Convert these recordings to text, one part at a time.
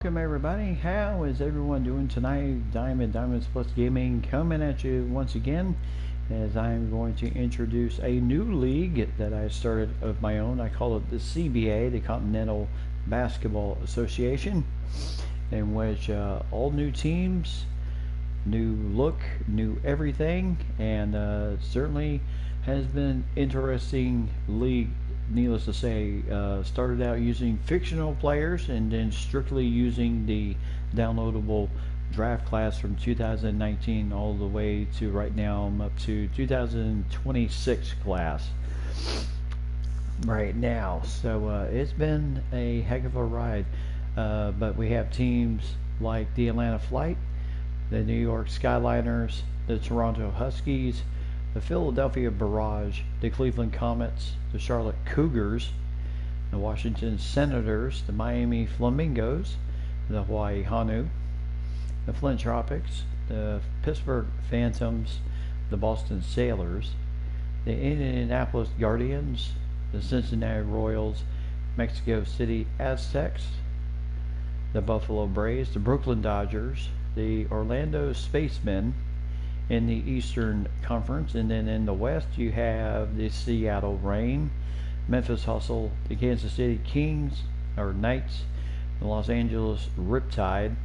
Welcome everybody. How is everyone doing tonight? Diamonds Plus Gaming coming at you once again as I'm going to introduce a new league that I started of my own. I call it the CBA, the Continental Basketball Association, in which all new teams, new look, new everything, and certainly has been interesting league. Needless to say, started out using fictional players and then strictly using the downloadable draft class from 2019 all the way to right now I'm up to 2026 class right now. So it's been a heck of a ride. But we have teams like the Atlanta Flight, the New York Skyliners, the Toronto Huskies, the Philadelphia Barrage, the Cleveland Comets, the Charlotte Cougars, the Washington Senators, the Miami Flamingos, the Hawaii Hanu, the Flint Tropics, the Pittsburgh Phantoms, the Boston Sailors, the Indianapolis Guardians, the Cincinnati Royals, Mexico City Aztecs, the Buffalo Braves, the Brooklyn Dodgers, the Orlando Spacemen in the Eastern Conference, and then in the West you have the Seattle Reign, Memphis Hustle, the Kansas City Kings or Knights, the Los Angeles Riptide,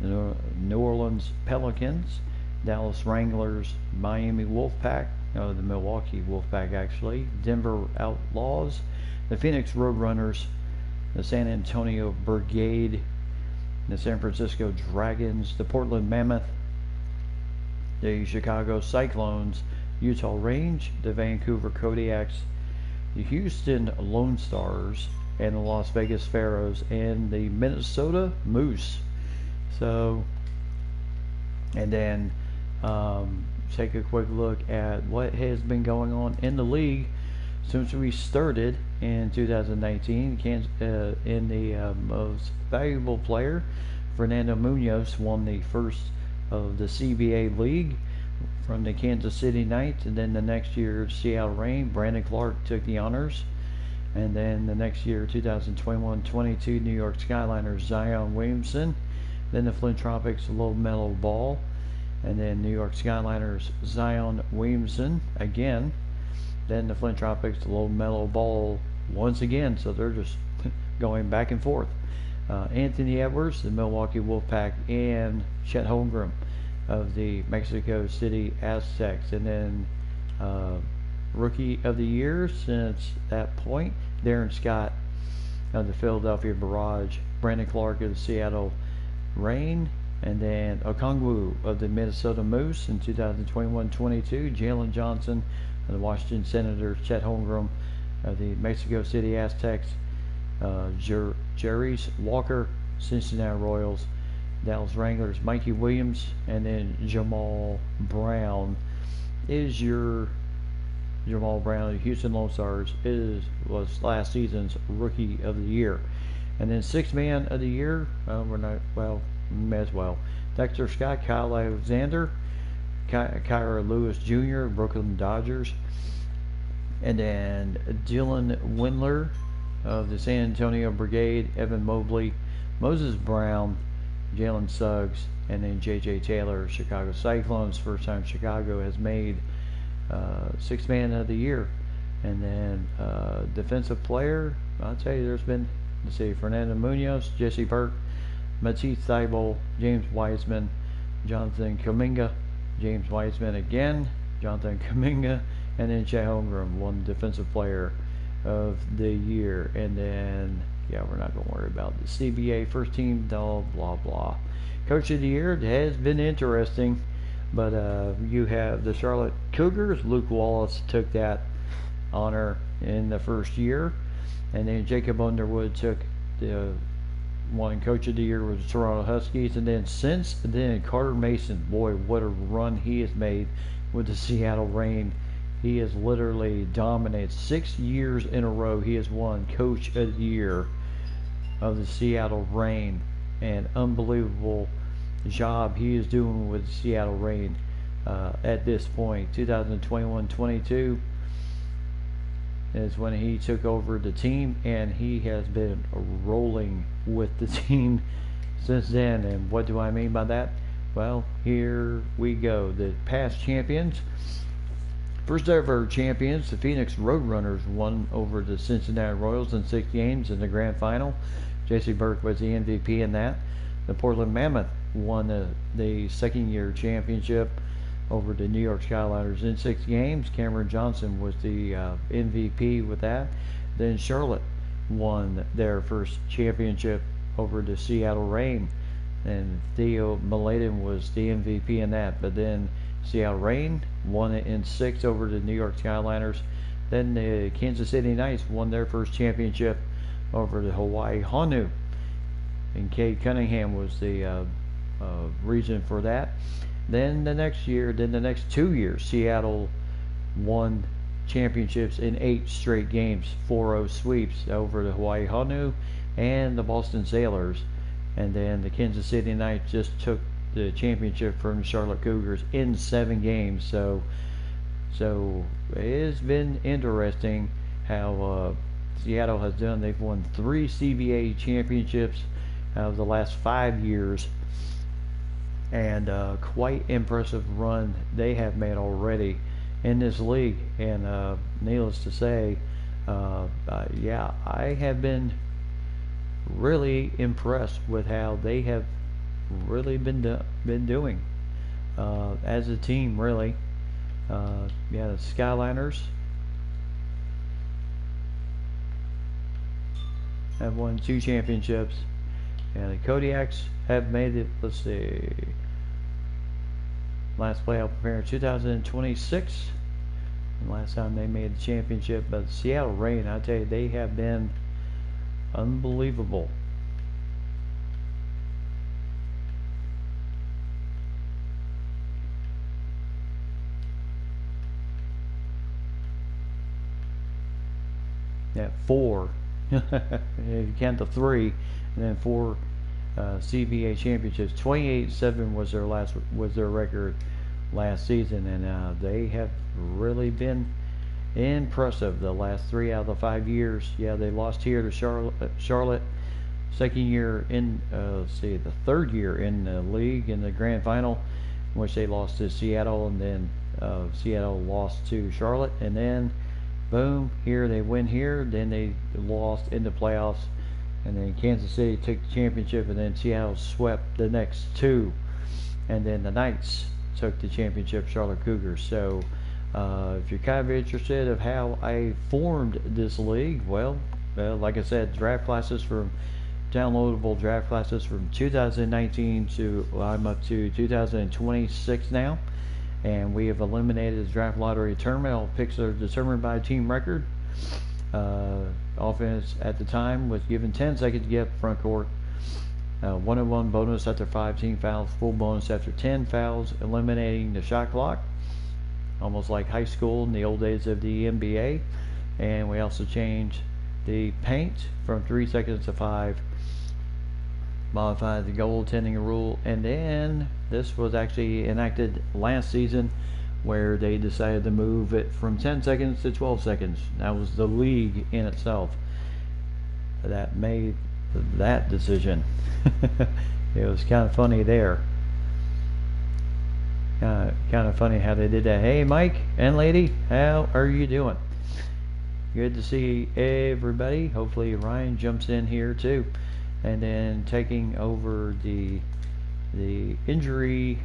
the New Orleans Pelicans, Dallas Wranglers, Miami Wolfpack, the Milwaukee Wolfpack actually, Denver Outlaws, the Phoenix Roadrunners, the San Antonio Brigade, the San Francisco Dragons, the Portland Mammoth, the Chicago Cyclones, Utah Range, the Vancouver Kodiaks, the Houston Lone Stars, and the Las Vegas Pharaohs, and the Minnesota Moose. So, and then take a quick look at what has been going on in the league since we started in 2019. In the most valuable player, Fernando Munoz won the first of the CBA league from the Kansas City Knights, and then the next year Seattle Reign, Brandon Clark took the honors, and then the next year 2021-22 New York Skyliners, Zion Williamson, then the Flint Tropics, Low Mellow Ball, and then New York Skyliners, Zion Williamson again, then the Flint Tropics, Low Mellow Ball once again, so they're just going back and forth. Anthony Edwards, the Milwaukee Wolfpack, and Chet Holmgren of the Mexico City Aztecs. And then Rookie of the Year since that point, Darren Scott of the Philadelphia Barrage, Brandon Clark of the Seattle Reign, and then Okongwu of the Minnesota Moose in 2021-22, Jalen Johnson of the Washington Senators, Chet Holmgren of the Mexico City Aztecs, Jerry's Walker, Cincinnati Royals, Dallas Wranglers, Mikey Williams, and then Jamal Brown is your Jamal Brown of the Houston Lone Stars was last season's Rookie of the Year. And then Sixth Man of the Year, may as well. Dexter Scott, Kyle Alexander, Kyra Lewis Jr., Brooklyn Dodgers, and then Dylan Windler of the San Antonio Brigade, Evan Mobley, Moses Brown, Jalen Suggs, and then J.J. Taylor, Chicago Cyclones. First time Chicago has made Sixth Man of the Year. And then defensive player, I'll tell you, there's been, let's see, Fernando Munoz, Jesse Burke, Matisse Thybulle, James Wiseman, Jonathan Kuminga, James Wiseman again, Jonathan Kuminga, and then Chet Holmgren won defensive player of the year. And then we're not going to worry about the CBA first team, blah blah. Coach of the year has been interesting, but you have the Charlotte Cougars. Luke Wallace took that honor in the first year, and then Jacob Underwood took the one coach of the year with the Toronto Huskies. And then since then, Carter Mason, boy, what a run he has made with the Seattle Reign. He has literally dominated 6 years in a row. He has won Coach of the Year of the Seattle Reign. And unbelievable job he is doing with the Seattle Reign at this point. 2021-22 is when he took over the team, and he has been rolling with the team since then. And what do I mean by that? Well, here we go. The past champions. First ever champions, the Phoenix Roadrunners won over the Cincinnati Royals in 6 games in the grand final. J.C. Burke was the MVP in that. The Portland Mammoth won the second-year championship over the New York Skyliners in 6 games. Cameron Johnson was the MVP with that. Then Charlotte won their first championship over the Seattle Reign, and Theo Maledon was the MVP in that. But then Seattle Reign won it in 6 over the New York Skyliners. Then the Kansas City Knights won their first championship over the Hawaii Honu, and Cade Cunningham was the reason for that. Then the next 2 years, Seattle won championships in 8 straight games, 4-0 sweeps over the Hawaii Honu and the Boston Sailors. And then the Kansas City Knights just took the championship from the Charlotte Cougars in 7 games. So it's been interesting how Seattle has done. They've won 3 CBA championships out of the last 5 years, and quite impressive run they have made already in this league. And needless to say, yeah, I have been really impressed with how they have really been doing as a team, really. Yeah, the Skyliners have won 2 championships, and the Kodiaks have made it, let's see, last playoff appearance 2026, and last time they made the championship. But the Seattle Reign, I tell you, they have been unbelievable. Yeah, 4 if you count the 3, and then 4 CBA championships. 28-7 was their record last season, and they have really been impressive the last 3 out of the 5 years. Yeah, they lost here to Charlotte, second year in the 3rd year in the league in the grand final, in which they lost to Seattle, and then Seattle lost to Charlotte, and then boom, here they win here, then they lost in the playoffs, and then Kansas City took the championship, and then Seattle swept the next 2, and then the Knights took the championship, Charlotte Cougars. So if you're kind of interested of how I formed this league, well, like I said, downloadable draft classes from 2019 to I'm up to 2026 now. And we have eliminated the draft lottery tournament. All picks are determined by team record. Offense at the time was given 10 seconds to get front court. 1-on-1 bonus after 5 team fouls. Full bonus after 10 fouls, eliminating the shot clock. Almost like high school in the old days of the NBA. And we also changed the paint from 3 seconds to 5. Modified the goaltending rule, and then this was actually enacted last season, where they decided to move it from 10 seconds to 12 seconds. That was the league in itself that made that decision. It was kind of funny there. Kind of funny how they did that. Hey, Mike and lady, how are you doing? Good to see everybody. Hopefully Ryan jumps in here too. And then taking over the injury,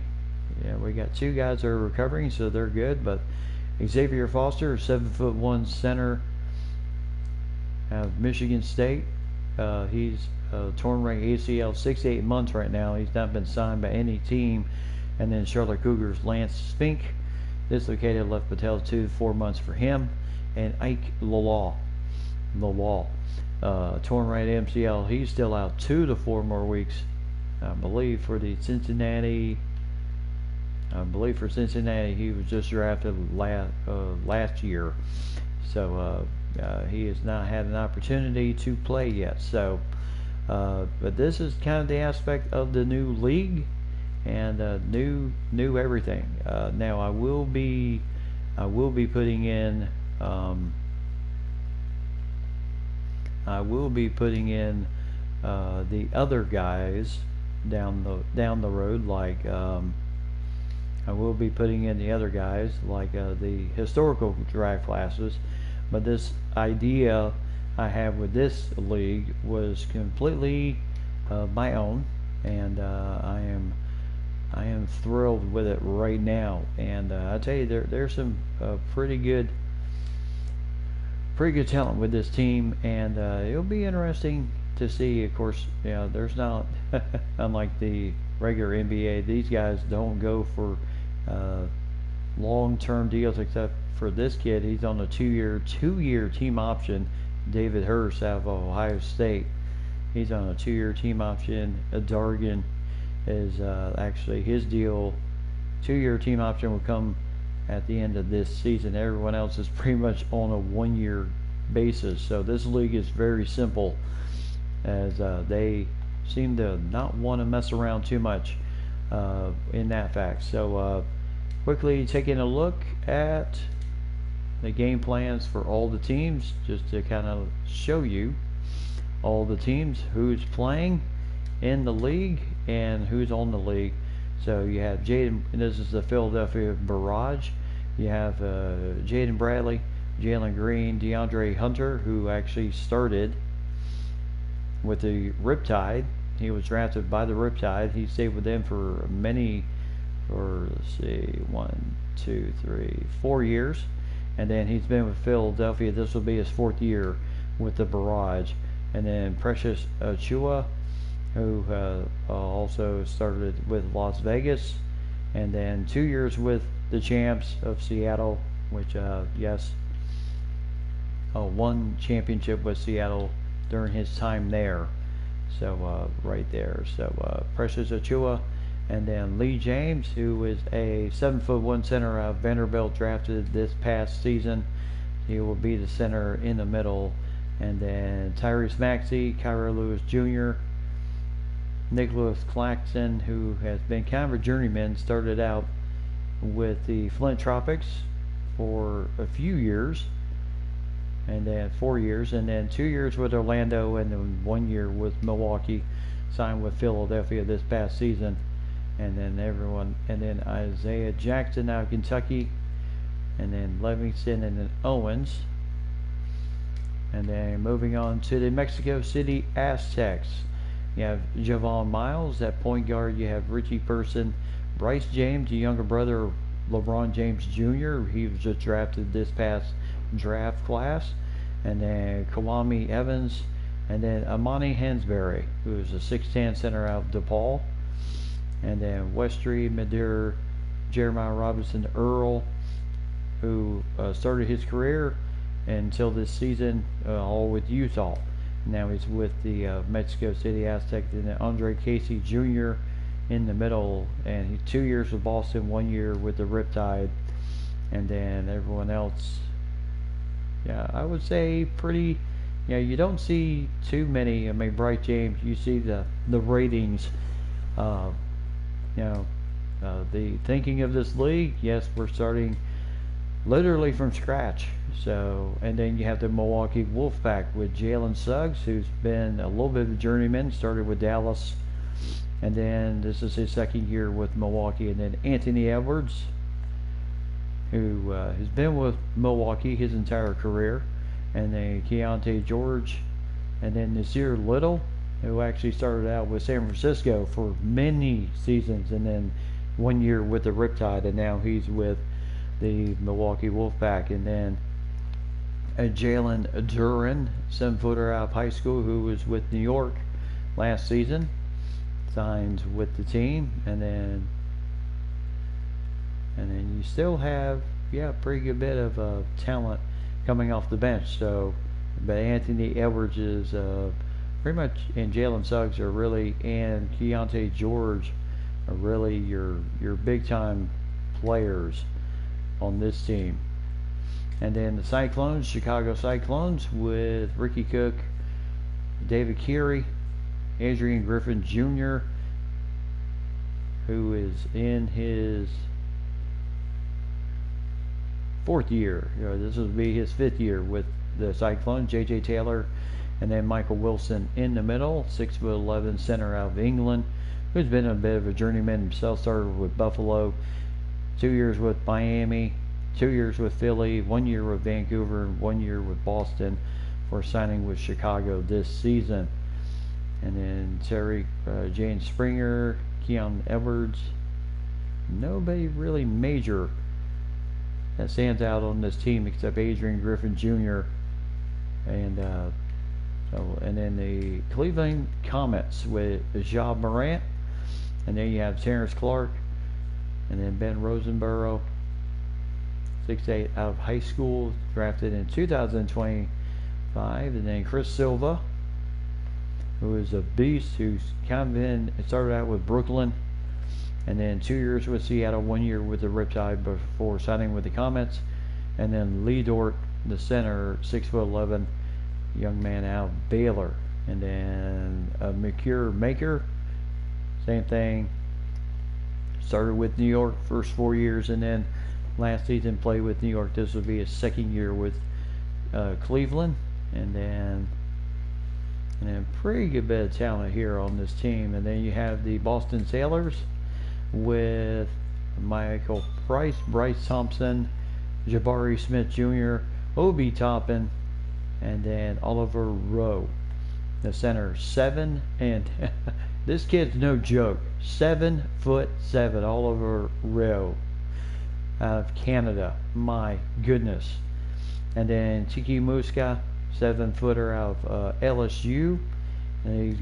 yeah, we got 2 guys that are recovering, so they're good. But Xavier Foster, 7'1" center out of Michigan State. He's torn right ACL, 6 to 8 months right now. He's not been signed by any team. And then Charlotte Cougars, Lance Spink, dislocated left patella, 2 to 4 months for him. And Ike Lalaw, torn right MCL, he's still out 2 to 4 more weeks, I believe. For Cincinnati, he was just drafted last year, so he has not had an opportunity to play yet. So but this is kind of the aspect of the new league, and new everything. Now I will be putting in the other guys down the road. Like I will be putting in the other guys, like the historical draft classes. But this idea I have with this league was completely my own, and I am thrilled with it right now. And I tell you, there's some pretty good talent with this team, and it'll be interesting to see. Of course, there's not unlike the regular NBA. These guys don't go for long-term deals, except for this kid. He's on a two-year team option. David Hurst out of Ohio State. He's on a 2-year team option. Dargan is actually his deal. 2-year team option will come at the end of this season. Everyone else is pretty much on a 1-year basis. So this league is very simple, as they seem to not want to mess around too much in that fact. So quickly taking a look at the game plans for all the teams, just to kind of show you all the teams, who's playing in the league and who's on the league. So you have Jaden, and this is the Philadelphia Barrage. You have Jaden Bradley, Jalen Green, DeAndre Hunter, who actually started with the Riptide. He was drafted by the Riptide. He stayed with them for let's see, 4 years. And then he's been with Philadelphia. This will be his 4th year with the Barrage. And then Precious Achua, who also started with Las Vegas, and then 2 years with the Champs of Seattle, which won championship with Seattle during his time there. So right there. So Precious Achua, and then Lee James, who is a 7'1" center out of Vanderbilt, drafted this past season. He will be the center in the middle. And then Tyrese Maxey, Kyra Lewis Jr., Nicholas Claxton, who has been kind of a journeyman, started out with the Flint Tropics for a few years, and then 4 years, and then 2 years with Orlando, and then 1 year with Milwaukee, signed with Philadelphia this past season. And then Isaiah Jackson out of Kentucky, and then Livingston, and then Owens. And then moving on to the Mexico City Aztecs. You have Javon Miles at point guard. You have Richie Person, Bryce James, the younger brother of LeBron James Jr. He was just drafted this past draft class. And then Kwame Evans, and then Amani Hansberry, who is a 6'10" center out of DePaul. And then Westry Madur, Jeremiah Robinson Earl, who started his career until this season all with Utah. Now he's with the Mexico City Aztecs. And then Andre Casey Jr. in the middle, and he 2 years with Boston, 1 year with the Riptide. And then everyone else, I would say pretty. You don't see too many. I mean, Bryce James, you see the ratings. The thinking of this league, yes, we're starting literally from scratch. So, and then you have the Milwaukee Wolfpack with Jalen Suggs, who's been a little bit of a journeyman, started with Dallas, and then this is his 2nd year with Milwaukee. And then Anthony Edwards, who has been with Milwaukee his entire career, and then Keontae George, and then Nasir Little, who actually started out with San Francisco for many seasons, and then 1 year with the Riptide, and now he's with the Milwaukee Wolfpack. And then Jalen Duran, 7-footer out of high school, who was with New York last season, signs with the team. And then you still have pretty good bit of talent coming off the bench. So, but Anthony Edwards is pretty much, and Jalen Suggs are really, and Keontae George are really your big time players on this team. And then the Cyclones, Chicago Cyclones, with Ricky Cook, David Keary, Adrian Griffin Jr., who is in his 4th year. This will be his 5th year with the Cyclones. J.J. Taylor, and then Michael Wilson in the middle, 6'11" center out of England, who's been a bit of a journeyman himself. Started with Buffalo, 2 years with Miami, 2 years with Philly, 1 year with Vancouver, and 1 year with Boston for signing with Chicago this season. And then Terry, Jane Springer, Keon Edwards. Nobody really major that stands out on this team except Adrian Griffin Jr. And and then the Cleveland Comets with Ja Morant, and then you have Terrence Clark, and then Ben Rosenborough, 6'8", out of high school, drafted in 2025, and then Chris Silva, who is a beast, who's kind of been, it started out with Brooklyn, and then 2 years with Seattle, 1 year with the Riptide before signing with the Comets, and then Lee Dort, the center, 6'11", young man out of Baylor, and then Makir Maker, same thing, started with New York first 4 years, and then last season played with New York. This will be his second year with Cleveland, and then pretty good bit of talent here on this team. And then you have the Boston Sailors with Michael Price, Bryce Thompson, Jabari Smith Jr., Obi Toppin, and then Oliver Rowe, the center, 7, and this kid's no joke, 7'7", Oliver Rowe, out of Canada. My goodness. And then Tiki Muska, 7-footer out of LSU, and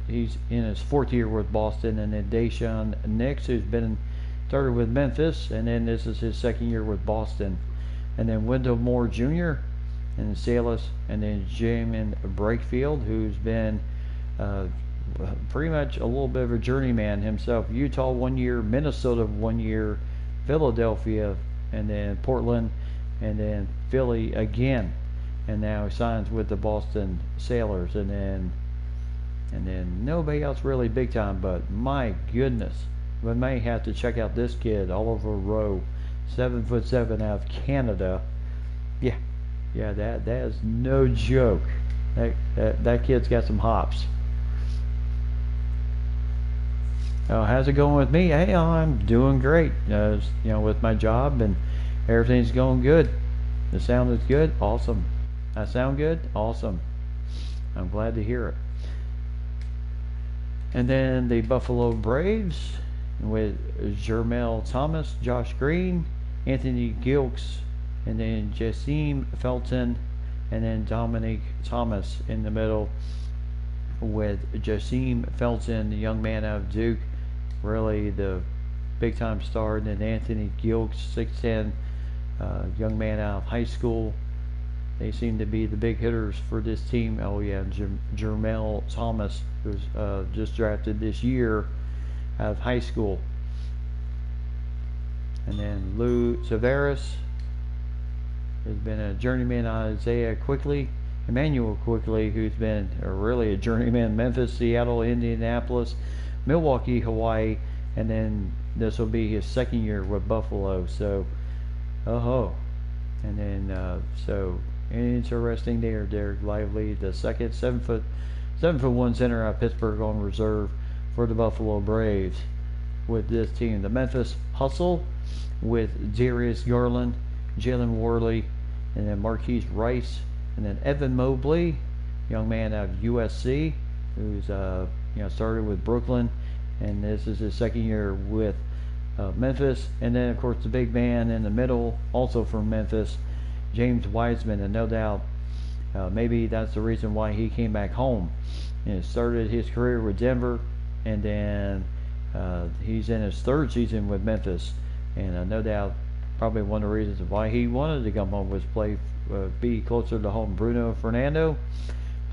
he's in his 4th year with Boston. And then Deshaun Nix, who's been started with Memphis, and then this is his 2nd year with Boston. And then Wendell Moore Jr. and Salas, and then Jamin Brakefield, who's been pretty much a little bit of a journeyman himself. Utah 1 year, Minnesota 1 year, Philadelphia, and then Portland, and then Philly again, and now he signs with the Boston Sailors. And then nobody else really big time, but my goodness, we may have to check out this kid, Oliver Rowe, 7'7", out of Canada. Yeah, that is no joke. That kid's got some hops. How's it going with me? Hey, I'm doing great. With my job, and everything's going good. The sound is good. Awesome. I sound good. Awesome. I'm glad to hear it. And then the Buffalo Braves with Jermel Thomas, Josh Green, Anthony Gilks, and then Jassim Felton, and then Dominic Thomas in the middle with Jassim Felton, the young man out of Duke, really the big time star, and then Anthony Gilks, 6'10", young man out of high school. They seem to be the big hitters for this team. Oh yeah, Jermel Thomas, who's just drafted this year out of high school. And then Lou Tavares has been a journeyman. Emmanuel Quickly, who's been really a journeyman. Memphis, Seattle, Indianapolis, Milwaukee, Hawaii, and then this will be his 2nd year with Buffalo. So, and then so interesting there. Derek Lively, the second 7'1" center out of Pittsburgh, on reserve for the Buffalo Braves with this team. The Memphis Hustle with Darius Garland, Jalen Worley, and then Marquise Rice, and then Evan Mobley, young man out of USC, who's started with Brooklyn, and this is his 2nd year with Memphis. And then of course the big man in the middle, also from Memphis, James Wiseman, and no doubt maybe that's the reason why he came back home. Started his career with Denver, and then he's in his 3rd season with Memphis, and no doubt probably one of the reasons why he wanted to come home was be closer to home. Bruno Fernando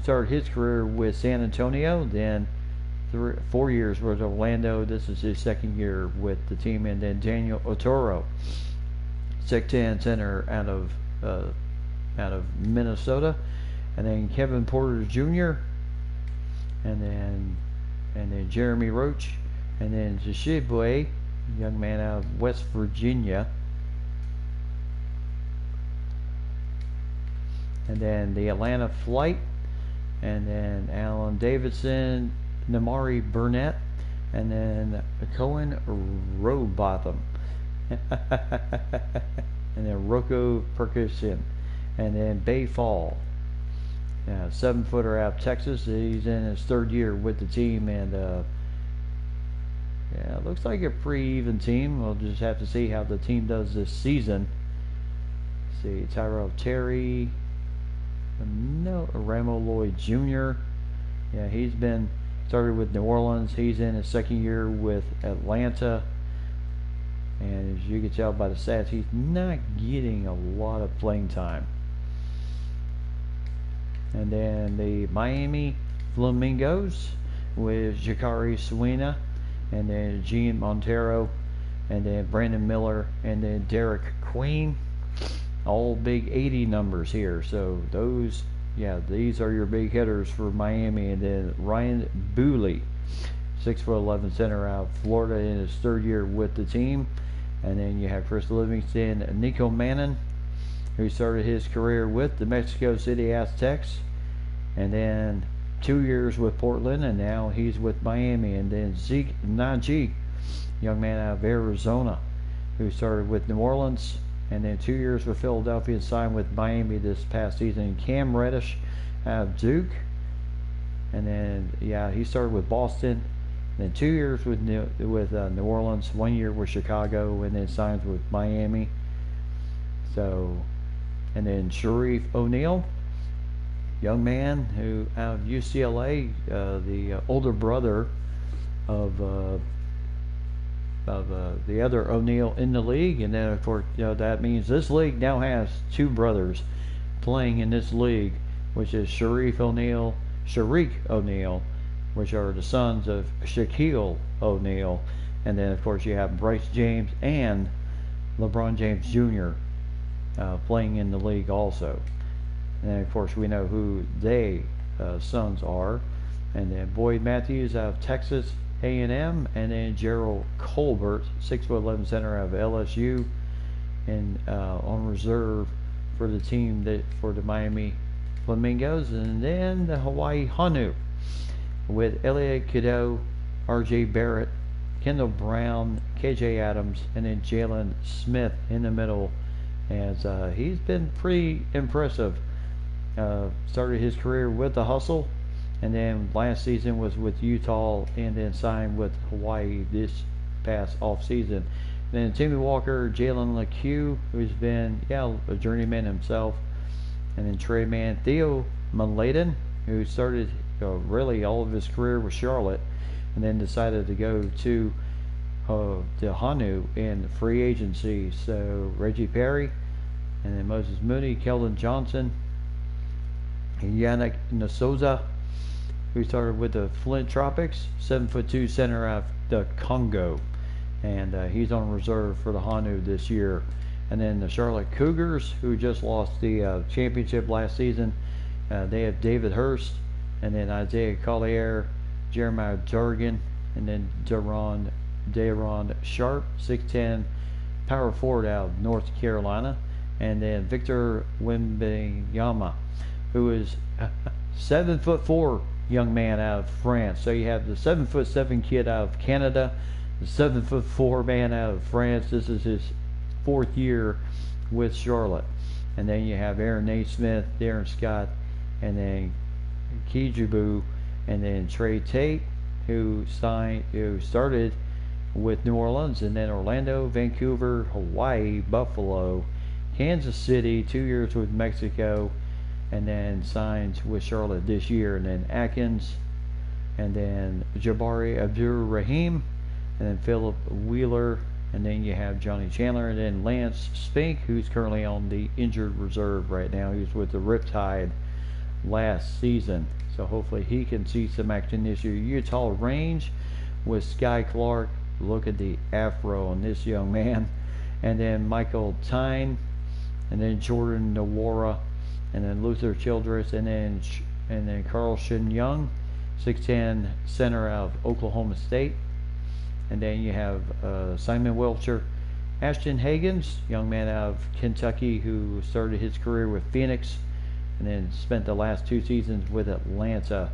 started his career with San Antonio, then 4 years with Orlando. This is his 2nd year with the team. And then Daniel Otero, 6'10" center out of Minnesota, and then Kevin Porter Jr., and then Jeremy Roach, and then Zashibwe, young man out of West Virginia, and then the Atlanta Flight, and then Alan Davidson, Namari Burnett, and then Cohen Rowbotham, and then Rocco Percussion, and then Bay Fall. 7-footer out of Texas. He's in his 3rd year with the team, and yeah, it looks like a pretty even team. We'll just have to see how the team does this season. See, Tyrell Terry, no, Ramo Lloyd Jr. Yeah, he's been started with New Orleans. He's in his 2nd year with Atlanta. And as you can tell by the stats, he's not getting a lot of playing time. And then the Miami Flamingos with Jakari Suina, and then Gene Montero, and then Brandon Miller, and then Derek Queen. All big 80 numbers here. So those, yeah, these are your big hitters for Miami. And then Ryan Booley, 6'11" center out of Florida in his 3rd year with the team. And then you have Chris Livingston, Nico Mannon, who started his career with the Mexico City Aztecs, and then 2 years with Portland, and now he's with Miami. And then Zeke Najee, young man out of Arizona, who started with New Orleans, and then 2 years with Philadelphia and signed with Miami this past season. And Cam Reddish out of Duke, and then, yeah, he started with Boston. Then 2 years with New Orleans, 1 year with Chicago, and then signs with Miami. So, and then Sharif O'Neal, young man who out of UCLA, the older brother of the other O'Neal in the league. And then of course, that means this league now has 2 brothers playing in this league, which is Sharik O'Neal, which are the sons of Shaquille O'Neal. And then of course you have Bryce James and LeBron James Jr. Playing in the league also. And then of course we know who they sons are. And then Boyd Matthews out of Texas A&M, and then Gerald Colbert, 6'11" center out of LSU, and on reserve for the team for the Miami Flamingos. And then the Hawaii Honu with Elliot Cadeau, R.J. Barrett, Kendall Brown, K.J. Adams, and then Jalen Smith in the middle. As he's been pretty impressive. Started his career with the Hustle, and then last season was with Utah, and then signed with Hawaii this past off season. Then Timmy Walker, Jalen LeCue, who's been a journeyman himself, and then Trey Man, Theo Maladen, who started really all of his career with Charlotte, and then decided to go to the Honu in free agency. So Reggie Perry, and then Moses Mooney, Keldon Johnson, and Yannick Nasoza, who started with the Flint Tropics, 7'2" center out of the Congo, and he's on reserve for the Honu this year. And then the Charlotte Cougars, who just lost the championship last season, they have David Hurst, and then Isaiah Collier, Jeremiah Jargan, and then Daron Sharp, 6'10", power forward out of North Carolina, and then Victor Wembanyama, who is 7'4" young man out of France. So you have the 7'7" kid out of Canada, the 7'4" man out of France. This is his 4th year with Charlotte. And then you have Aaron Naismith, Darren Scott, and then Kijibu, and then Trey Tate, who started with New Orleans, and then Orlando, Vancouver, Hawaii, Buffalo, Kansas City, 2 years with Mexico, and then signs with Charlotte this year. And then Atkins, and then Jabari Abdur-Rahim, and then Philip Wheeler, and then you have Johnny Chandler, and then Lance Spink, who's currently on the injured reserve right now. He was with the Riptide last season, so hopefully he can see some action this year. Utah Range with Sky Clark. Look at the afro on this young man. And then Michael Tyne, and then Jordan Nawara, and then Luther Childress, and then Carl Shin Young, 6'10" center out of Oklahoma State. And then you have Simon Welcher, Ashton Hagens, young man out of Kentucky, who started his career with Phoenix, and then spent the last 2 seasons with Atlanta.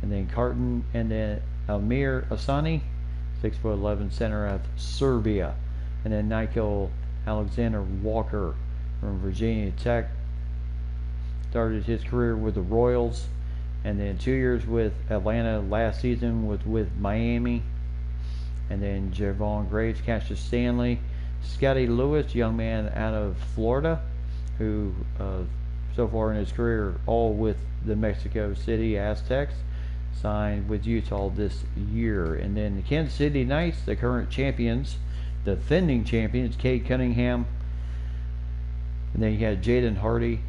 And then Carton, and then Amir Asani, 6'11" center out of Serbia. And then Nigel Alexander Walker from Virginia Tech. Started his career with the Royals, and then 2 years with Atlanta. Last season was with Miami. And then Javon Graves, Cassius Stanley. Scotty Lewis, young man out of Florida, who so far in his career all with the Mexico City Aztecs, signed with Utah this year. And then the Kansas City Knights, the current champions, the defending champions, Cade Cunningham. And then you had Jaden Hardy,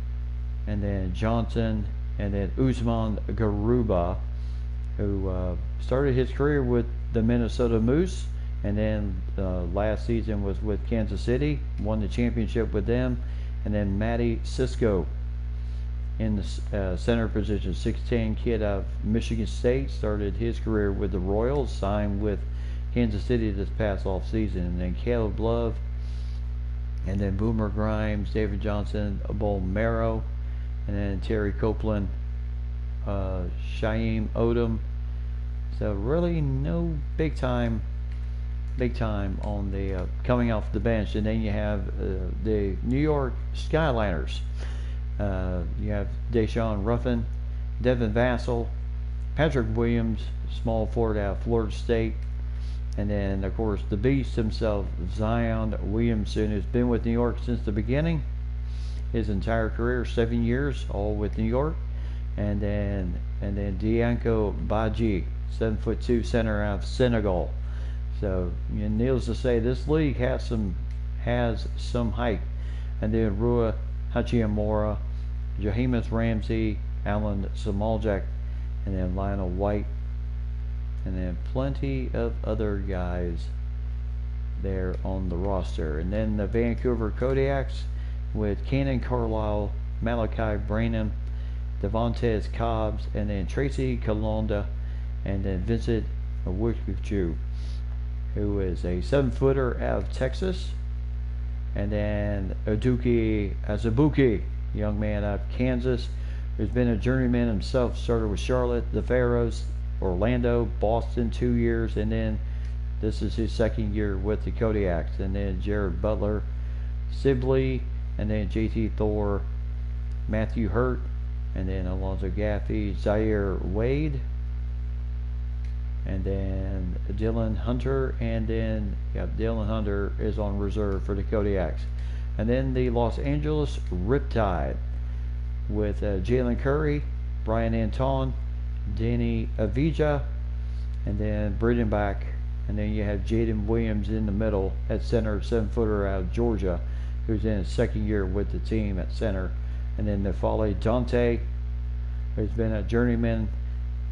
and then Johnson, and then Usman Garuba, who started his career with the Minnesota Moose, and then last season was with Kansas City, won the championship with them. And then Matty Cisco in the center position, 6'10" kid out of Michigan State, started his career with the Royals, signed with Kansas City this past off season. And then Caleb Love, and then Boomer Grimes, David Johnson, Bull Marrow, and then Terry Copeland, Shaim Odom. So really no big time on the coming off the bench. And then you have the New York Skyliners. You have Deshaun Ruffin, Devin Vassell, Patrick Williams, small forward out of Florida State, and then of course the beast himself, Zion Williamson, who's been with New York since the beginning, his entire career, 7 years, all with New York. And then Dianko Badji, 7'2" center out of Senegal. So needless to say, this league has some height. And then Rua Hachimura, Jahemus Ramsey, Alan Samaljak, and then Lionel White, and then plenty of other guys there on the roster. And then the Vancouver Kodiaks with Cannon Carlisle, Malachi Branham, Devontae Cobbs, and then Tracy Kalonda, and then Vincent Wickichu, who is a 7-footer out of Texas. And then Aduki Azubuike, young man out of Kansas, who's been a journeyman himself. Started with Charlotte, the Pharaohs, Orlando, Boston 2 years, and then this is his second year with the Kodiaks. And then Jared Butler, Sibley, and then JT Thor, Matthew Hurt, and then Alonzo Gaffey, Zaire Wade, and then Dylan Hunter, and then Dylan Hunter is on reserve for the Kodiaks. And then the Los Angeles Riptide with Jalen Curry, Brian Anton, Danny Avija, and then Braden Back, and then you have Jaden Williams in the middle at center, 7-footer out of Georgia, who's in his second year with the team at center. And then Nefali Dante, who's been a journeyman,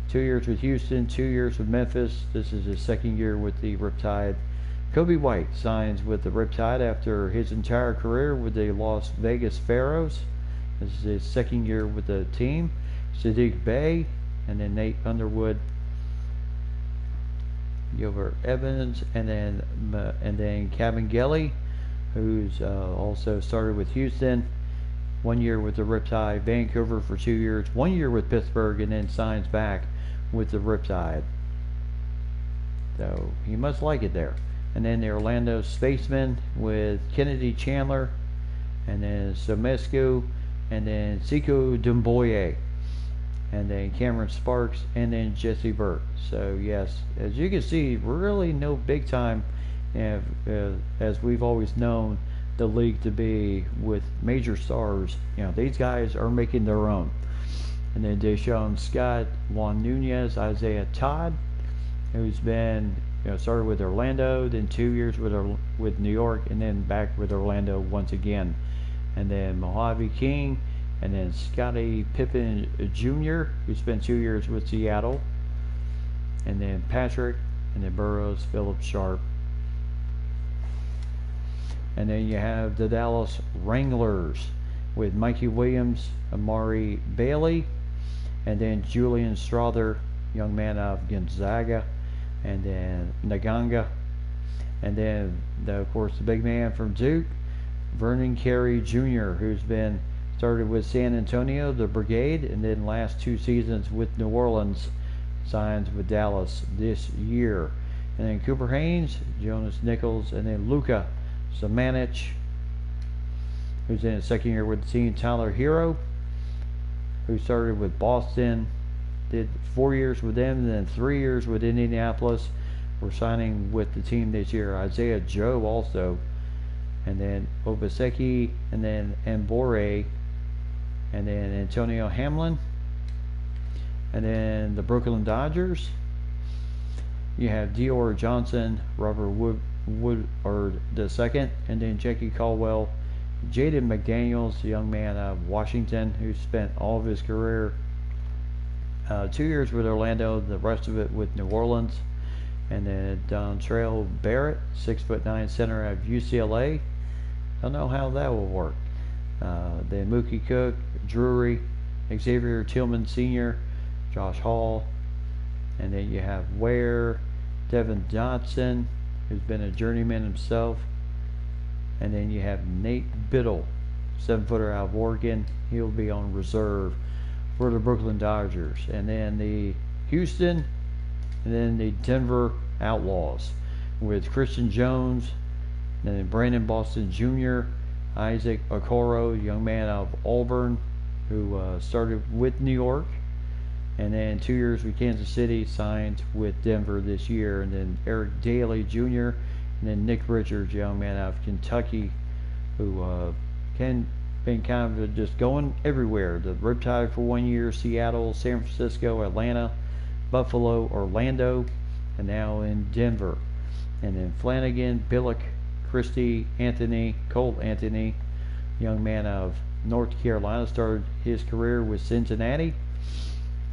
2 years with Houston, 2 years with Memphis. This is his second year with the Riptide. Kobe White signs with the Riptide after his entire career with the Las Vegas Pharaohs. This is his second year with the team. Sadiq Bey, and then Nate Underwood, Gilbert Evans, and then Kevin Gelly, who's also started with Houston, 1 year with the Riptide, Vancouver for 2 years, 1 year with Pittsburgh, and then signs back with the Riptide. So he must like it there. And then the Orlando Spacemen with Kennedy Chandler, and then Somescu, and then Siku Dumboye, and then Cameron Sparks, and then Jesse Burt. So yes, as you can see, really no big time, as we've always known the league to be with major stars. These guys are making their own. And then Deshaun Scott, Juan Nunez, Isaiah Todd, who's been started with Orlando, then 2 years with New York, and then back with Orlando once again. And then Mojave King, and then Scottie Pippen Jr., who spent 2 years with Seattle, and then Patrick, and then Burroughs, Philip Sharp. And then you have the Dallas Wranglers with Mikey Williams, Amari Bailey, and then Julian Strother, young man out of Gonzaga, and then Naganga, and then of course the big man from Duke, Vernon Carey Jr., who's been started with San Antonio, the Brigade, and then last 2 seasons with New Orleans, signs with Dallas this year. and then Cooper Haynes, Jonas Nichols, and then Luka Zamanic, who's in his second year with the team. Tyler Hero, who started with Boston, did 4 years with them, and then 3 years with Indianapolis. We're signing with the team this year. Isaiah Joe also, and then Obaseki, and then Mbore, and then Antonio Hamlin, and then the Brooklyn Dodgers. You have Dior Johnson, Robert Woodard II, and then Jackie Caldwell, Jaden McDaniels, the young man out of Washington who spent all of his career 2 years with Orlando, the rest of it with New Orleans. And then Dontrell Barrett, 6'9" center out of UCLA. Don't know how that will work. Then Mookie Cook, Drury, Xavier Tillman Sr., Josh Hall, and then you have Ware, Devin Dotson, who's been a journeyman himself, and then you have Nate Biddle, 7-footer out of Oregon. He'll be on reserve for the Brooklyn Dodgers. And then the Houston, and then the Denver Outlaws with Christian Jones, and then Brandon Boston Jr., Isaac Okoro, young man out of Auburn, who started with New York, and then 2 years with Kansas City, signed with Denver this year. And then Eric Daly Jr., and then Nick Richards, young man out of Kentucky, who been kind of just going everywhere. The Riptide for 1 year, Seattle, San Francisco, Atlanta, Buffalo, Orlando, and now in Denver. And then Flanagan, Billick, Christie, Colt Anthony, young man out of North Carolina, started his career with Cincinnati,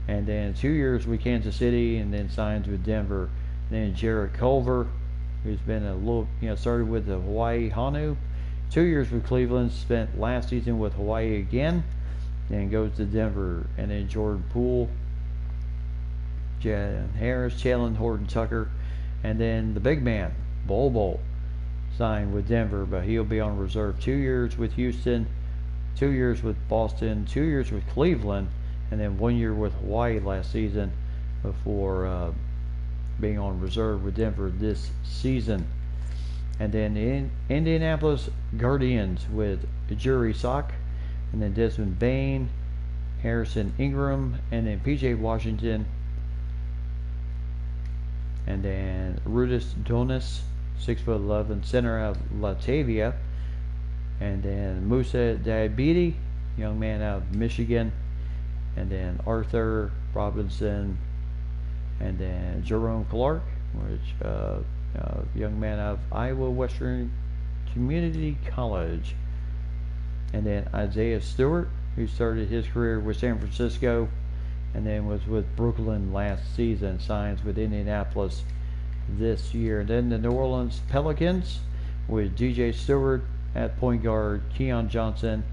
and then 2 years with Kansas City, and then signs with Denver. And then Jarrett Culver, who's been a little, started with the Hawaii Honu, 2 years with Cleveland, spent last season with Hawaii again, and goes to Denver. And then Jordan Poole, Jan Harris, Chandler Horton Tucker, and then the big man, Bol signed with Denver, but he'll be on reserve. 2 years with Houston, 2 years with Boston, 2 years with Cleveland, and then 1 year with Hawaii last season before being on reserve with Denver this season. And then in Indianapolis Guardians with Jury Sock, and then Desmond Bain, Harrison Ingram, and then PJ Washington, and then Rudis Donis, 6'11" center out of Latavia, and then Musa Diabete, young man out of Michigan, and then Arthur Robinson, and then Jerome Clark, which young man out of Iowa Western Community College, and then Isaiah Stewart, who started his career with San Francisco and then was with Brooklyn last season, signs with Indianapolis this year. And then the New Orleans Pelicans with DJ Stewart at point guard, Keon Johnson,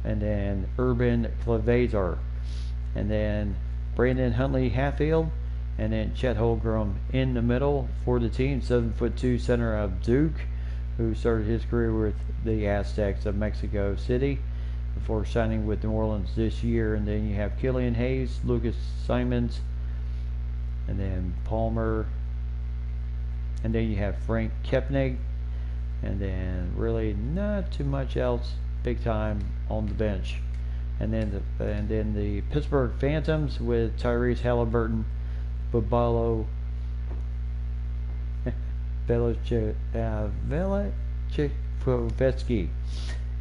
and then Urban Clevazer, and then Brandon Huntley Hatfield, and then Chet Holmgren in the middle for the team, 7'2" center out of Duke, who started his career with the Aztecs of Mexico City before signing with New Orleans this year. And then you have Killian Hayes, Lucas Simons, and then Palmer, and then you have Frank Kepnig, and then really not too much else big time on the bench. And then the Pittsburgh Phantoms with Tyrese Halliburton, Babalo Velichkovetsky,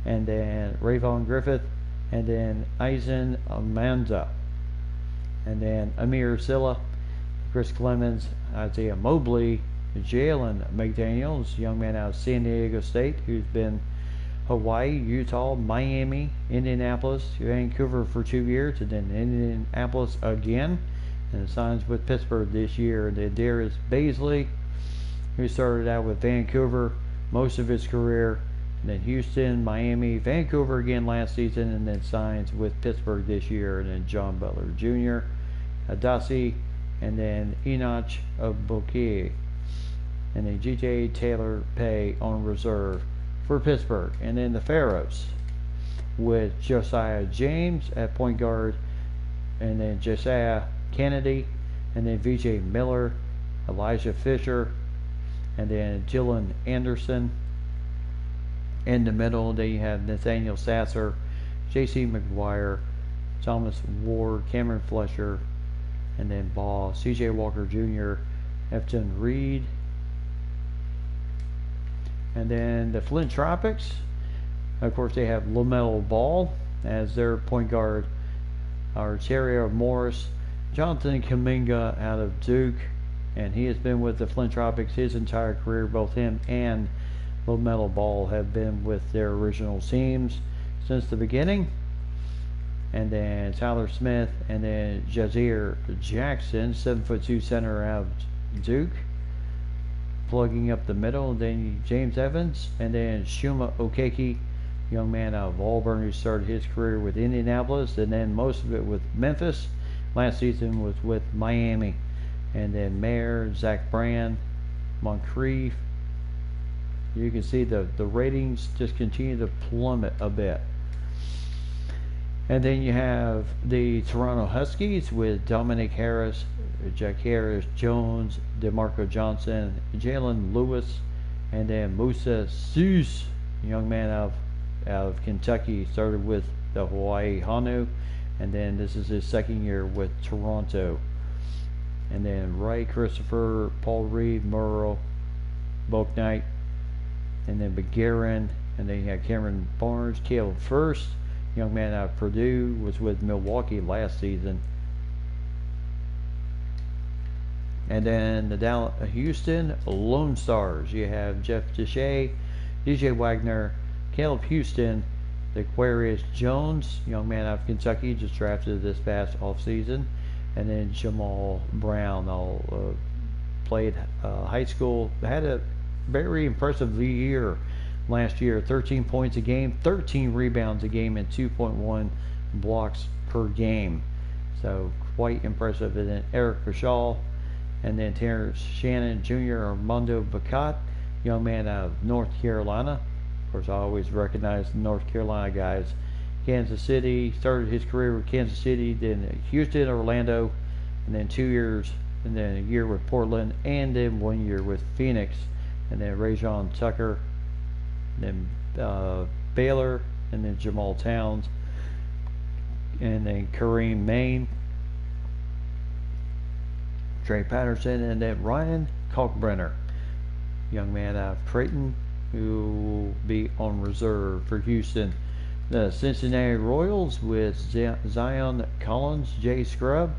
and then Rayvon Griffith, and then Eisen Amanza, and then Amir Silla, Chris Clemens, Isaiah Mobley, Jalen McDaniels, young man out of San Diego State, who's been Hawaii, Utah, Miami, Indianapolis, Vancouver for 2 years, and then Indianapolis again, and signs with Pittsburgh this year. And then Darius Baisley, who started out with Vancouver most of his career, and then Houston, Miami, Vancouver again last season, and then signs with Pittsburgh this year. And then John Butler Jr., Adasi, and then Enoch Obuke, and then G.J. Taylor Pay on reserve for Pittsburgh. And then the Pharaohs with Josiah James at point guard, and then Josiah Kennedy, and then V.J. Miller, Elijah Fisher, and then Dylan Anderson. In the middle, then you have Nathaniel Sasser, J.C. McGuire, Thomas Ward, Cameron Fletcher, and then Ball, C.J. Walker Jr., Efton Reed. And then the Flint Tropics, of course, they have LaMelo Ball as their point guard, Arterio Morris, Jonathan Kuminga out of Duke, and he has been with the Flint Tropics his entire career. Both him and LaMelo Ball have been with their original teams since the beginning. And then Tyler Smith, and then Jazir Jackson, 7'2" center out of Duke, plugging up the middle. And then James Evans, and then Shuma Okeke, young man out of Auburn who started his career with Indianapolis, and then most of it with Memphis. Last season was with Miami. And then Mayer, Zach Brand, Moncrief. You can see the ratings just continue to plummet a bit. And then you have the Toronto Huskies with Dominic Harris, Jack Harris, Jones, DeMarco Johnson, Jalen Lewis, and then Musa Seuss, young man out of Kentucky, started with the Hawaii Honu, and then this is his second year with Toronto. And then Wright, Christopher, Paul Reed, Murrow, Bouknight, and then Begarin, and then you have Cameron Barnes, Caleb First, young man out of Purdue, was with Milwaukee last season. And then the Houston Lone Stars, you have Jeff Deshay, DJ Wagner, Caleb Houston, Aquarius Jones, young man out of Kentucky, just drafted this past offseason, and then Jamal Brown, all played high school, had a very impressive year last year, 13 points a game, 13 rebounds a game, and 2.1 blocks per game. So quite impressive. And then Eric Rashaw, and then Terrence Shannon Jr., Armando Bacot, young man out of North Carolina. Of course, I always recognize the North Carolina guys. Kansas City, started his career with Kansas City, then Houston, Orlando, and then 2 years, and then a year with Portland, and then 1 year with Phoenix. And then Rajon Tucker, and then Baylor, and then Jamal Towns, and then Kareem Maine, Trey Patterson, and then Ryan Kalkbrenner, young man out of Creighton, who will be on reserve for Houston. The Cincinnati Royals with Zion Collins, Jay Scrubb,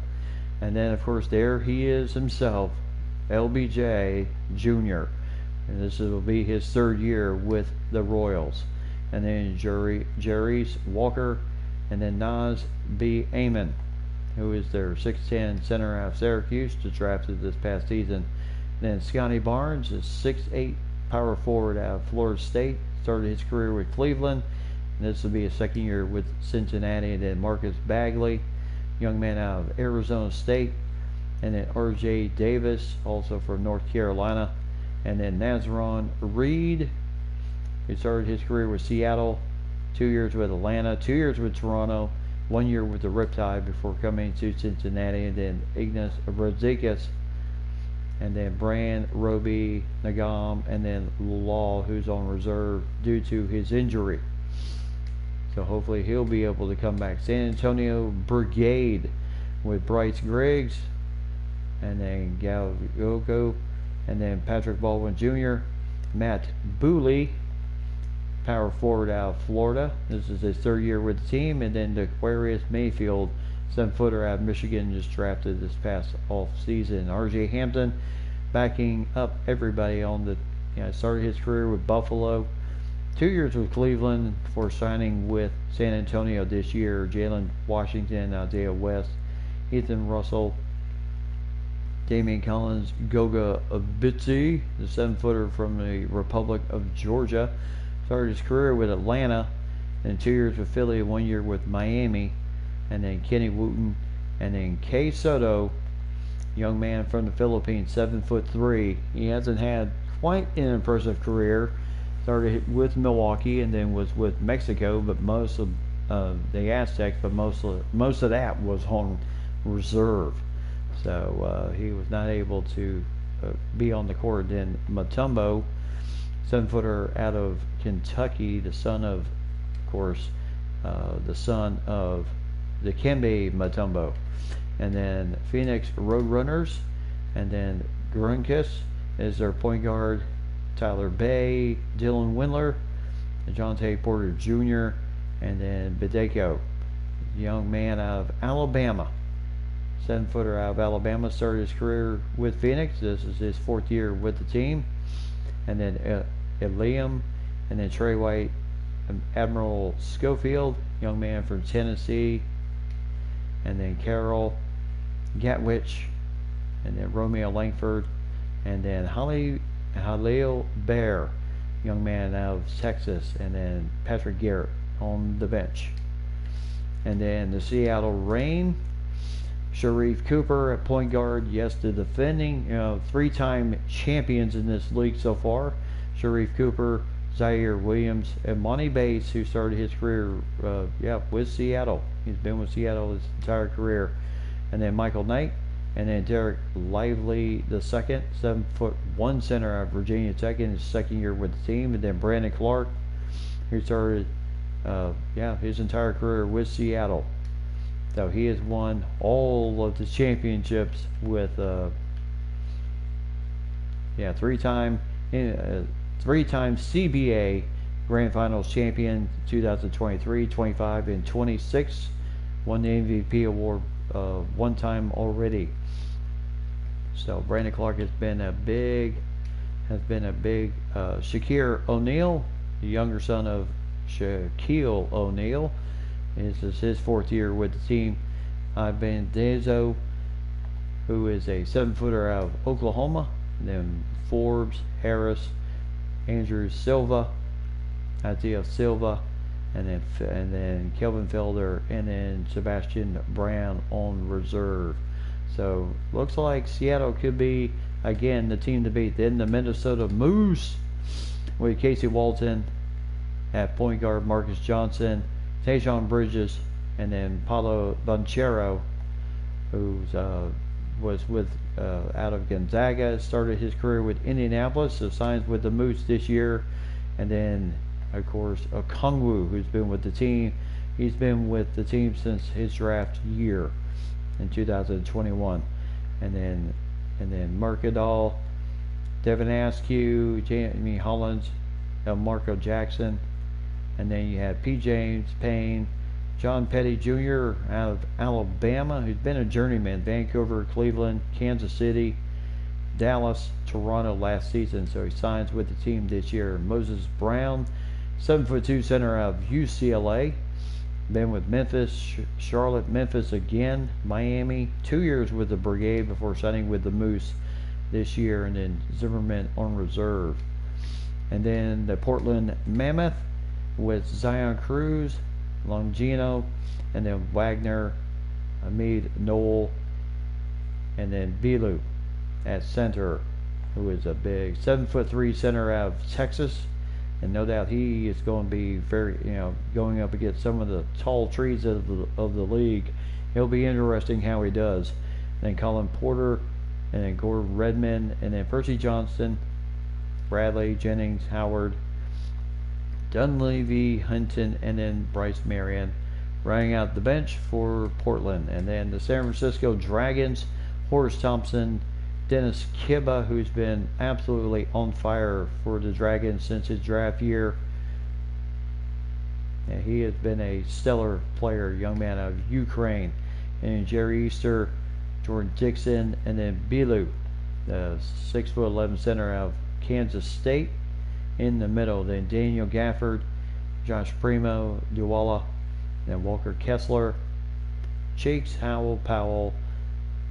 and then of course there he is himself, LBJ Jr., and this will be his third year with the Royals. And then Jarice Walker, and then Naz B. Amon, who is their 6'10" center out of Syracuse, just drafted this past season. Then Scotty Barnes is 6'8" power forward out of Florida State, started his career with Cleveland, and this will be his second year with Cincinnati. And then Marcus Bagley, young man out of Arizona State, and then R.J. Davis, also from North Carolina. And then Nazron Reed, he started his career with Seattle, 2 years with Atlanta, 2 years with Toronto, 1 year with the Riptide before coming to Cincinnati. And then Ignas Brazdeikis, and then Brand, Roby, Nagam, and then Law, who's on reserve due to his injury. So hopefully he'll be able to come back. San Antonio Brigade with Bryce Griggs, and then Gal Yoko, and then Patrick Baldwin Jr., Matt Booley, power forward out of Florida. This is his third year with the team. And then Aquarius Mayfield, 7-footer out of Michigan, just drafted this past off season. R.J. Hampton backing up everybody on the, started his career with Buffalo, 2 years with Cleveland before signing with San Antonio this year. Jalen Washington, Isaiah West, Ethan Russell, Damian Collins, Goga Abitzi, the 7-footer from the Republic of Georgia, started his career with Atlanta, and 2 years with Philly, 1 year with Miami. And then Kenny Wooten, and then Kay Soto, young man from the Philippines, 7'3". He hasn't had quite an impressive career. Started with Milwaukee and then was with Mexico, but most of the Aztecs, but most of that was on reserve. So he was not able to be on the court. Then Mutombo, 7-footer out of Kentucky, the son of course, the son of Dikembe Mutombo. And then Phoenix Roadrunners, and then Grunkus is their point guard. Tyler Bay, Dylan Windler, Jonte Porter Jr., and then Bideko, young man out of Alabama. 7-footer out of Alabama, started his career with Phoenix. This is his 4th year with the team. And then Liam, and then Trey White, Admiral Schofield, young man from Tennessee. And then Carol Gatwich, and then Romeo Langford, and then Halil Bear, young man out of Texas, and then Patrick Garrett on the bench. And then the Seattle Reign, Sharif Cooper at point guard. Yes, the defending 3-time champions in this league so far. Sharif Cooper, Zaire Williams, and Monty Bates, who started his career with Seattle. He's been with Seattle his entire career. And then Michael Knight, and then Derek Lively the second, 7'1" center out of Virginia Tech in his 2nd year with the team. And then Brandon Clark, who started his entire career with Seattle. So he has won all of the championships with 3-time CBA Grand Finals champion, 2023, 25, and 26. Won the MVP award 1 time already. So Brandon Clark has been a big Shaquille O'Neal, the younger son of Shaquille O'Neal. This is his 4th year with the team. Ben Dezo, who is a 7-footer out of Oklahoma. And then Forbes, Harris, Andrew Silva, Isaiah Silva, and then Kelvin Felder, and then Sebastian Brown on reserve. So looks like Seattle could be again the team to beat. Then the Minnesota Moose with Casey Walton at point guard, Marcus Johnson, Tajon Bridges, and then Paulo Banchero, who was with out of Gonzaga, started his career with Indianapolis, so signs with the Moose this year. And then of course Okongwu, who's been with the team. He's been with the team since his draft year in 2021. And then Mercadal, Devin Askew, Jamie Hollins, Marco Jackson, and then you have P. James Payne, John Petty Jr. out of Alabama, who's been a journeyman. Vancouver, Cleveland, Kansas City, Dallas, Toronto last season, so he signs with the team this year. Moses Brown, 7'2" center out of UCLA, been with Memphis, Charlotte, Memphis again, Miami, 2 years with the Brigade before signing with the Moose this year, and then Zimmerman on reserve. And then the Portland Mammoth with Zion Cruz, Longino, and then Wagner, Hamid Noel, and then Bilu at center, who is a big 7'3" center out of Texas. And no doubt he is going to be very, going up against some of the tall trees of the league. It'll be interesting how he does. And then Colin Porter, and then Gordon Redmond, and then Percy Johnston, Bradley, Jennings, Howard, Dunleavy, Hunton, and then Bryce Marion running out the bench for Portland. And then the San Francisco Dragons, Horace Thompson, Dennis Kiba, who's been absolutely on fire for the Dragons since his draft year. And he has been a stellar player, young man out of Ukraine. And Jerry Easter, Jordan Dixon, and then Bilu, the 6'11" center out of Kansas State. In the middle, then Daniel Gafford, Josh Primo, Duwala, then Walker Kessler, Cheeks, Howell, Powell,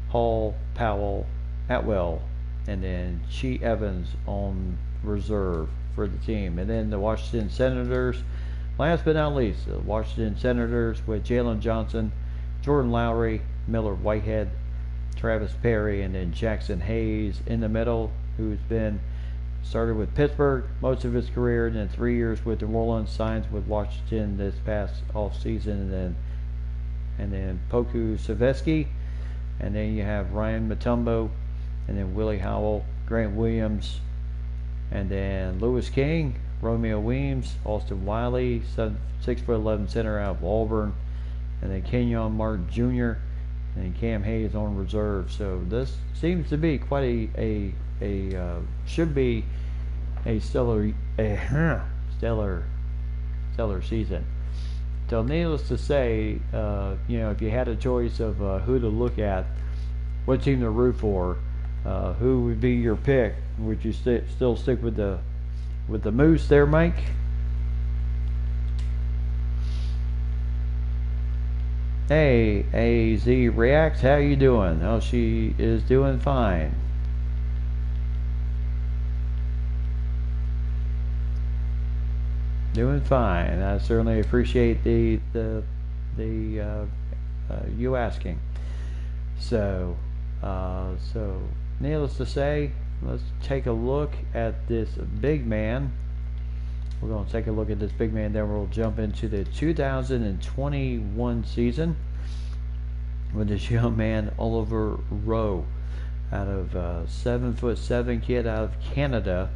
Hall, Powell, Atwell, and then Chi Evans on reserve for the team. And then the Washington Senators, last but not least, the Washington Senators with Jalen Johnson, Jordan Lowry, Miller Whitehead, Travis Perry, and then Jackson Hayes in the middle, who's been started with Pittsburgh most of his career, and then 3 years with New Orleans, signs with Washington this past off season, and then Poku Savesky, and then you have Ryan Mutombo, and then Willie Howell, Grant Williams, and then Lewis King, Romeo Weems, Austin Wiley, 6'11" center out of Auburn, and then Kenyon Martin Jr. and Cam Hayes on reserve. So this seems to be quite should be a stellar season. So needless to say, if you had a choice of who to look at, what team to root for, who would be your pick? Would you still stick with the Moose there, Mike? Hey, AZ Reacts, how you doing? Oh, she is doing fine. Doing fine. I certainly appreciate the you asking. So needless to say, let's take a look at this big man. We're going to take a look at this big man, then we'll jump into the 2021 season with this young man, Oliver Rowe, out of 7'7" kid out of Canada.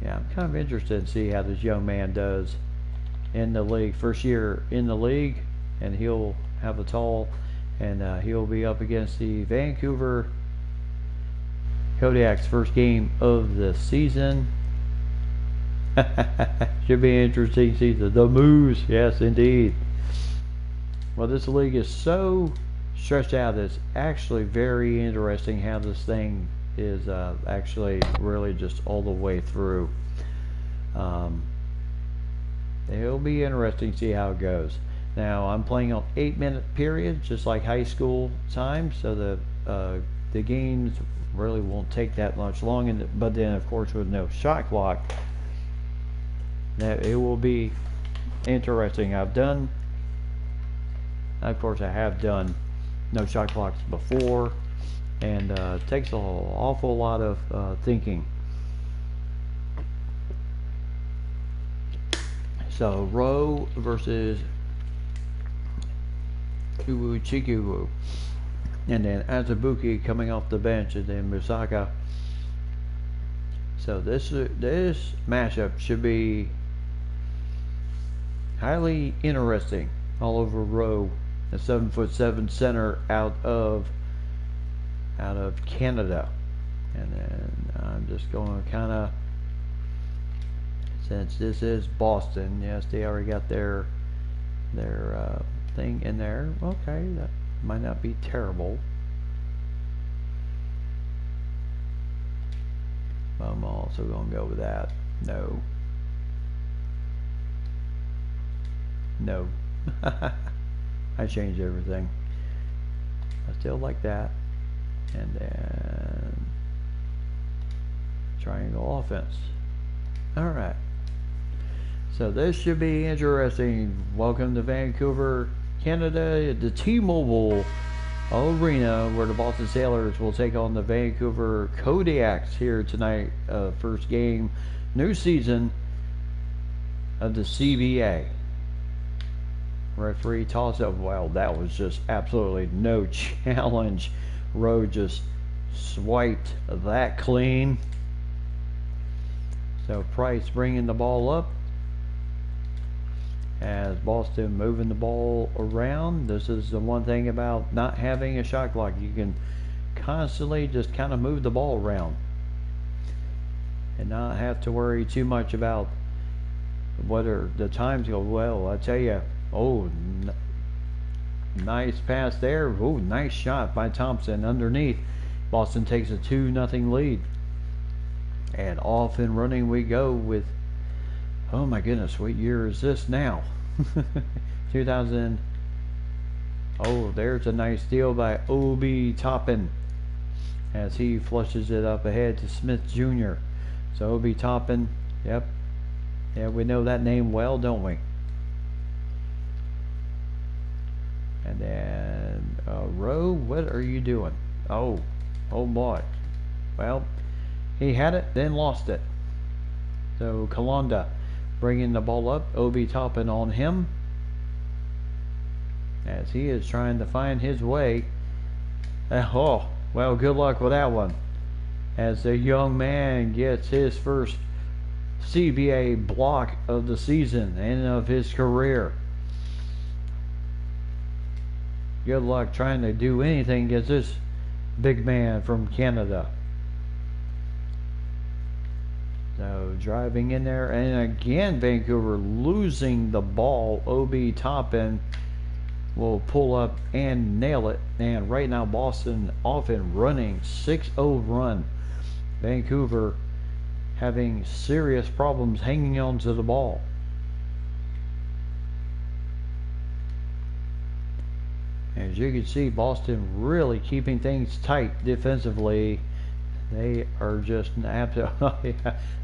Yeah, I'm kind of interested to see how this young man does in the league. First year in the league, and he'll have a tall, and he'll be up against the Vancouver Kodiaks' first game of the season. Should be an interesting season. The Moose, yes indeed. Well, this league is so stretched out, it's actually very interesting how this thing is actually really just all the way through. It'll be interesting to see how it goes. Now, I'm playing on 8-minute periods, just like high school time, so the games really won't take that much long. But then, of course, with no shot clock, that it will be interesting. Of course, I have done no shot clocks before, and it takes an awful lot of thinking. So Rowe versus Uwuchikwu, and then Azubuike coming off the bench, and then Musaka. So this matchup should be highly interesting. Oliver Rowe, a 7'7" center out of Canada, and then I'm just going to kind of, since this is Boston, yes, they already got their thing in there. Okay, that might not be terrible. I'm also going to go with that. No. I changed everything. I still like that. And then triangle offense. Alright. So this should be interesting. Welcome to Vancouver, Canada, the T-Mobile Arena, where the Boston Sailors will take on the Vancouver Kodiaks here tonight. First game, new season of the CBA. Referee toss-up. Well, that was just absolutely no challenge. Rowe just swiped that clean. So Price bringing the ball up as Boston moving the ball around. This is the one thing about not having a shot clock. You can constantly just kind of move the ball around and not have to worry too much about whether the times go. Well, I tell you, nice pass there. Oh, nice shot by Thompson underneath. Boston takes a 2-0 lead. And off and running we go with, oh my goodness, what year is this now? 2000. Oh, there's a nice steal by Obi Toppin as he flushes it up ahead to Smith Jr. So Obi Toppin, yep. Yeah, we know that name well, don't we? And then Rowe, what are you doing? Oh boy. Well, he had it, then lost it. So Kalonda bringing the ball up. Obi Toppin on him as he is trying to find his way. Oh, well, good luck with that one. as the young man gets his first CBA block of the season and of his career. Good luck trying to do anything against this big man from Canada. So driving in there, and again Vancouver losing the ball. OB Toppin will pull up and nail it. And right now Boston off and running, 6-0 run. Vancouver having serious problems hanging on to the ball. As you can see, Boston really keeping things tight defensively. They are just absolutely.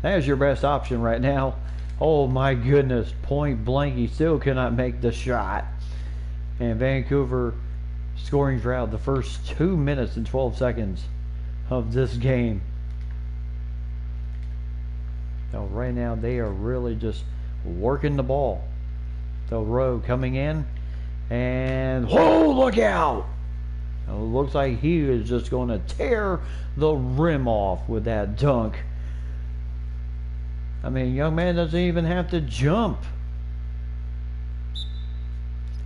That is your best option right now. Oh my goodness, point blank, he still cannot make the shot. And Vancouver scoring drought the first 2 minutes and 12 seconds of this game. So right now they are really just working the ball. So Rowe coming in, and whoa, look out! It looks like he is just going to tear the rim off with that dunk. I mean, young man doesn't even have to jump.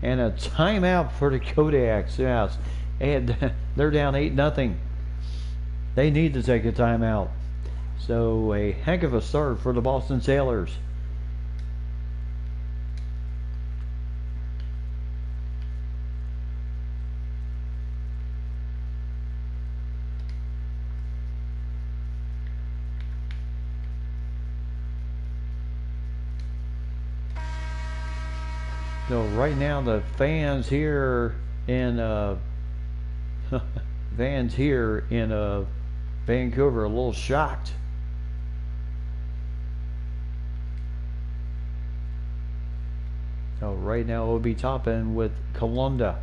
And a timeout for the Kodaks. Yes, and they're down 8-0. They need to take a timeout. So a heck of a start for the Boston Sailors. So right now the fans here in Vancouver are a little shocked. So right now OB Toppin with Kalunda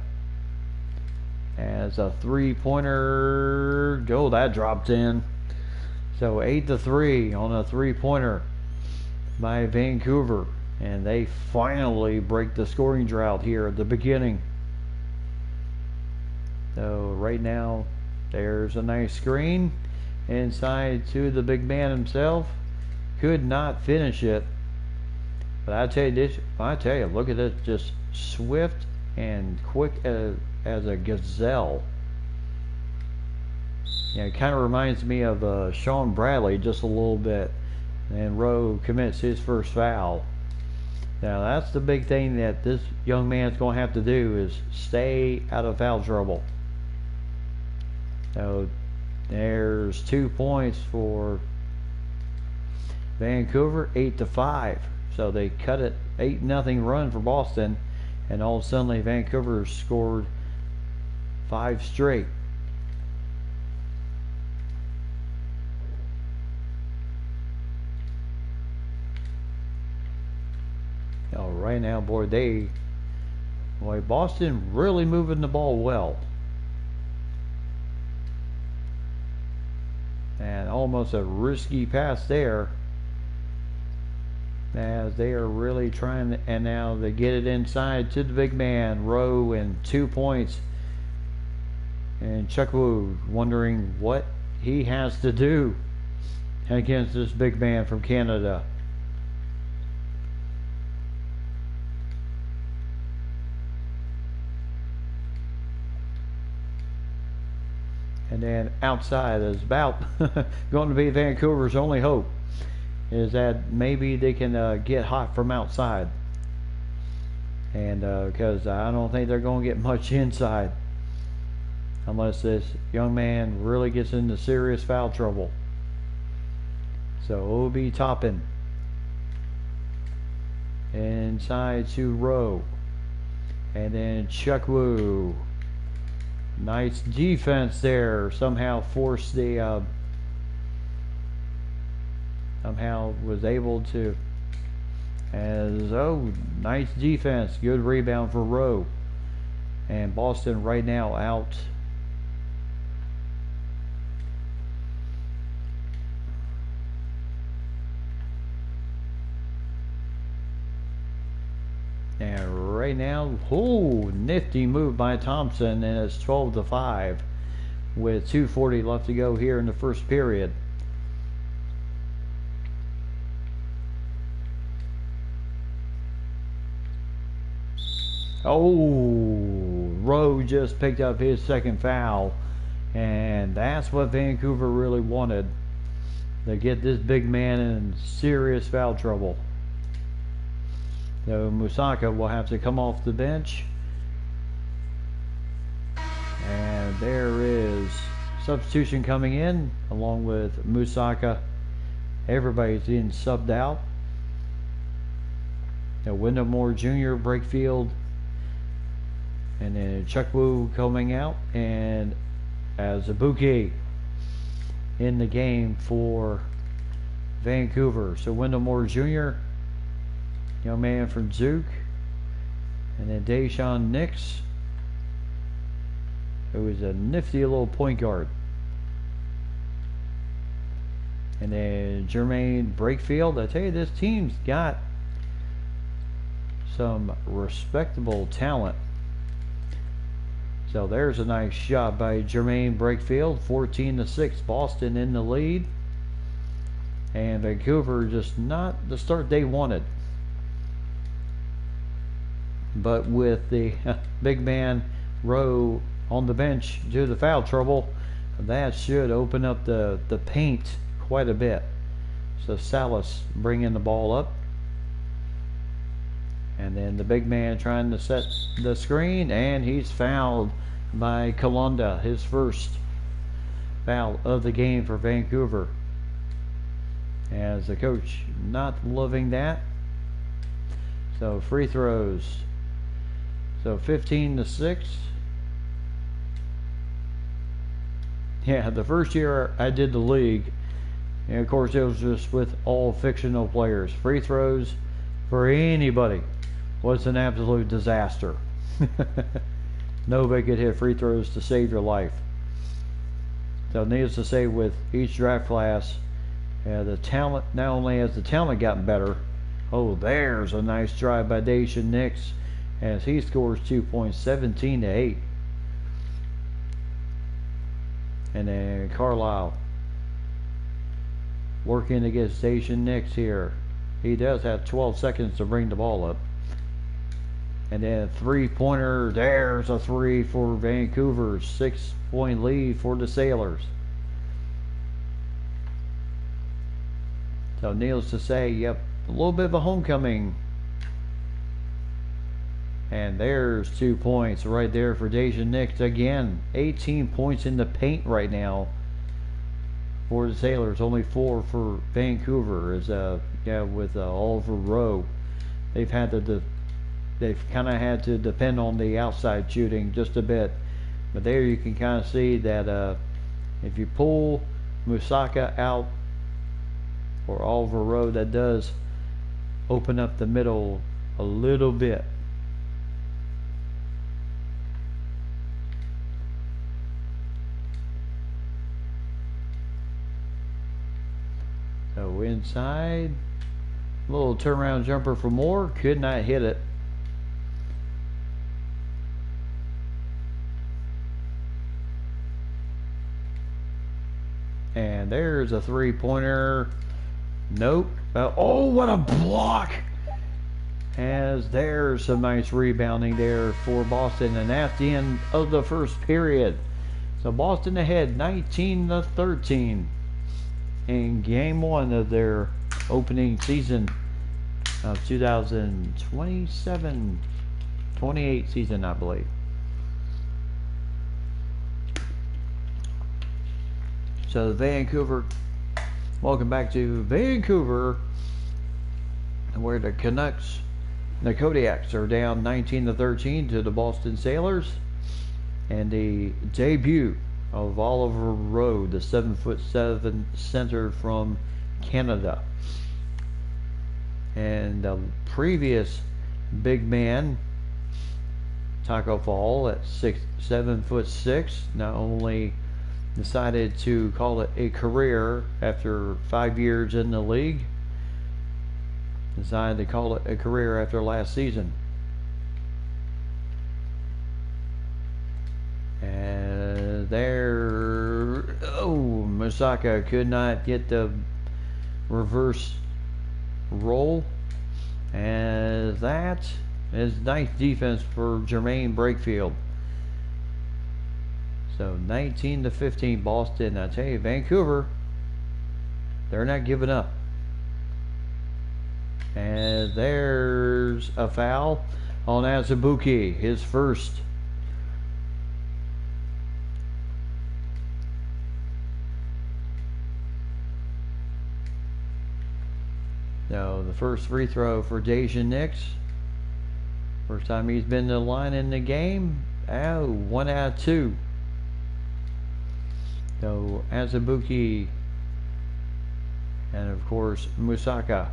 as a three-pointer. Oh, that dropped in. So 8-3 on a three-pointer by Vancouver. And they finally break the scoring drought here at the beginning. So right now, there's a nice screen inside to the big man himself. Could not finish it. But I tell you, look at this, just swift and quick as a gazelle. Yeah, it kind of reminds me of Sean Bradley just a little bit. And Rowe commits his first foul. Now that's the big thing that this young man's going to have to do, is stay out of foul trouble. So there's 2 points for Vancouver, 8-5. So they cut it 8-0 run for Boston, and all of a sudden Vancouver scored 5 straight. Oh, right now, boy, Boston really moving the ball well. And almost a risky pass there, as they are really trying to, and now they get it inside to the big man, Rowe, and 2 points. And Chukwu wondering what he has to do against this big man from Canada. And then outside is about going to be Vancouver's only hope, is that maybe they can get hot from outside. And because I don't think they're going to get much inside unless this young man really gets into serious foul trouble. So OB Toppin inside to Rowe, and then Chukwu. Nice defense there. Somehow forced the somehow was able to, nice defense. Good rebound for Rowe. And Boston right now out. And right now, nifty move by Thompson, and it's 12-5 with 2:40 left to go here in the first period. Oh, Rowe just picked up his second foul, and that's what Vancouver really wanted, to get this big man in serious foul trouble. So Musaka will have to come off the bench, and there is substitution coming in along with Musaka. Everybody's getting subbed out. Now Wendell Moore Jr., Brakefield, and then Chuck Wu coming out, and as a Ibuki in the game for Vancouver. So Wendell Moore Jr., young man from Duke, and then Deshaun Nix, who is a nifty little point guard. And then Jermaine Brakefield. I tell you, this team's got some respectable talent. So there's a nice shot by Jermaine Brakefield. 14-6, Boston in the lead. And Vancouver just not the start they wanted. But with the big man Rowe on the bench due to the foul trouble, that should open up the paint quite a bit. So Salas bringing the ball up. And then the big man trying to set the screen, and he's fouled by Kalunda, his first foul of the game for Vancouver. As the coach not loving that. So free throws. So 15-6. Yeah, the first year I did the league, and of course it was just with all fictional players. Free throws for anybody was an absolute disaster. Nobody could hit free throws to save your life. So needless to say, with each draft class, the talent, not only has the talent gotten better, oh, there's a nice drive by Deshaun Nix as he scores 2 points, 17-8. And then Carlisle working against Deshaun Nix here. He does have 12 seconds to bring the ball up. And then a three-pointer. There's a three for Vancouver. 6-point lead for the Sailors. So needless to say, yep, a little bit of a homecoming. And there's 2 points right there for Deshaun Nix. Again, 18 points in the paint right now for the Sailors. Only 4 for Vancouver. As with Oliver Rowe, they've kind of had to depend on the outside shooting just a bit. But there you can kind of see that if you pull Musaka out or Oliver Rowe, that does open up the middle a little bit. So inside, little turnaround jumper for Moore, could not hit it. And there's a three-pointer. Nope. Oh, what a block! As there's some nice rebounding there for Boston, and that's the end of the first period. So Boston ahead 19-13 in game 1 of their opening season of 2027-28 season, I believe. So Vancouver, welcome back to Vancouver, where the Canucks, the Kodiaks, are down 19-13 to the Boston Sailors. And the debut of Oliver Rowe, the 7'7" center from Canada. And the previous big man, Taco Fall, at 7'6", not only decided to call it a career after 5 years in the league, decided to call it a career after last season. And there Musaka could not get the reverse roll, as that is nice defense for Jermaine Brakefield. So 19-15 Boston. I tell you, Vancouver, they're not giving up. And there's a foul on Azubuike, his first. So the first free throw for Dejan Nix. First time he's been to the line in the game. Oh, 1 out of 2. So Azubuike and of course Musaka.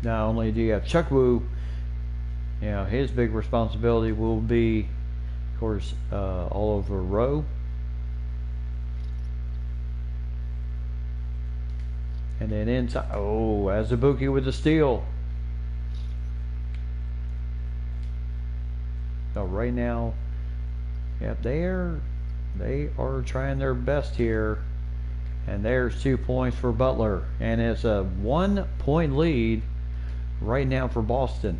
Not only do you have Chukwu, you know, his big responsibility will be, of course, all over Rowe. And then inside, oh, Azubuike with the steal. So right now, yep, they are trying their best here. And there's 2 points for Butler, and it's a 1 point lead right now for Boston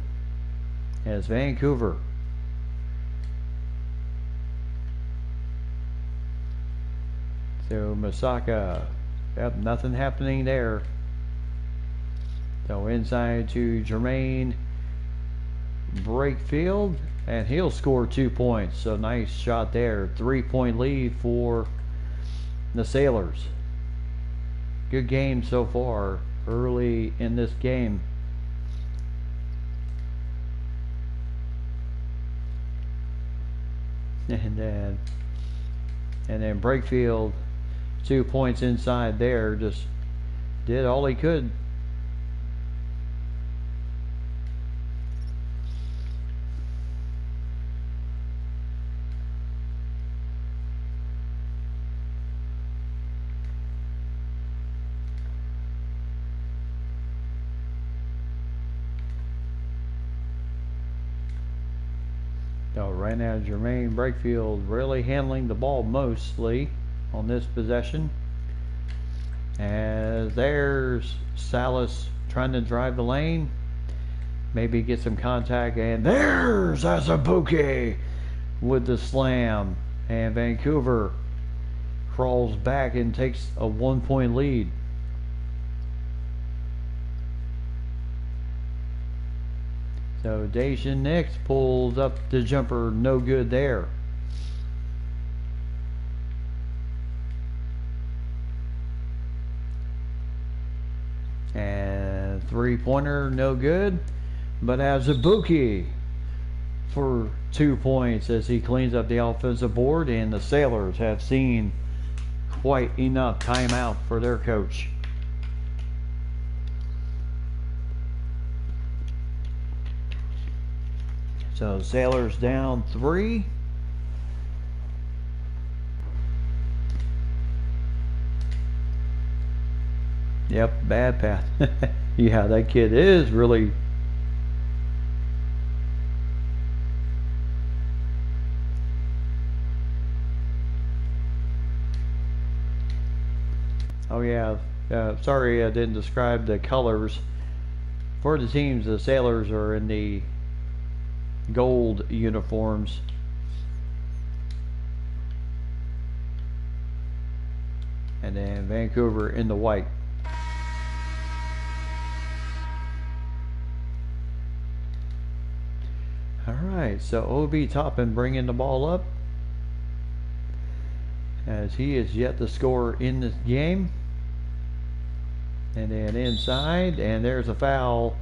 as Vancouver. So Musaka, yep, nothing happening there. So inside to Jermaine Brakefield, and he'll score 2 points. So nice shot there. 3 point lead for the Sailors. Good game so far early in this game. And then Brakefield, 2 points inside there, just did all he could. So right now Jermaine Brakefield really handling the ball mostly on this possession. As there's Salas trying to drive the lane, maybe get some contact, and there's Azubuike with the slam, and Vancouver crawls back and takes a 1 point lead. So Dejan Nix pulls up the jumper, no good there. And 3-pointer, no good. But Azubuike for 2 points as he cleans up the offensive board, and the Sailors have seen quite enough timeout for their coach. So Sailors down 3. Yep, bad pass. Yeah, that kid is really... Oh yeah, sorry I didn't describe the colors. For the teams, the Sailors are in the gold uniforms. And then Vancouver in the white. Alright, so Obi Toppin bringing the ball up, as he is yet to score in this game. And then inside, and there's a foul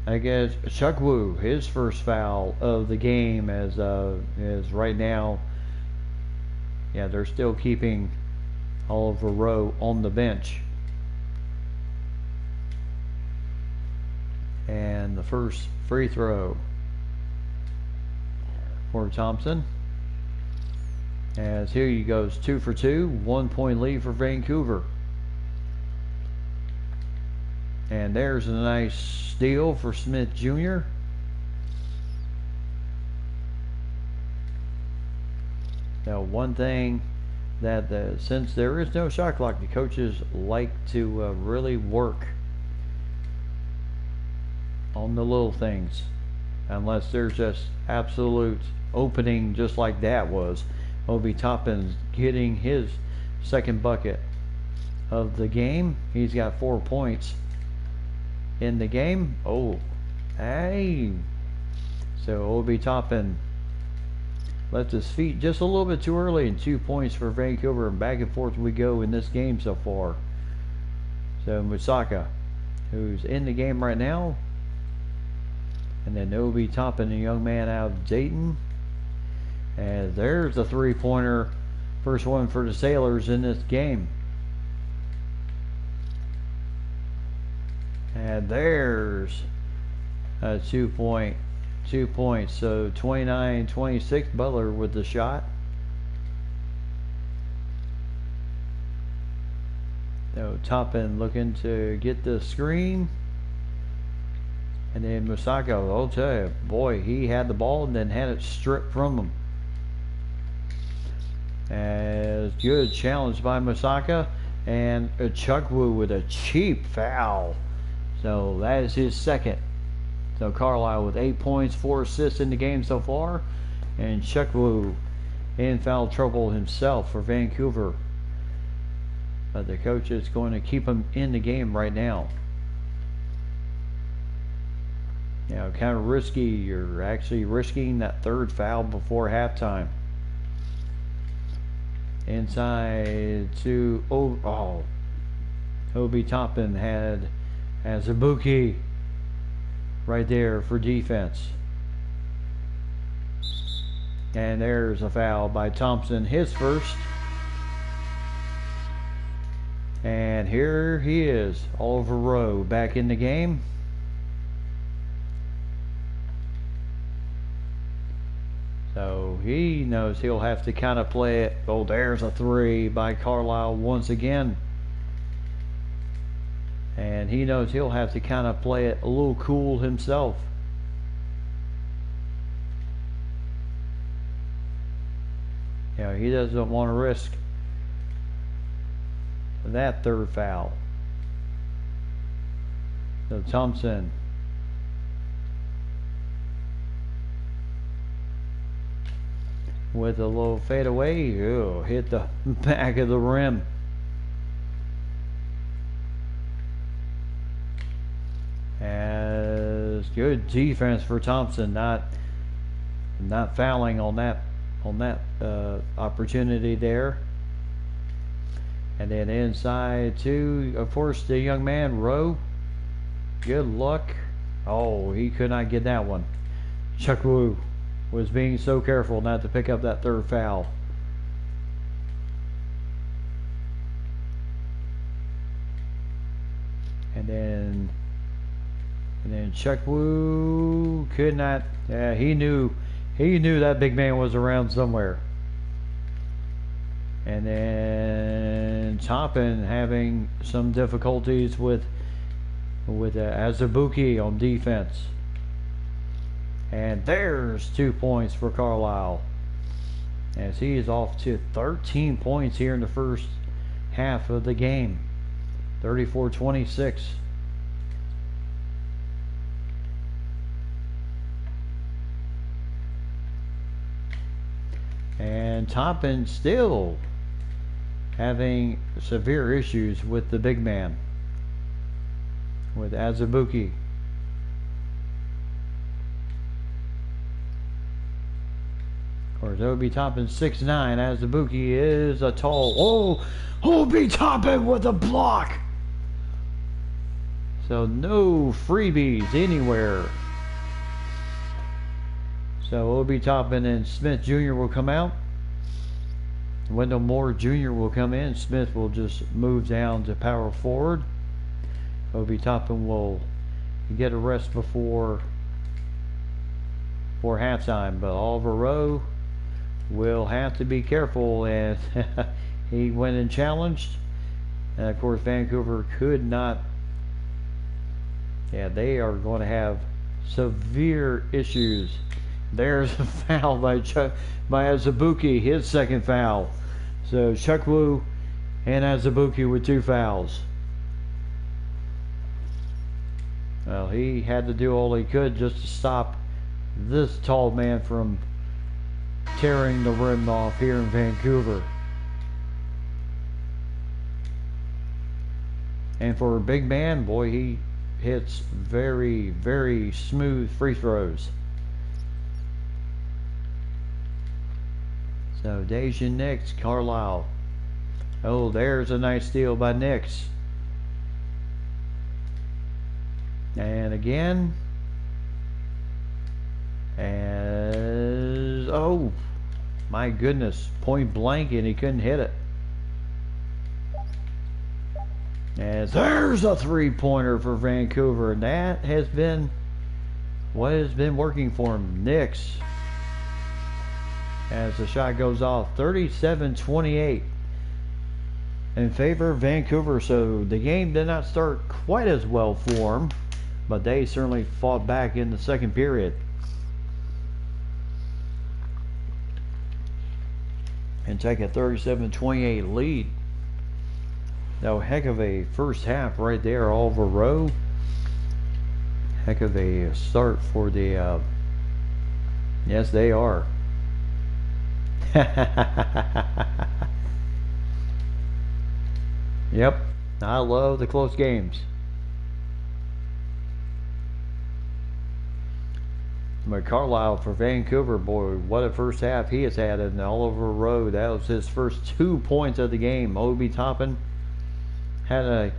against Chukwu, his first foul of the game, as right now, yeah, they're still keeping Oliver Rowe on the bench. And the first free throw for Thompson, as here he goes 2 for 2, 1 point lead for Vancouver. And there's a nice steal for Smith Jr. Now, one thing that since there is no shot clock, the coaches like to really work on the little things, unless there's just absolute opening, just like that was. Obi Toppin's getting his second bucket of the game. He's got 4 points in the game. Oh, hey. So Obi Toppin left his feet just a little bit too early, and 2 points for Vancouver, and back and forth we go in this game so far. So Musaka, who's in the game right now, and then Obi Toppin, a young man out of Dayton. And there's a three-pointer, first one for the Sailors in this game. And there's a 2 points. So 29-26, Butler with the shot. So Toppin looking to get the screen. And then Musaka, I'll tell you, boy, he had the ball and then had it stripped from him. As good challenge by Musaka, and Chukwu with a cheap foul. So that is his second. So Carlisle with 8 points, 4 assists in the game so far, and Chukwu in foul trouble himself for Vancouver. But the coach is going to keep him in the game right now. Now, kind of risky. You're actually risking that third foul before halftime. Inside to Obi Toppin had Azubuike right there for defense. And there's a foul by Thompson, his first. And here he is, Oliver Rowe back in the game. So he knows he'll have to kind of play it. Oh, there's a three by Carlisle once again. And he knows he'll have to kind of play it a little cool himself. You know, he doesn't want to risk that third foul. So Thompson. With a little fadeaway, hit the back of the rim. As good defense for Thompson, not fouling on that opportunity there. And then inside to, of course, the young man Rowe. Good luck. Oh, he could not get that one. Chukwu was being so careful not to pick up that third foul. And then Chukwu could not. He knew that big man was around somewhere. And then Toppin having some difficulties with Azubuike on defense. And there's 2 points for Carlisle, as he is off to 13 points here in the first half of the game. 34-26. And Toppin still having severe issues with the big man, with Azubuike. Of course, Obi Toppin 6'9", Azubuike is a tall. Obi Toppin with a block. So no freebies anywhere. So Obi Toppin and Smith Jr. will come out. Wendell Moore Jr. will come in. Smith will just move down to power forward. Obi Toppin will get a rest before halftime, but Oliver Rowe will have to be careful, and he went and challenged, and of course Vancouver could not. They are going to have severe issues There's a foul by Azubuike, his second foul. So Chukwu and Azubuike with 2 fouls. Well, he had to do all he could just to stop this tall man from tearing the rim off here in Vancouver. And for a big man, boy, he hits very, very smooth free throws. So Dejan Nix, Carlisle. Oh, there's a nice steal by Nix. And again. As, oh, my goodness, point blank, and he couldn't hit it. As there's a 3-pointer for Vancouver, and that has been what has been working for him. Nix, as the shot goes off, 37-28 in favor of Vancouver. So the game did not start quite as well for them, but they certainly fought back in the second period and take a 37-28 lead. Now, heck of a first half right there, Oliver Rowe. Heck of a start for the, yes, they are. Yep, I love the close games. But Carlisle for Vancouver, boy, what a first half he has had. And Oliver Rowe, that was his first 2 points of the game. Obi Toppin had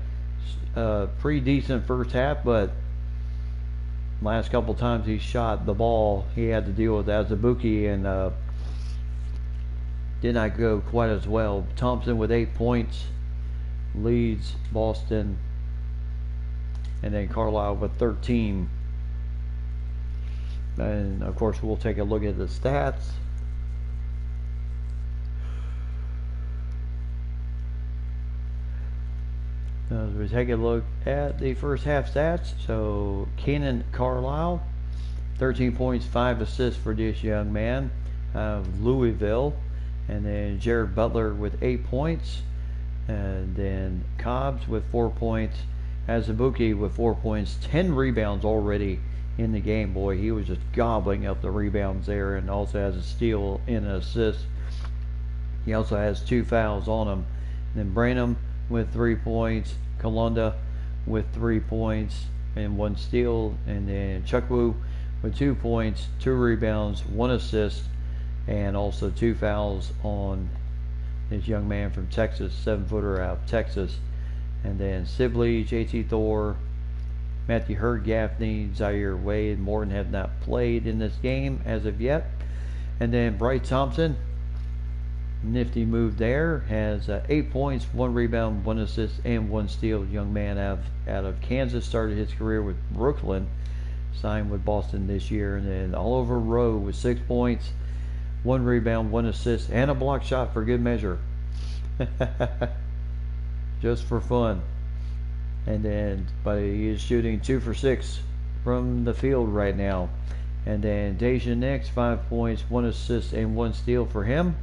a pretty decent first half, but last couple times he shot the ball, he had to deal with Azubuike, and did not go quite as well. Thompson with 8 points leads Boston, and then Carlisle with 13. And of course we'll take a look at the stats. As we take a look at the first half stats, so Kenan Carlisle, 13 points, 5 assists for this young man of Louisville. And then Jared Butler with 8 points. And then Cobbs with 4 points. Azubuike with 4 points, 10 rebounds already in the game. Boy, he was just gobbling up the rebounds there, and also has a steal and an assist. He also has 2 fouls on him. And then Branham with 3 points, Kalunda with 3 points and 1 steal, and then Chukwu with 2 points, 2 rebounds, 1 assist, and also 2 fouls on this young man from Texas, 7-footer out of Texas. And then Sibley, JT Thor, Matthew Hurd, Gaffney, Zaire Wade, and Morton have not played in this game as of yet. And then Bryce Thompson, nifty move there, has 8 points, 1 rebound, 1 assist, and 1 steal. Young man out of Kansas, started his career with Brooklyn, signed with Boston this year. And then Oliver Rowe with 6 points, 1 rebound, 1 assist, and a block shot for good measure. Just for fun. And then, but he is shooting 2 for 6 from the field right now. And then Dejan Nix, 5 points, 1 assist, and 1 steal for him.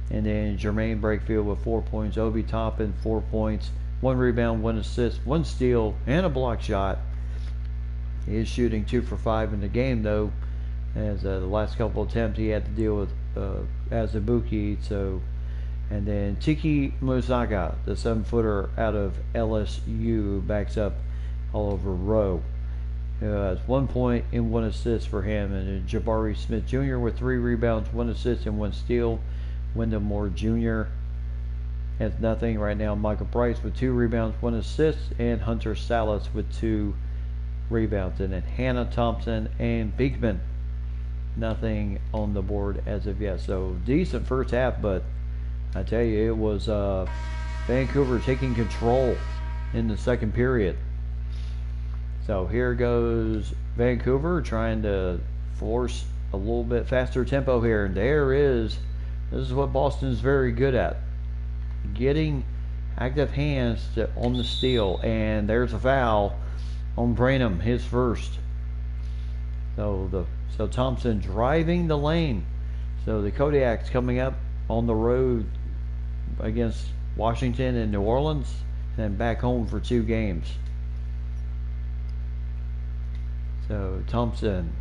And then Jermaine Brakefield with 4 points. Obi Toppin, 4 points, 1 rebound, 1 assist, 1 steal, and a block shot. He is shooting 2 for 5 in the game, though, as the last couple attempts he had to deal with Azubuike. So, and then Tiki Musaka, the 7-footer out of LSU, backs up Oliver Rowe. Has 1 point and 1 assist for him. And then Jabari Smith Jr. with 3 rebounds, 1 assist, and 1 steal. Wendell Moore Jr. has nothing right now. Michael Price with 2 rebounds, 1 assist, and Hunter Salas with 2 rebounds. And then Hannah Thompson and Beekman, nothing on the board as of yet. So decent first half, but I tell you, it was Vancouver taking control in the second period. So here goes Vancouver trying to force a little bit faster tempo here. And this is what Boston's very good at, getting active hands on the steal. And there's a foul on Branham, his first. So Thompson driving the lane. So the Kodiak's coming up on the road against Washington and New Orleans, and then back home for 2 games. So Thompson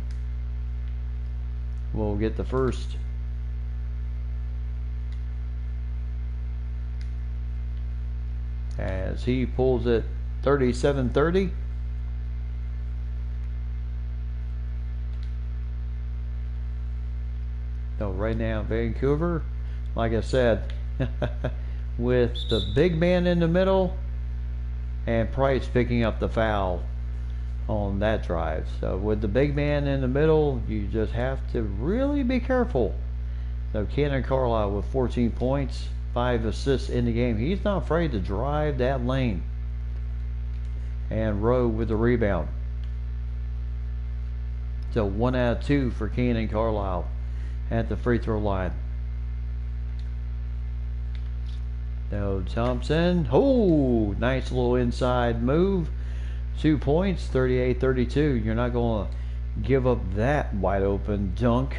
will get the first. As he pulls it 37-30. So right now Vancouver, like I said, with the big man in the middle and Price picking up the foul on that drive. So with the big man in the middle, you just have to really be careful. So Cannon Carlisle with 14 points, 5 assists in the game. He's not afraid to drive that lane. And Rowe with the rebound. So 1 out of 2 for Cannon Carlisle at the free throw line. Now Thompson, oh, nice little inside move. 2 points, 38-32. You're not going to give up that wide open dunk.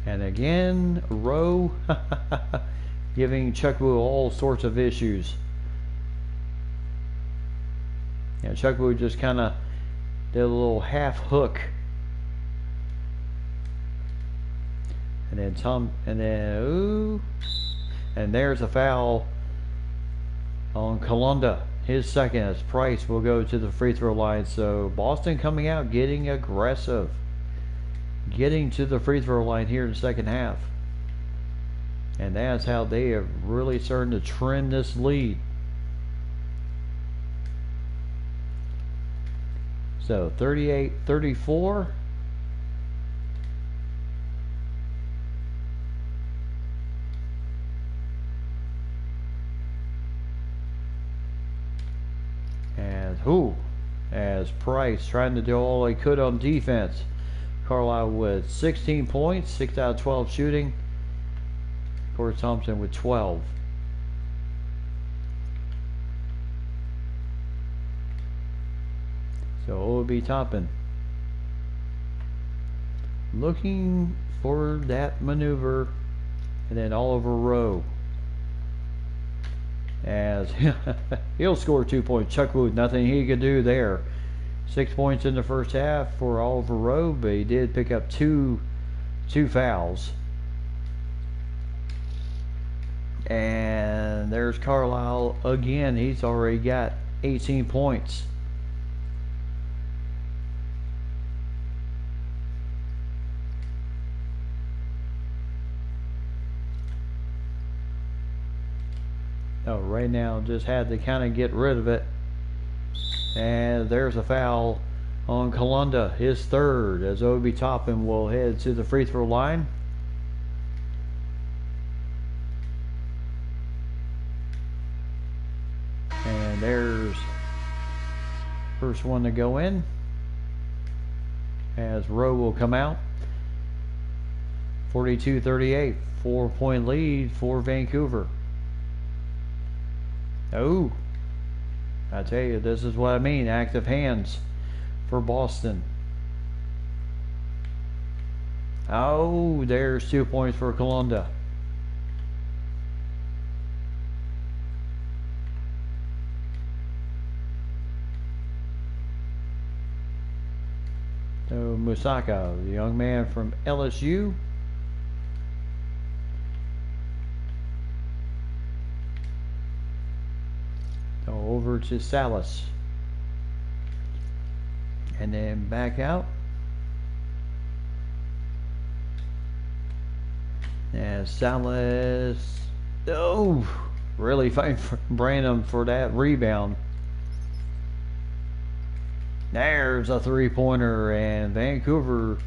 And again, Rowe giving Chukwu all sorts of issues. Yeah, Chukwu just kind of did a little half hook. And then and there's a foul on Kalunda. His second, as Price will go to the free throw line. So Boston coming out, getting aggressive, getting to the free throw line here in the second half. And that's how they have really started to trim this lead. So 38-34. As Price trying to do all he could on defense. Carlisle with 16 points, 6 out of 12 shooting. Corey Thompson with 12. So it will be Toppin looking for that maneuver, and then Oliver Rowe. As he'll score 2 points. Chukwu, nothing he could do there. 6 points in the first half for Oliver Rowe, but he did pick up two fouls. And there's Carlisle again. He's already got 18 points. Oh, right now just had to kind of get rid of it. And there's a foul on Kalunda, his third, as Obi Toppin will head to the free throw line. And there's first one to go in, as Rowe will come out. 42-38, 4-point lead for Vancouver. Oh, I tell you, this is what I mean. Active hands for Boston. Oh, there's 2 points for Kalunda. So Musaka, the young man from LSU. Over to Salas, and then back out, and Salas, oh, really fighting for Branham for that rebound. There's a three-pointer, and Vancouver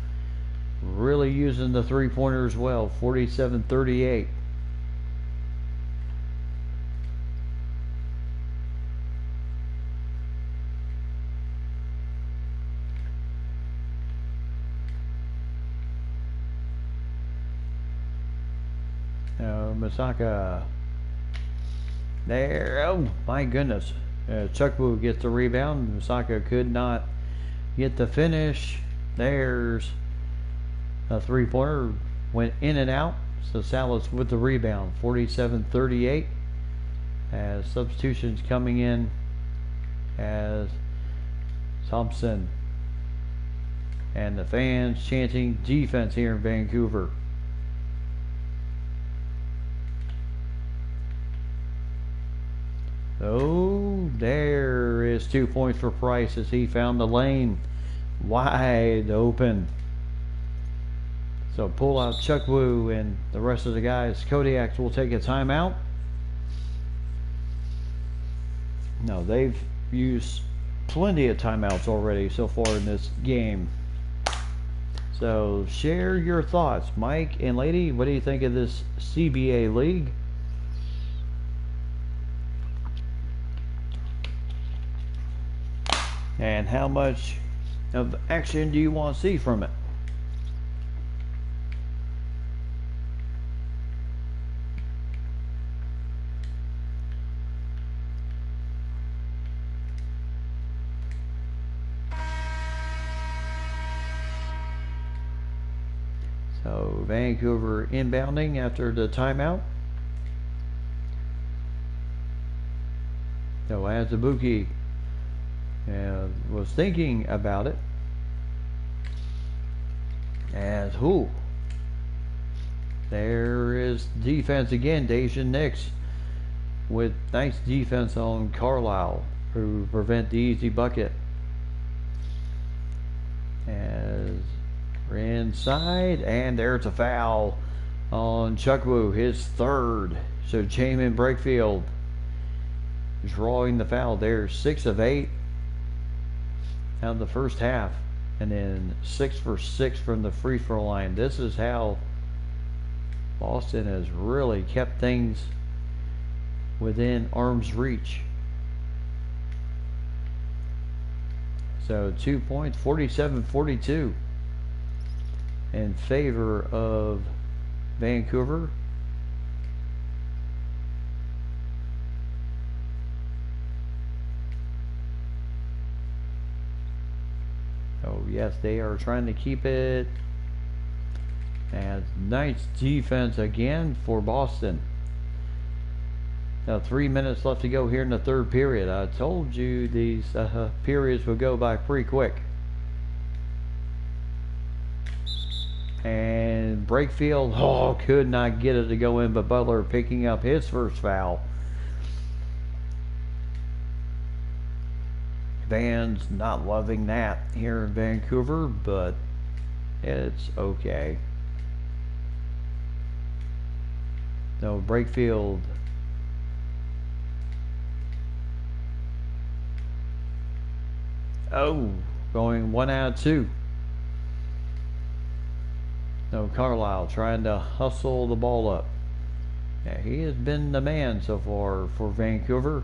really using the three-pointer as well. 47-38. Masaka there. Oh my goodness, Chukwu gets the rebound. Misaka could not get the finish. There's a three-pointer. Went in and out. So Salas with the rebound. 47-38. As substitutions coming in as Thompson and the fans chanting defense here in Vancouver. Oh, there is 2 points for Price as he found the lane wide open. So pull out Chukwu and the rest of the guys. Kodiaks will take a timeout. No, they've used plenty of timeouts already so far in this game. So share your thoughts. Mike and Lady, what do you think of this CBA league? And how much of action do you want to see from it? So Vancouver inbounding after the timeout. So Azubuike was thinking about it. As who? There is defense again. Dacian Nix with nice defense on Carlisle to prevent the easy bucket. As we're inside, and there's a foul on Chukwu, his third. So Jamin Brakefield drawing the foul there. 6 of 8 out of the first half, and then 6 for 6 from the free throw line. This is how Boston has really kept things within arm's reach. So 2 points, 47-42 in favor of Vancouver. Oh yes, they are trying to keep it. And nice defense again for Boston. Now 3 minutes left to go here in the third period. I told you these periods would go by pretty quick. And Brakefield, could not get it to go in, but Butler picking up his first foul. Fans not loving that here in Vancouver, but it's okay. So Brakefield going 1 out of 2. So Carlisle trying to hustle the ball up. Yeah, he has been the man so far for Vancouver.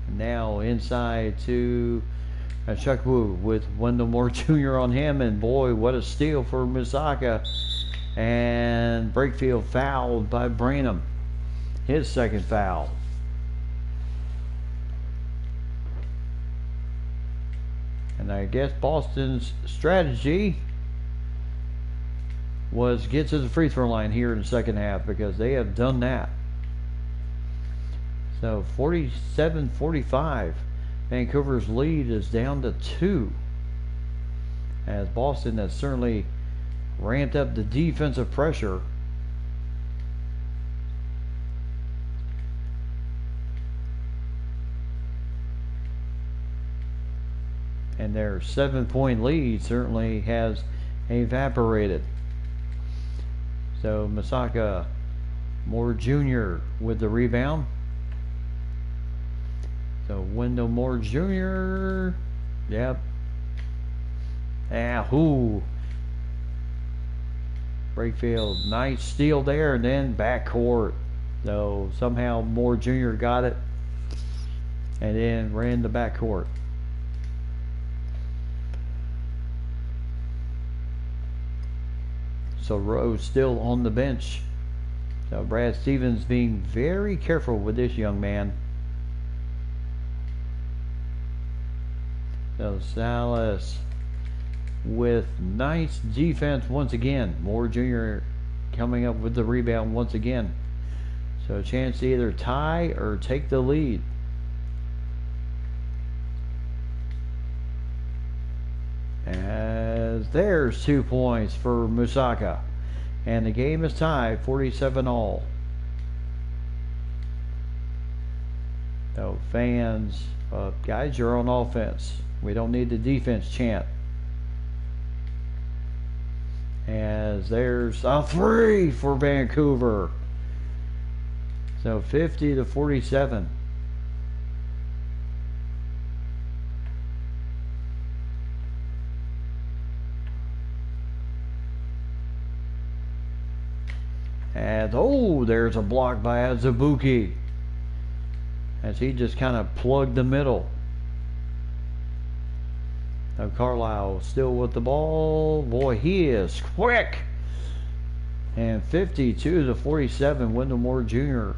Now inside to Chukwu with Wendell Moore Jr. on him, and boy, what a steal for Misaka. And Brakefield fouled by Branham. His second foul. And I guess Boston's strategy was get to the free throw line here in the second half, because they have done that. So 47-45. Vancouver's lead is down to 2. As Boston has certainly ramped up the defensive pressure. And their 7-point lead certainly has evaporated. So Misaka Moore Jr. with the rebound. So Wendell Moore Jr. Yep. Brakefield, nice steal there, and then backcourt. So somehow Moore Jr. got it and then ran the backcourt. So Rose still on the bench. So Brad Stevens being very careful with this young man. So Salas with nice defense once again. Moore Jr. coming up with the rebound once again. So a chance to either tie or take the lead. As there's 2 points for Musaka. And the game is tied 47 all. So fans, guys, you're on offense. We don't need the defense chant. As there's a 3 for Vancouver. So 50 to 47. And oh, there's a block by Azubuike as he just kind of plugged the middle. Now Carlisle still with the ball. Boy, he is quick. And 52 to 47, Wendell Moore Jr.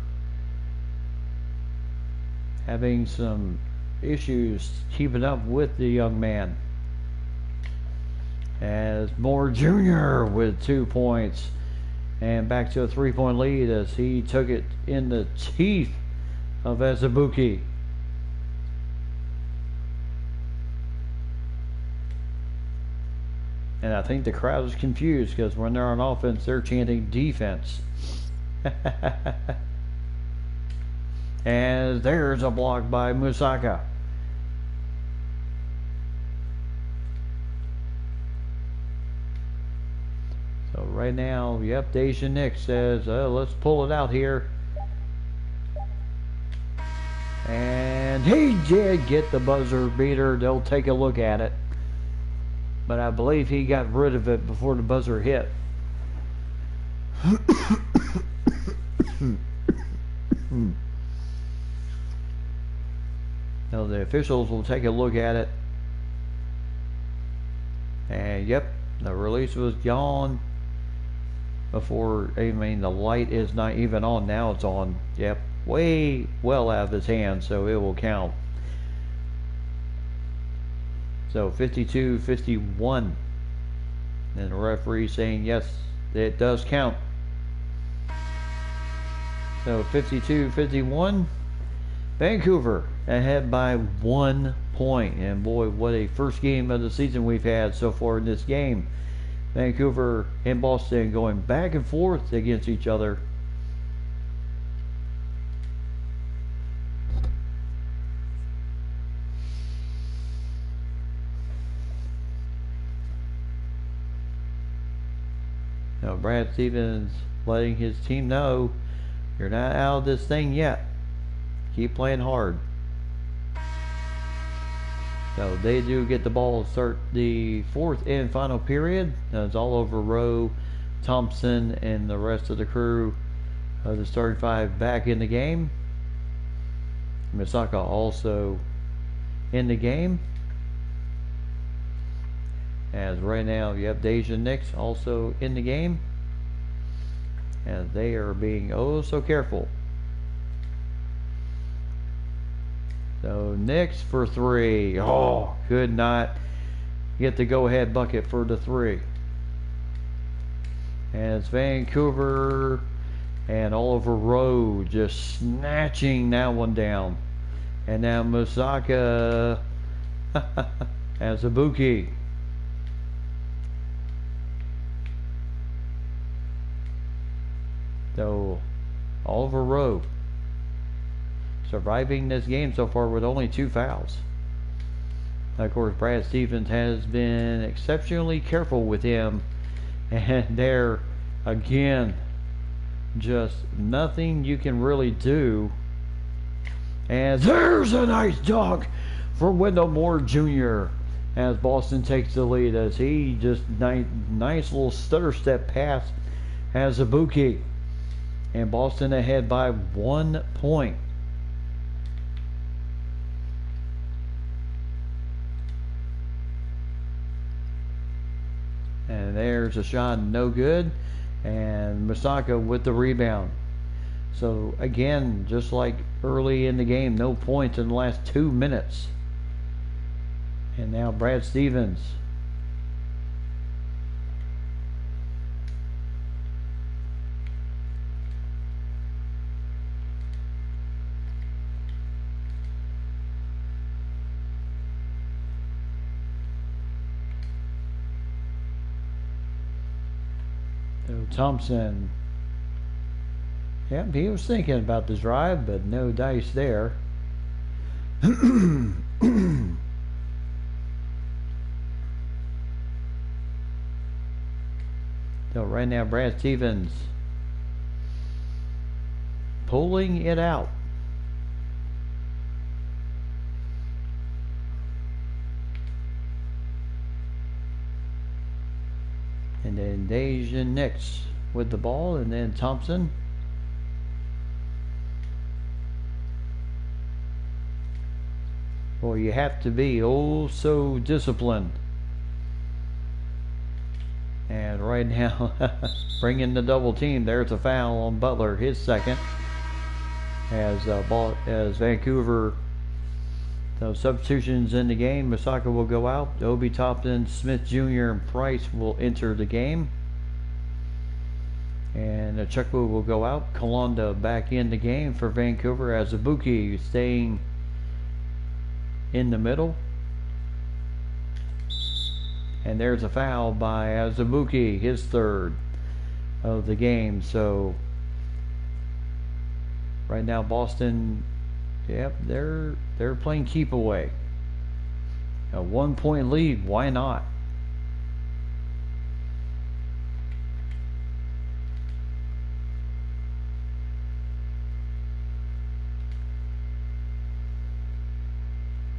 having some issues keeping up with the young man. As Moore Jr. with 2 points. And back to a 3-point lead as he took it in the teeth of Azubuike. And I think the crowd is confused because when they're on offense, they're chanting defense. As there's a block by Musaka. So right now, yep, Deja Nick says, let's pull it out here. And he did get the buzzer beater. They'll take a look at it. But I believe he got rid of it before the buzzer hit. Now the officials will take a look at it. And yep, the release was gone before, I mean, the light is not even on. Now it's on. Yep, way well out of his hand, so it will count. So 52-51. And the referee saying yes, it does count. So 52-51. Vancouver ahead by 1 point. And boy, what a first game of the season we've had so far in this game. Vancouver and Boston going back and forth against each other. Now Brad Stevens letting his team know you're not out of this thing yet. Keep playing hard. So they do get the ball to start the fourth and final period. It's all over Rowe, Thompson, and the rest of the crew of the starting five back in the game. Misaka also in the game. As right now, you have Deja Nix also in the game. As they are being oh so careful. So Nix for three. Oh, could not get the go-ahead bucket for the three. As Vancouver and Oliver Rowe just snatching that one down. And now Musaka Azubuike. So Oliver Rowe surviving this game so far with only 2 fouls. Of course, Brad Stevens has been exceptionally careful with him, and there again, just nothing you can really do. And there's a nice dunk for Wendell Moore Jr. as Boston takes the lead, as he just nice little stutter step pass has Azubuike, and Boston ahead by 1 point. And there's a shot, no good. And Musaka with the rebound. So again, just like early in the game, no points in the last 2 minutes. And now Brad Stevens. So Thompson. Yep, he was thinking about the drive, but no dice there. So right now Brad Stevens pulling it out. And then Dejan next with the ball, and then Thompson. Well, you have to be oh so disciplined. And right now, bringing the double team. There's a foul on Butler, his second. As Vancouver, so substitutions in the game. Masaka will go out. Obi Toppin, Smith Jr., and Price will enter the game. And Chukwu will go out. Kalonda back in the game for Vancouver as Ibuki staying in the middle. And there's a foul by Azubuki, his third of the game. So right now Boston, yep, they're playing keep away. A 1 point lead, why not?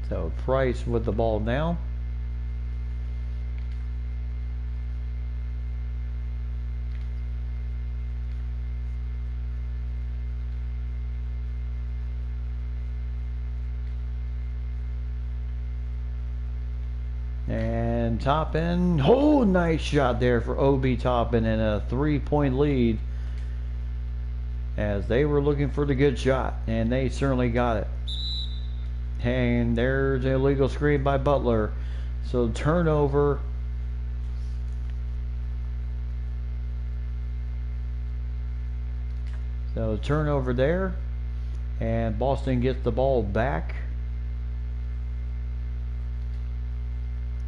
So Price with the ball now. And Toppin, oh, nice shot there for Obi Toppin, and a 3 point lead as they were looking for the good shot, and they certainly got it. And there's an illegal screen by Butler. So turnover. So turnover there. And Boston gets the ball back.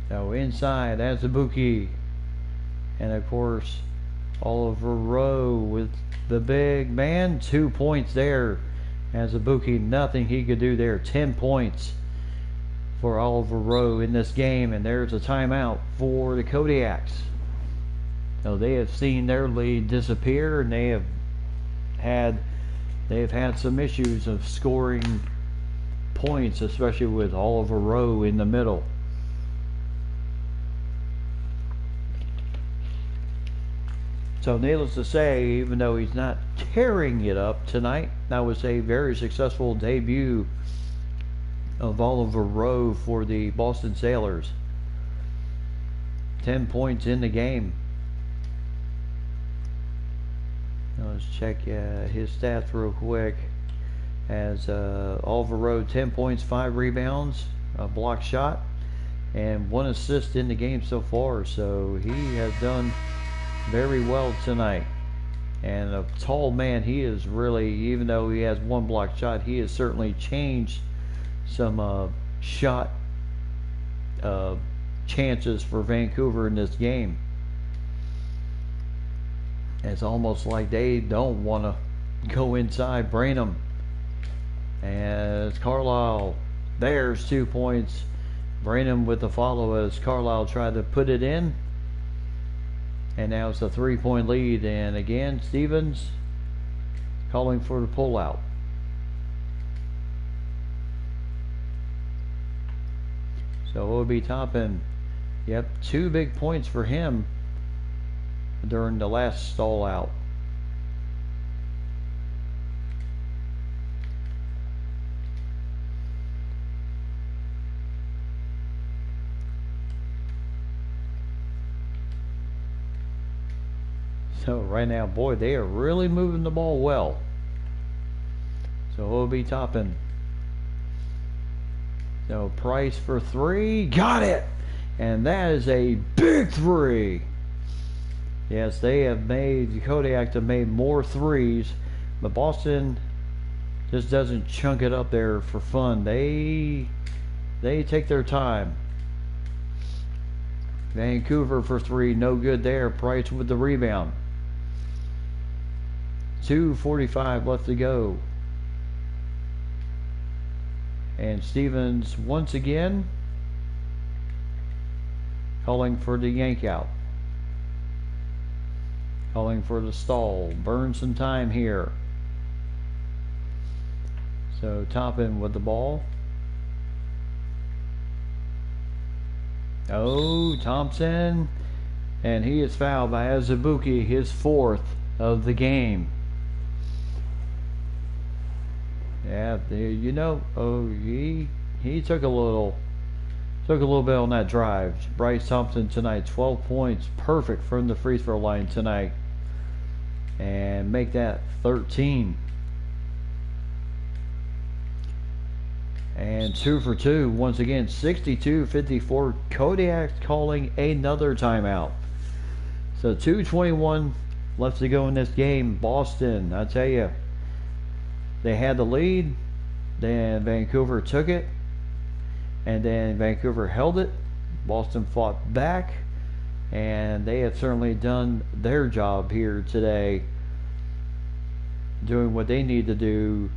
So inside, Azubuki. And of course, Oliver Rowe with the big man. 2 points there. Azubuki, nothing he could do there. 10 points for Oliver Rowe in this game. And there's a timeout for the Kodiaks. So they have seen their lead disappear, and they have had some issues of scoring points, especially with Oliver Rowe in the middle. So needless to say, even though he's not tearing it up tonight, that was a very successful debut of Oliver Rowe for the Boston Sailors. 10 points in the game. Now let's check his stats real quick. As Oliver Rowe, 10 points, 5 rebounds, a block shot, and 1 assist in the game so far. So he has done very well tonight. And a tall man, he is really, even though he has 1 block shot, he has certainly changed some shot chances for Vancouver in this game. It's almost like they don't want to go inside Branham. As Carlisle, there's 2 points. Branham with the follow as Carlisle tried to put it in. And now it's a 3 point lead. And again, Stevens calling for the pullout. So Obi Toppin, yep, 2 big points for him during the last stall out. So right now, boy, they are really moving the ball well. So Obi Toppin. So Price for three. Got it! And that is a big three. Yes, they have made, the Kodiaks have made more threes, but Boston just doesn't chunk it up there for fun. They take their time. Vancouver for three, no good there. Price with the rebound. 2:45 left to go. And Stevens once again calling for the yank out. Calling for the stall. Burn some time here. So Toppin with the ball. Oh, Thompson. And he is fouled by Azubuike, his fourth of the game. Yeah, you know, he took a little bit on that drive. Bryce Thompson tonight, 12 points, perfect from the free throw line tonight, and make that 13. And 2 for 2 once again, 62-54. Kodiak calling another timeout. So 2:21 left to go in this game. Boston, I tell you, they had the lead, then Vancouver took it, and then Vancouver held it. Boston fought back, and they have certainly done their job here today, doing what they need to do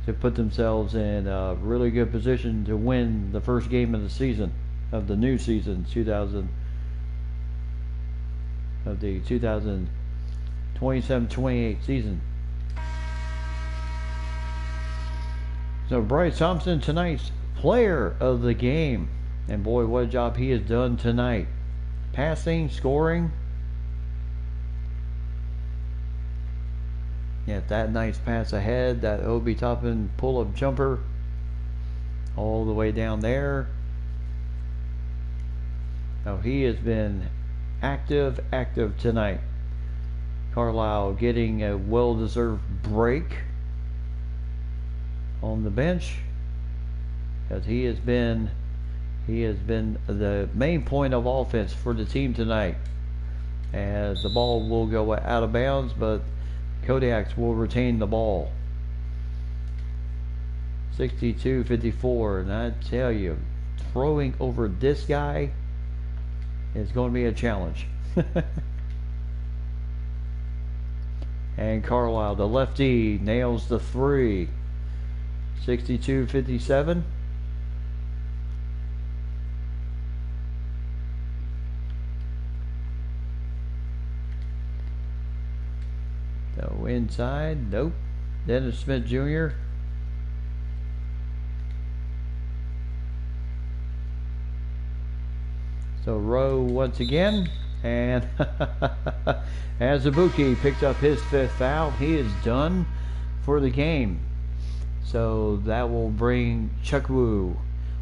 to put themselves in a really good position to win the first game of the season, of the new season, of the 2027-28 season. So Bryce Thompson, tonight's player of the game. And boy, what a job he has done tonight. Passing, scoring. Yeah, that nice pass ahead, that Obi Toppin pull-up jumper all the way down there. Now he has been active tonight. Carlisle getting a well-deserved break on the bench, as he has been the main point of offense for the team tonight, as the ball will go out of bounds, but Kodiaks will retain the ball. 62-54, and I tell you, throwing over this guy is going to be a challenge. And Carlisle, the lefty, nails the three. 62-57. So inside, nope. Dennis Smith Jr. So Rowe once again, and Azubuike picked up his fifth foul. He is done for the game. So that will bring Chukwu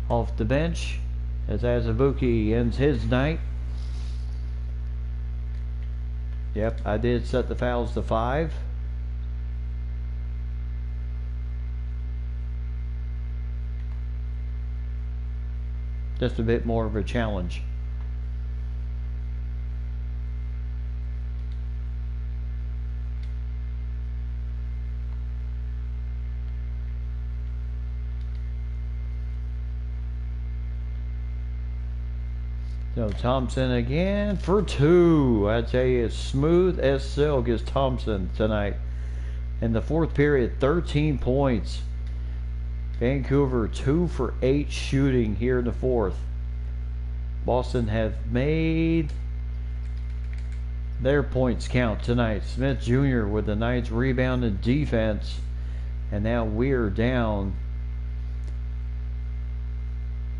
off the bench as Azubuike ends his night. Yep, I did set the fouls to 5. Just a bit more of a challenge. So Thompson again for 2. I tell you, smooth as silk is Thompson tonight. In the fourth period, 13 points. Vancouver 2 for 8 shooting here in the fourth. Boston have made their points count tonight. Smith Jr. with a nice rebound and defense. And now we're down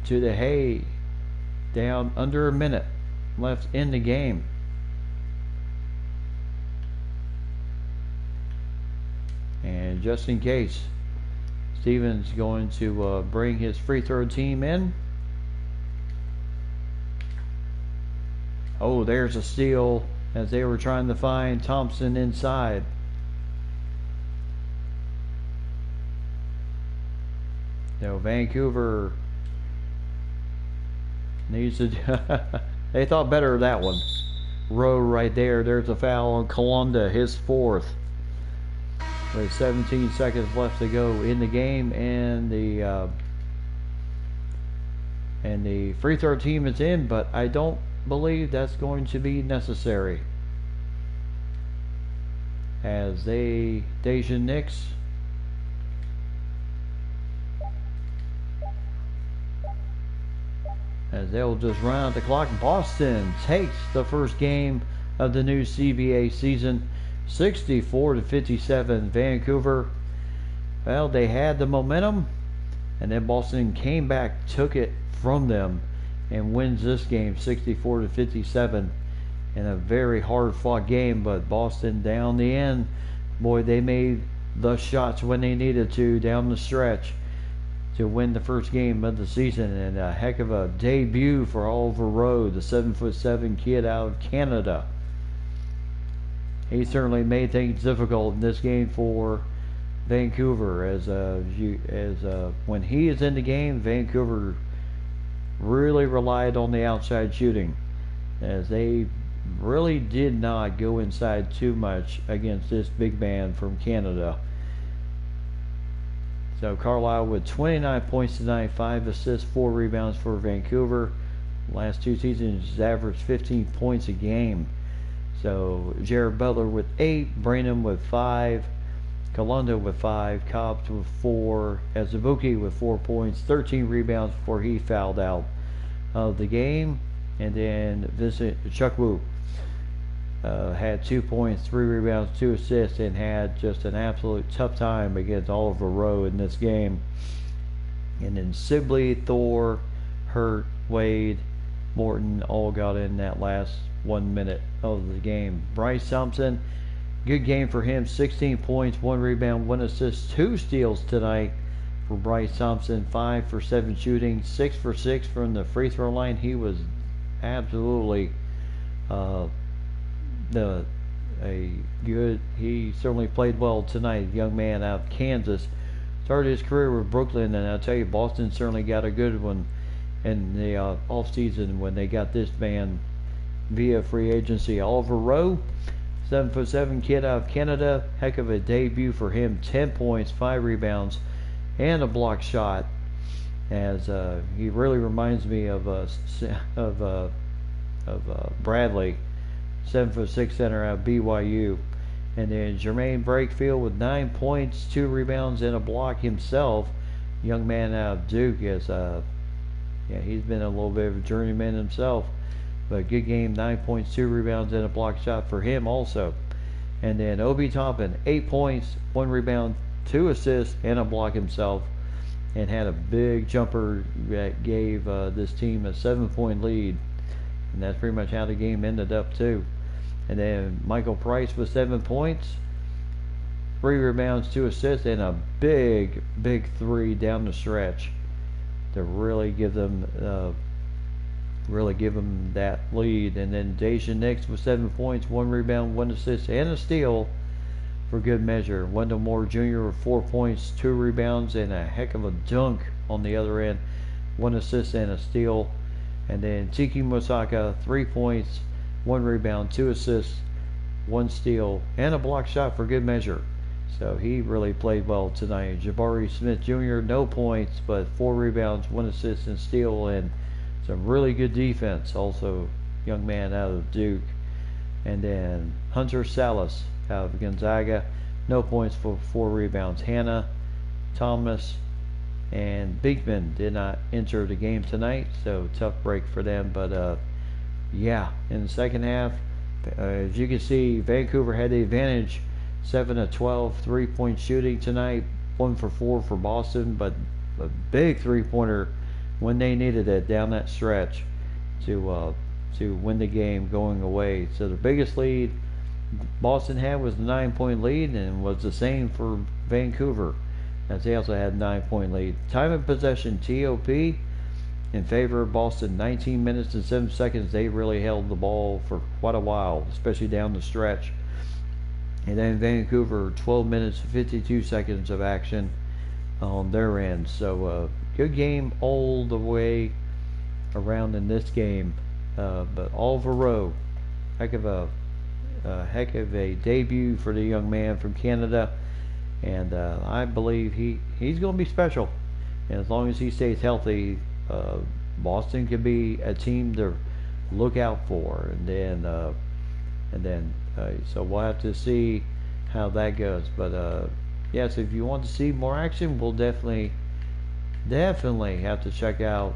to the hay. Down under a minute left in the game. And just in case, Stevens going to bring his free throw team in. Oh, there's a steal as they were trying to find Thompson inside. So Vancouver Needs to. They thought better of that one. Rowe right there. There's a foul on Kalunda, his fourth. With 17 seconds left to go in the game, and the free throw team is in, but I don't believe that's going to be necessary. As Deja Nix as they'll just run out the clock. Boston takes the first game of the new CBA season, 64-57. Vancouver, well, they had the momentum, and then Boston came back, took it from them, and wins this game 64-57 in a very hard-fought game. But Boston, down the end, boy, they made the shots when they needed to down the stretch to win the first game of the season. And a heck of a debut for Oliver Rowe, the 7'7" kid out of Canada. He certainly made things difficult in this game for Vancouver, as when he is in the game, Vancouver really relied on the outside shooting, as they really did not go inside too much against this big man from Canada. So Carlisle with 29 points tonight, 5 assists, 4 rebounds for Vancouver. Last two seasons he's averaged 15 points a game. So Jared Butler with 8, Branham with 5, Kalunda with 5, Cobbs with 4, Azubuike with 4 points, 13 rebounds before he fouled out of the game. And then Vincent Chukwu had 2 points, 3 rebounds, 2 assists, and had just an absolute tough time against Oliver Rowe in this game. And then Sibley, Thor, Hurt, Wade, Morton all got in that last 1 minute of the game. Bryce Thompson, good game for him, 16 points, 1 rebound, 1 assist, 2 steals tonight for Bryce Thompson. 5 for 7 shooting, 6 for 6 from the free throw line. He was absolutely he certainly played well tonight. Young man out of Kansas, started his career with Brooklyn, and I'll tell you, Boston certainly got a good one in the off season when they got this man via free agency. Oliver Rowe, 7'7" kid out of Canada, heck of a debut for him. 10 points, 5 rebounds, and a block shot. As he really reminds me of Bradley, 7'6" center out of BYU. And then Jermaine Brakefield with 9 points, 2 rebounds, and a block himself. Young man out of Duke, as he's been a little bit of a journeyman himself. But good game, 9 points, 2 rebounds, and a block shot for him also. And then Obi Toppin, 8 points, 1 rebound, 2 assists, and a block himself. And had a big jumper that gave this team a 7-point lead. And that's pretty much how the game ended up too. And then Michael Price with 7 points, 3 rebounds, 2 assists, and a big 3 down the stretch to really give them that lead. And then Deja Nix with 7 points, 1 rebound, 1 assist, and a steal for good measure. Wendell Moore Jr. with 4 points, 2 rebounds, and a heck of a dunk on the other end, 1 assist and a steal. And then Tiki Mosaka, 3 points, 1 rebound, 2 assists, 1 steal, and a block shot for good measure. So he really played well tonight. Jabari Smith Jr., no points, but 4 rebounds, 1 assist and steal, and some really good defense. Also, young man out of Duke. And then Hunter Salas out of Gonzaga, no points for 4 rebounds. Hannah, Thomas, and Beekman did not enter the game tonight, so tough break for them. But in the second half, as you can see, Vancouver had the advantage, 7-12 3-point shooting tonight, 1 for 4 for Boston, but a big 3-pointer when they needed it down that stretch to win the game going away. So the biggest lead Boston had was the 9-point lead, and was the same for Vancouver, as they also had a 9-point lead. Time of possession, TOP in favor of Boston, 19 minutes and 7 seconds. They really held the ball for quite a while, especially down the stretch. And then Vancouver, 12 minutes and 52 seconds of action on their end. So good game all the way around in this game. But Oliver Rowe, heck of a debut for the young man from Canada, and I believe he's going to be special. And as long as he stays healthy, Boston could be a team to look out for. So we'll have to see how that goes. But yes, if you want to see more action, we'll definitely have to check out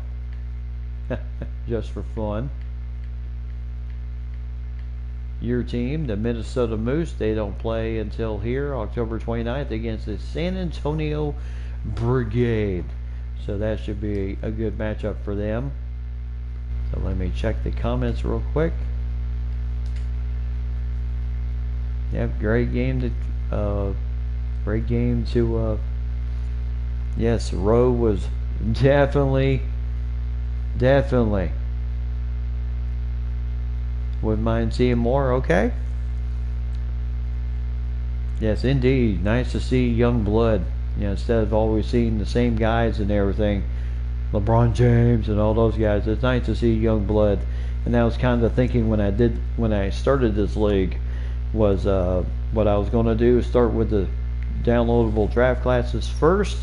just for fun. Your team, the Minnesota Moose, they don't play until here, October 29th, against the San Antonio Brigade. So that should be a good matchup for them. So let me check the comments real quick. Yep, great game to yes, Rowe was definitely wouldn't mind seeing more. Okay, yes, indeed, nice to see young blood, instead of always seeing the same guys and everything, LeBron James and all those guys. It's nice to see young blood. And I was kind of thinking when I started this league was what I was going to do is start with the downloadable draft classes first,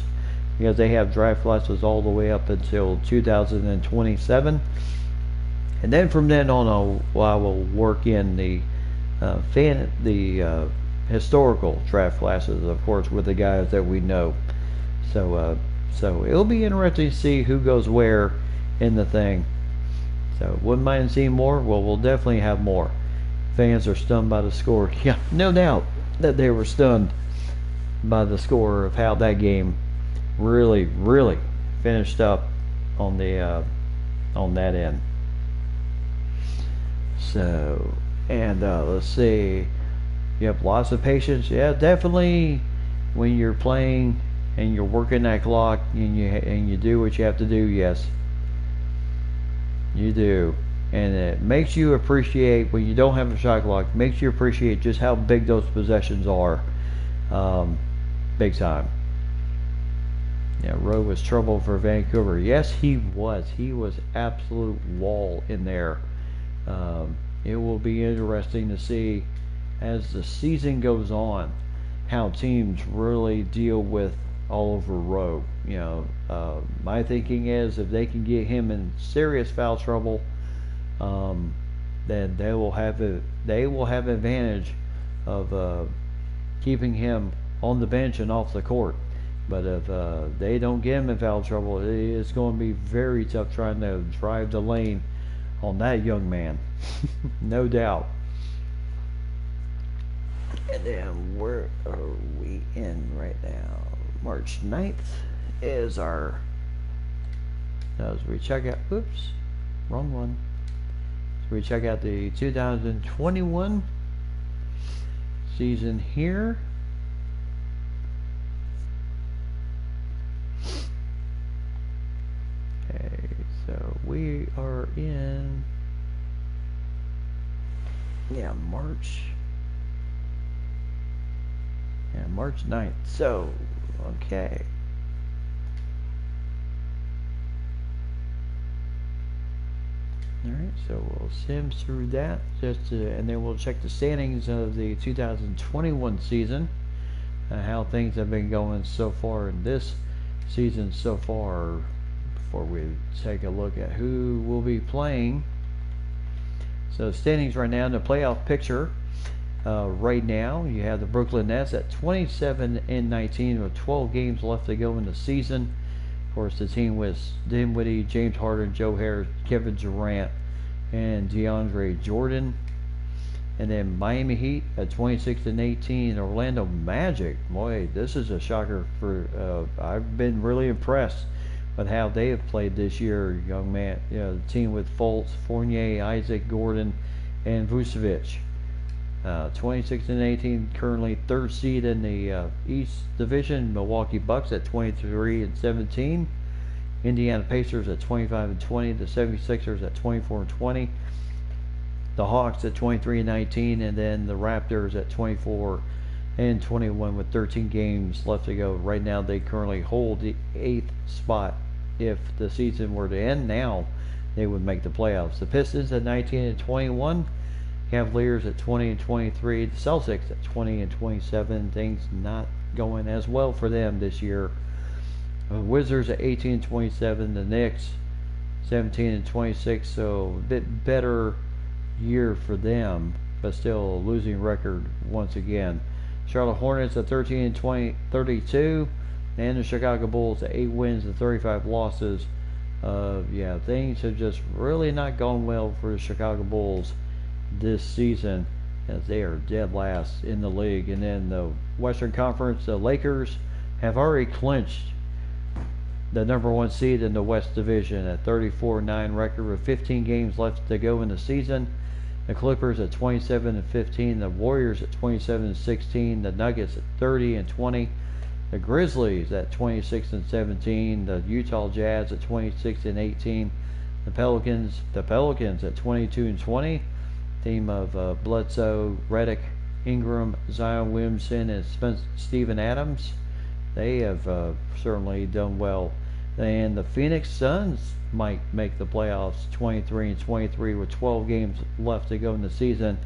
because they have draft classes all the way up until 2027, and then from then on I will work in the historical draft classes, of course, with the guys that we know. So it'll be interesting to see who goes where in the thing. So wouldn't mind seeing more. Well, we'll definitely have more. Fans are stunned by the score. Yeah, no doubt that they were stunned by the score of how that game really finished up on the on that end. So, and let's see. You have lots of patience. Yeah, definitely. When you're playing and you're working that clock and you do what you have to do, yes, you do. And it makes you appreciate, when you don't have a shot clock, makes you appreciate just how big those possessions are. Big time. Yeah, Rowe was trouble for Vancouver. Yes, he was. He was absolute wall in there. It will be interesting to see as the season goes on how teams really deal with Oliver Rowe. My thinking is if they can get him in serious foul trouble, then they will have advantage of keeping him on the bench and off the court. But if they don't get him in foul trouble, it's going to be very tough trying to drive the lane on that young man. No doubt. And then where are we in right now? March 9th is our, as we check out, oops, wrong one. So we check out the 2021 season here. Okay, so we are in, March 9th. So, okay. Alright, so we'll sim through that and then we'll check the standings of the 2021 season, how things have been going so far in this season so far, before we take a look at who will be playing. So standings right now in the playoff picture, right now you have the Brooklyn Nets at 27-19 with 12 games left to go in the season. Of course, the team with Dinwiddie, James Harden, Joe Harris, Kevin Durant, and DeAndre Jordan. And then Miami Heat at 26-18. Orlando Magic, boy, this is a shocker for. I've been really impressed with how they have played this year. Young man, the team with Fultz, Fournier, Isaac, Gordon, and Vucevic. 26-18, currently third seed in the East Division. Milwaukee Bucks at 23-17. Indiana Pacers at 25-20. The 76ers at 24-20. The Hawks at 23-19, and then the Raptors at 24-21 with 13 games left to go. Right now, they currently hold the 8th spot. If the season were to end now, they would make the playoffs. The Pistons at 19-21, Cavaliers at 20-23, the Celtics at 20-27. Things not going as well for them this year. Wizards at 18-27, the Knicks 17-26, so a bit better year for them, but still a losing record once again. Charlotte Hornets at 13-32, and the Chicago Bulls at 8 wins and 35 losses. Things have just really not gone well for the Chicago Bulls this season, as they are dead last in the league. And then the Western Conference, the Lakers have already clinched the number 1 seed in the West Division at 34-9 record with 15 games left to go in the season. The Clippers at 27-15, the Warriors at 27-16, the Nuggets at 30-20, the Grizzlies at 26-17, the Utah Jazz at 26-18, the Pelicans at 22-20. Team of Bledsoe, Redick, Ingram, Zion Williamson, and Steven Adams. They have certainly done well. And the Phoenix Suns might make the playoffs 23-23 with 12 games left to go in the season,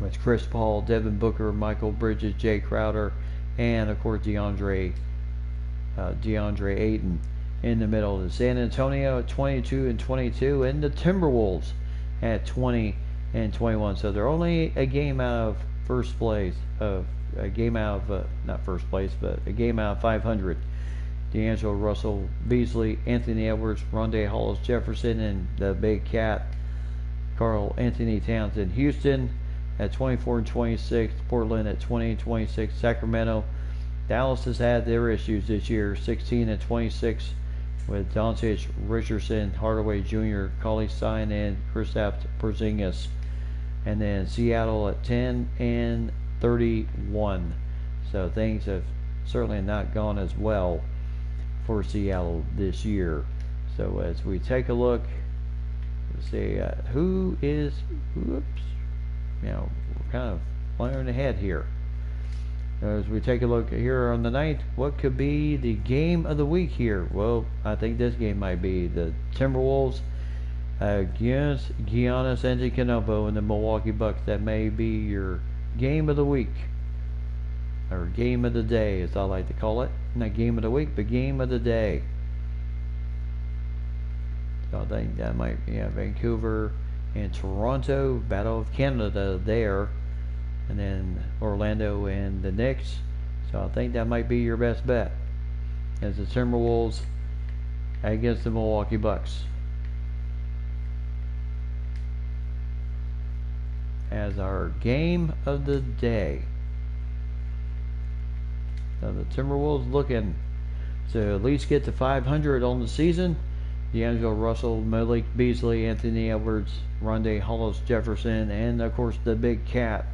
with Chris Paul, Devin Booker, Michael Bridges, Jay Crowder, and of course DeAndre Ayton in the middle. The San Antonio at 22-22, and the Timberwolves at 20-21. So they're only a game out of first place, not first place, but a game out of 500. D'Angelo Russell, Beasley, Anthony Edwards, Rondé Hollis Jefferson, and the big cat, Karl Anthony Towns. In Houston at 24-26, Portland at 20-26, Sacramento. Dallas has had their issues this year, 16-26, with Doncic, Richardson, Hardaway Jr., Cauley-Stein, and Kristaps Porzingis. And then Seattle at 10-31. So things have certainly not gone as well for Seattle this year. So as we take a look, let's see we're kind of flying ahead here. As we take a look here on the night, what could be the game of the week here? Well, I think this game might be the Timberwolves against Giannis Antetokounmpo and the Milwaukee Bucks. That may be your game of the week, or game of the day, as I like to call it. Not game of the week, but game of the day. So I think that might be Vancouver and Toronto, Battle of Canada there, and then Orlando and the Knicks. So I think that might be your best bet, as the Timberwolves against the Milwaukee Bucks. As our game of the day. So the Timberwolves looking to at least get to 500 on the season. D'Angelo Russell, Malik Beasley, Anthony Edwards, Rondé Hollis Jefferson, and of course the big cat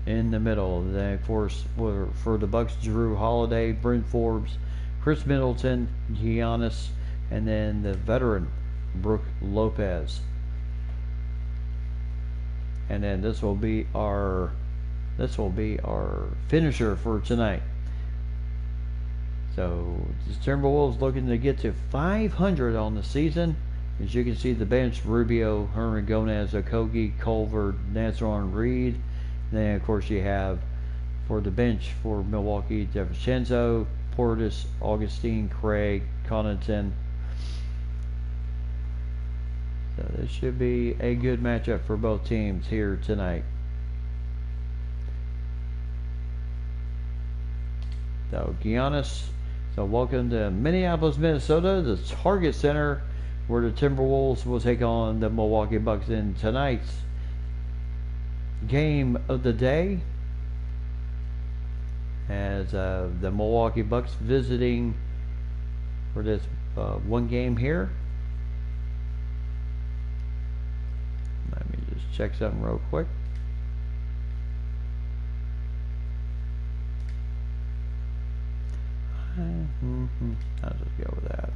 in the middle. Then of course for the Bucks, Drew Holiday, Bryn Forbes, Chris Middleton, Giannis, and then the veteran Brook Lopez. And then this will be our finisher for tonight. So the Timberwolves looking to get to 500 on the season. As you can see, the bench: Rubio, Hernan Gomez, Okogie, Culver, Nazron Reed. And then of course you have for the bench for Milwaukee, DiVincenzo, Portis, Augustine, Craig, Connaughton. So this should be a good matchup for both teams here tonight. So Giannis, so welcome to Minneapolis, Minnesota, the Target Center, where the Timberwolves will take on the Milwaukee Bucks in tonight's game of the day. As the Milwaukee Bucks visiting for this one game here. Let me just check something real quick. I'll just go with that.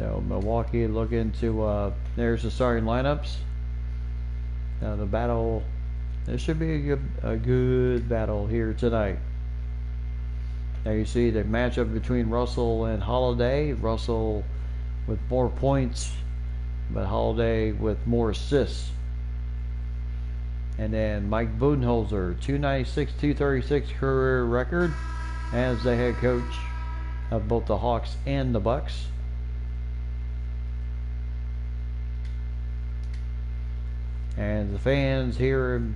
So Milwaukee looking to, there's the starting lineups. Now the battle, this should be a good battle here tonight. Now you see the matchup between Russell and Holiday. Russell with more points, but Holiday with more assists. And then Mike Budenholzer, 296, 236 career record as the head coach of both the Hawks and the Bucks. And the fans here in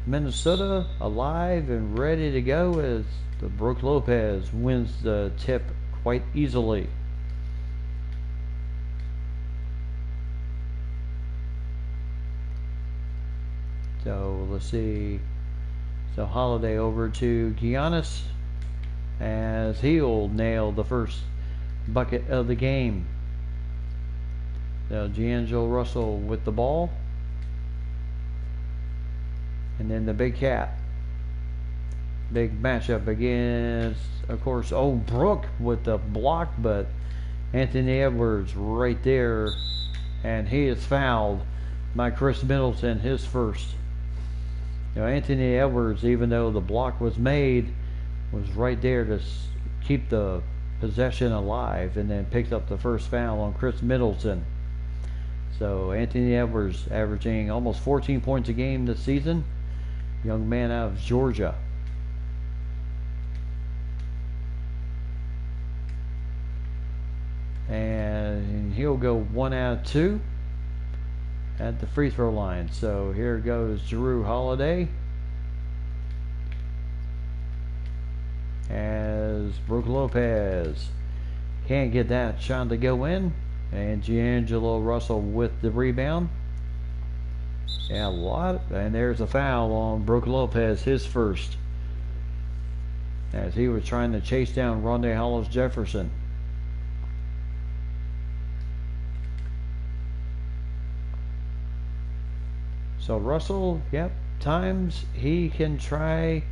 Minnesota alive and ready to go as the Brook Lopez wins the tip quite easily. So let's see. So Holiday over to Giannis as he'll nail the first bucket of the game. So D'Angelo Russell with the ball. And then the Big Cat. Big matchup against, of course, Brook with the block, but Anthony Edwards right there. And he is fouled by Chris Middleton, his first. You know, Anthony Edwards, even though the block was made, was right there to keep the possession alive, and then picked up the first foul on Chris Middleton. So Anthony Edwards averaging almost 14 points a game this season. Young man out of Georgia. And he'll go 1 out of 2 at the free throw line. So here goes Jrue Holiday as Brook Lopez can't get that shot to go in, and D'Angelo Russell with the rebound. Yeah, and there's a foul on Brook Lopez, his first, as he was trying to chase down Rondae Hollis-Jefferson. So Russell, yep, times he can try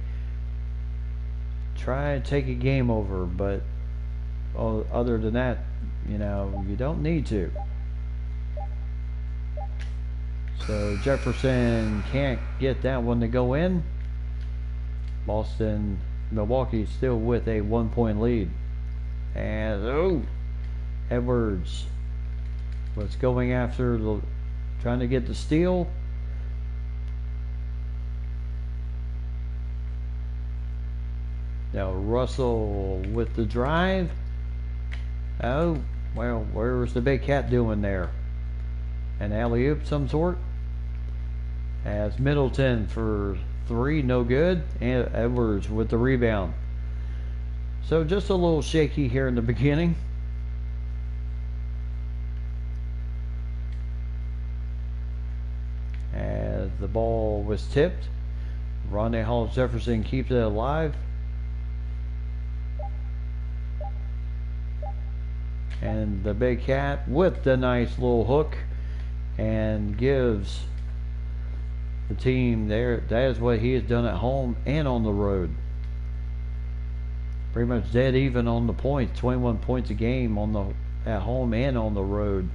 and take a game over, but other than that, you know, you don't need to. So Jefferson can't get that one to go in. Milwaukee still with a 1-point lead. And Edwards was going after trying to get the steal. Now Russell with the drive. Oh, well, where was the Big Cat doing there? An alley-oop some sort. As Middleton for 3, no good. And Edwards with the rebound. So just a little shaky here in the beginning. As the ball was tipped, Rondae Hollis-Jefferson keeps it alive. And the Big Cat with the nice little hook, and gives the team there. That is what he has done at home and on the road. Pretty much dead even on the points. 21 points a game at home and on the road.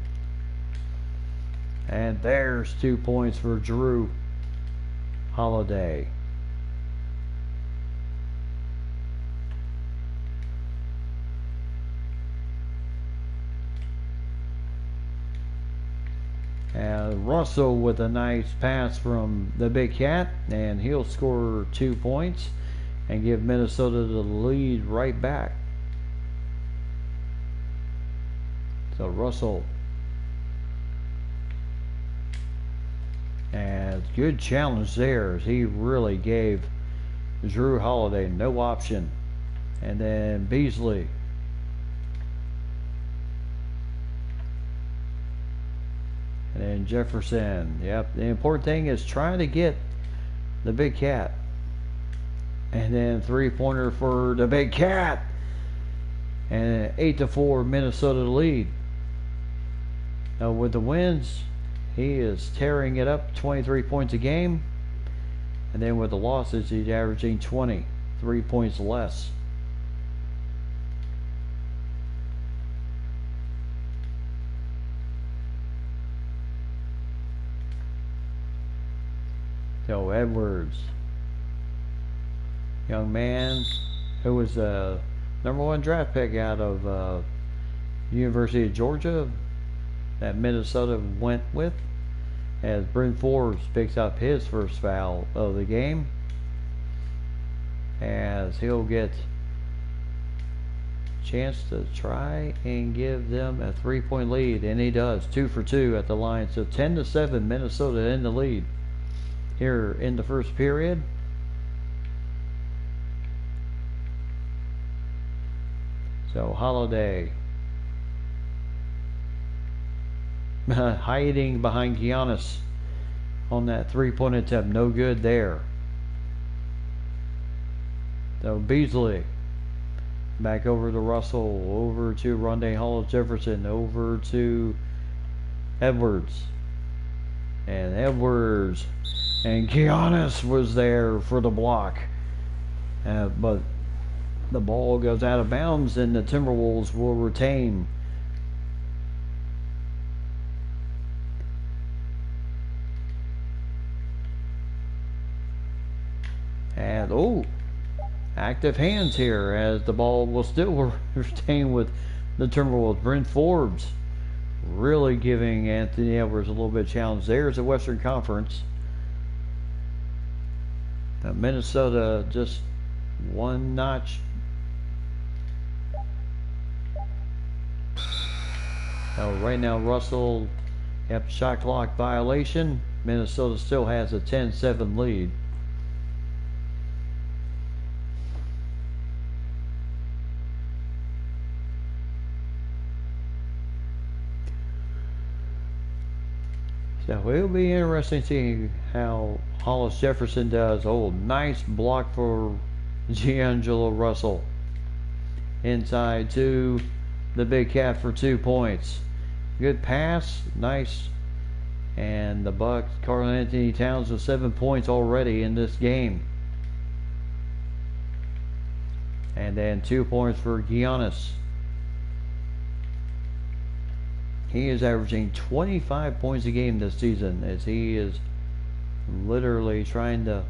And there's 2 points for Jrue Holiday. Russell with a nice pass from the Big Cat, and he'll score 2 points and give Minnesota the lead right back. So Russell, and good challenge there as he really gave Jrue Holiday no option. And then Beasley. And then Jefferson. Yep, the important thing is trying to get the Big Cat. And then 3-pointer for the Big Cat. And 8-4 Minnesota lead. Now with the wins, he is tearing it up, 23 points a game. And then with the losses, he's averaging 23 points less. So Edwards, young man who was a #1 draft pick out of University of Georgia that Minnesota went with, as Bryn Forbes picks up his first foul of the game, as he'll get a chance to try and give them a 3-point lead, and he does. 2 for 2 at the line. So 10-7, Minnesota in the lead here in the first period. So Holiday hiding behind Giannis on that 3-point attempt. No good there. So Beasley back over to Russell, over to Rondé Hollis-Jefferson, over to Edwards. And Edwards and Giannis was there for the block. But the ball goes out of bounds and the Timberwolves will retain. And active hands here, as the ball will still retain with the Timberwolves. Bryn Forbes really giving Anthony Edwards a little bit of challenge. There's the Western Conference. Minnesota just one notch. Right now Russell, shot clock violation. Minnesota still has a 10-7 lead. So it'll be interesting to see how Hollis-Jefferson does. Nice block for D'Angelo Russell. Inside to the Big Cat for 2 points. Good pass, nice. And the Bucks, Karl-Anthony Towns with 7 points already in this game. And then 2 points for Giannis. He is averaging 25 points a game this season, as he is literally trying to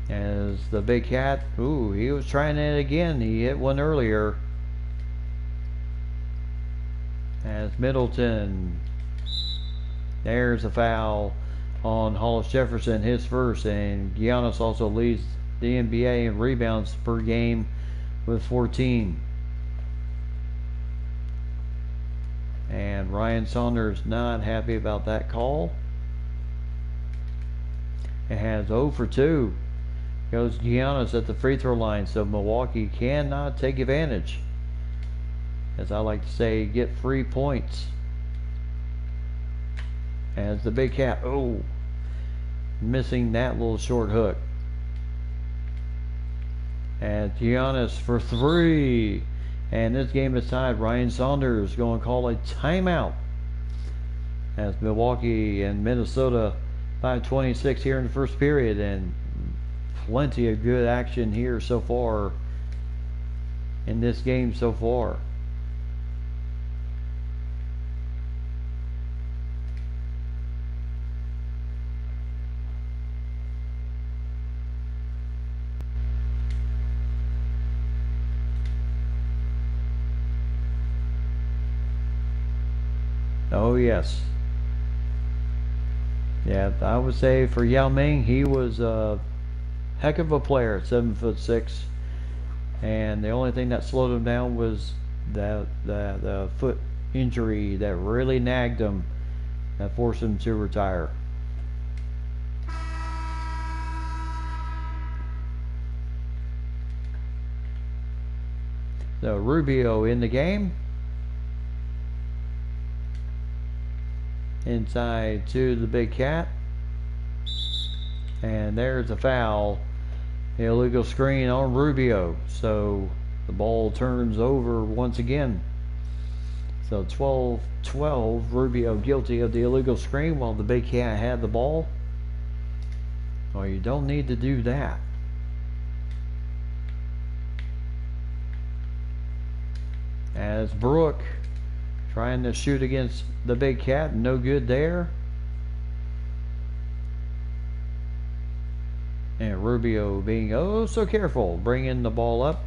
as the Big Cat, he was trying it again. He hit one earlier. As Middleton, there's a foul on Hollis-Jefferson, his first, and Giannis also leads the NBA in rebounds per game with 14. And Ryan Saunders not happy about that call. It has 0 for 2. Goes Giannis at the free throw line, so Milwaukee cannot take advantage. As I like to say, get free points. As the Big Cat, missing that little short hook. And Giannis for 3. And this game is tied. Ryan Saunders going to call a timeout. As Milwaukee and Minnesota 5:26 here in the first period. And plenty of good action here so far in this game so far. Oh yes. Yeah, I would say for Yao Ming, he was a heck of a player at 7'6", and the only thing that slowed him down was the foot injury that really nagged him, that forced him to retire. So Rubio in the game. Inside to the Big Cat. And there's a foul. Illegal screen on Rubio. So the ball turns over once again. So 12-12. Rubio guilty of the illegal screen while the Big Cat had the ball. Well, you don't need to do that. As Brooke Trying to shoot against the big cat. No good there. And Rubio being oh so careful, bringing the ball up.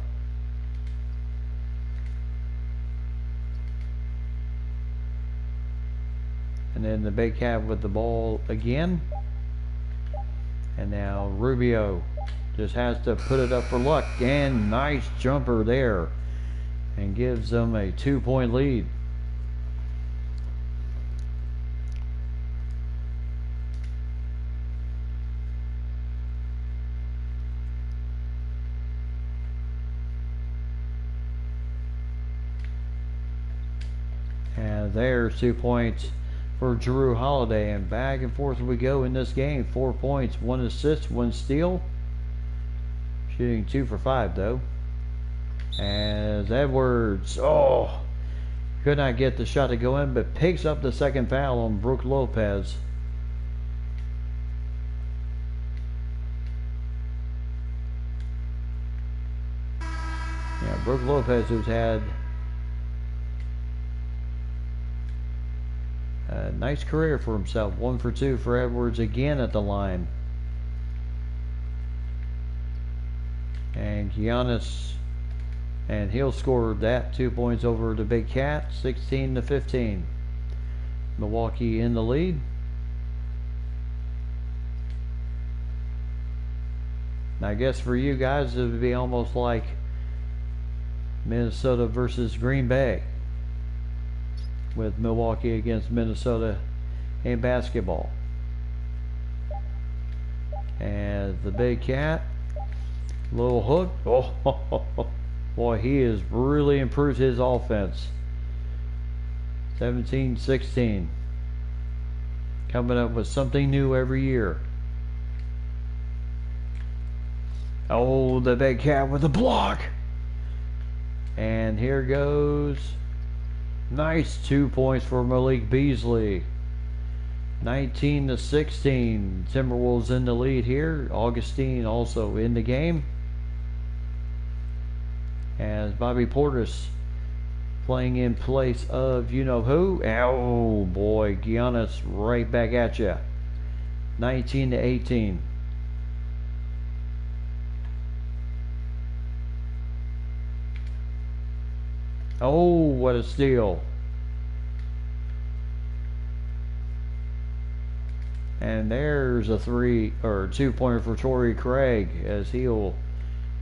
And then the big cat with the ball again. And now Rubio just has to put it up for luck. And nice jumper there. And gives them a 2-point lead. And there's 2 points for Drew Holiday, and back and forth we go in this game. 4 points, 1 assist, 1 steal. Shooting 2 for 5 though. As Edwards, could not get the shot to go in, but picks up the second foul on Brook Lopez. Yeah, Brook Lopez, who's had a nice career for himself. 1 for 2 for Edwards again at the line. And Giannis, and he'll score that 2 points over the Big Cat, 16-15. Milwaukee in the lead. And I guess for you guys it would be almost like Minnesota versus Green Bay, with Milwaukee against Minnesota in basketball. And the Big Cat, little hook. Boy, he has really improved his offense. 17-16. Coming up with something new every year. Oh, the Big Cat with the block. And here goes. Nice 2 points for Malik Beasley. 19-16. Timberwolves in the lead here. Augustine also in the game. As Bobby Portis playing in place of you-know-who. Oh, boy. Giannis right back at you. 19-18. Oh, what a steal. And there's a 2-pointer for Torrey Craig, as he'll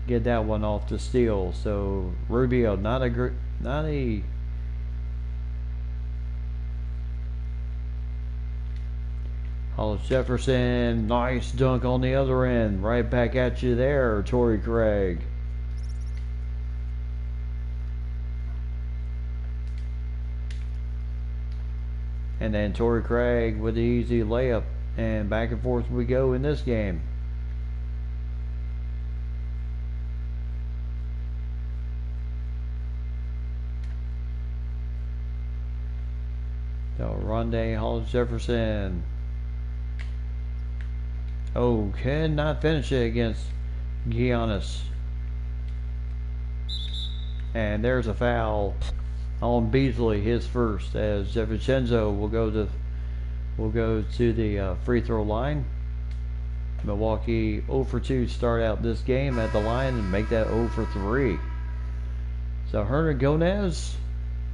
get that one off the steal. So Rubio, not a Hollis Jefferson, nice dunk on the other end. Right back at you there, Torrey Craig. And then Torrey Craig with the easy layup. And back and forth we go in this game. So Rondé Hollis Jefferson. Oh, cannot finish it against Giannis. And there's a foul on Beasley, his first, as DiVincenzo will go to the free throw line. Milwaukee 0 for 2 start out this game at the line and make that 0 for 3. So Hernangomez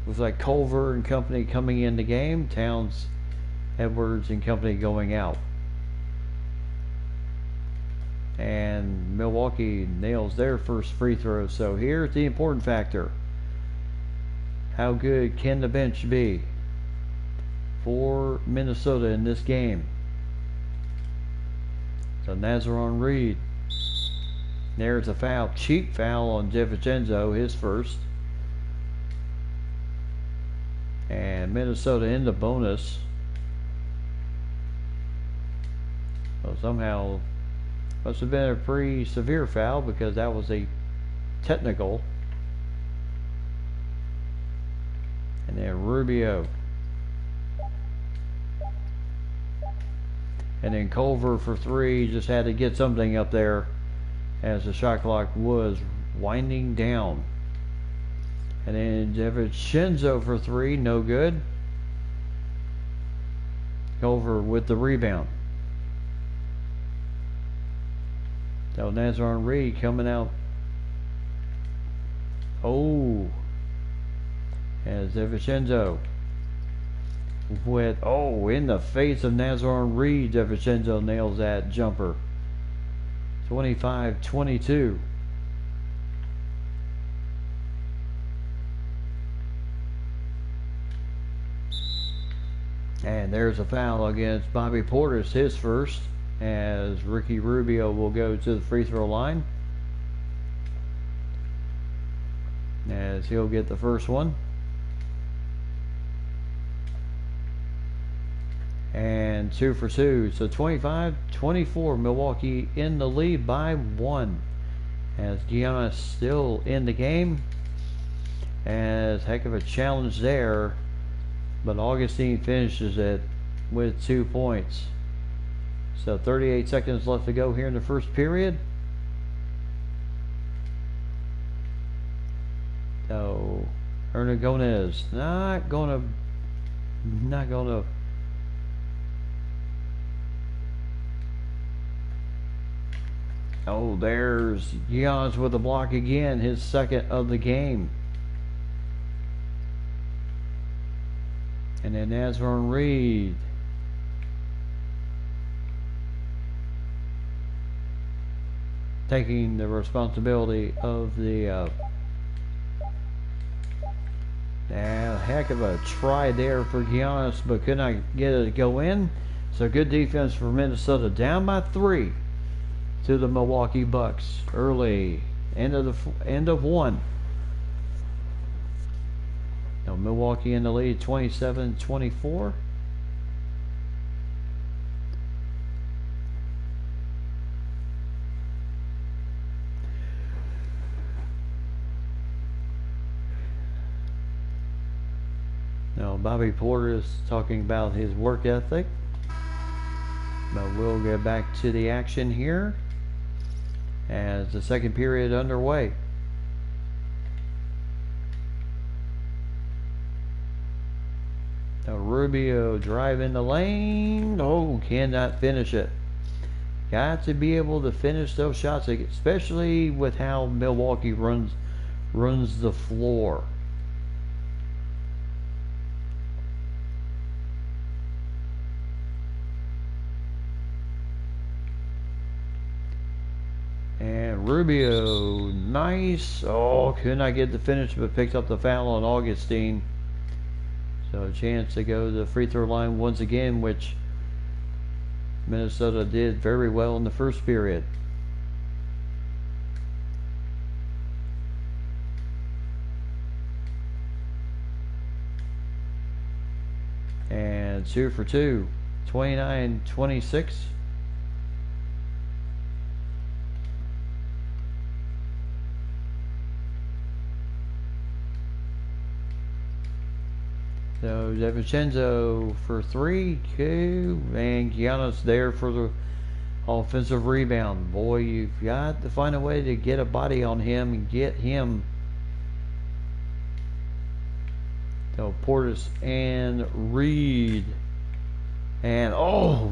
with like Culver and company coming in the game. Towns, Edwards and company going out. And Milwaukee nails their first free throw. So here's the important factor. How good can the bench be for Minnesota in this game? So Nazaron Reed. There's a foul. Cheap foul on DiVincenzo, his first. And Minnesota in the bonus. So somehow must have been a pretty severe foul, because that was a technical. And then Rubio. And then Culver for 3. Just had to get something up there as the shot clock was winding down. And then Shinzo for three, no good. Over with the rebound. So Nazarone Reed coming out. Oh. As DiVincenzo with, in the face of Nazarone Reed, DiVincenzo nails that jumper. 25-22. And there's a foul against Bobby Portis, his first, as Ricky Rubio will go to the free throw line. As he'll get the first one. And 2 for 2. So 25-24, Milwaukee in the lead by 1. As Giannis still in the game. As heck of a challenge there. But Augustine finishes it with 2 points. So 38 seconds left to go here in the first period. So Hernagones not gonna there's Giannis with a block again, his second of the game. And then Nazarone Reed. Taking the responsibility of the heck of a try there for Giannis, but could not get it to go in. So good defense for Minnesota, down by 3 to the Milwaukee Bucks early. End of 1. Now Milwaukee in the lead, 27-24. Now Bobby Portis talking about his work ethic. But we'll get back to the action here as the second period underway. Now Rubio driving the lane. Cannot finish it. Got to be able to finish those shots, especially with how Milwaukee runs the floor. And Rubio, nice. Could not get the finish, but picked up the foul on Augustine. So a chance to go to the free throw line once again, which Minnesota did very well in the first period. And 2 for 2, 29-26. So DiVincenzo for 3, 2, and Giannis there for the offensive rebound. Boy, you've got to find a way to get a body on him and get him. So Portis and Reed. And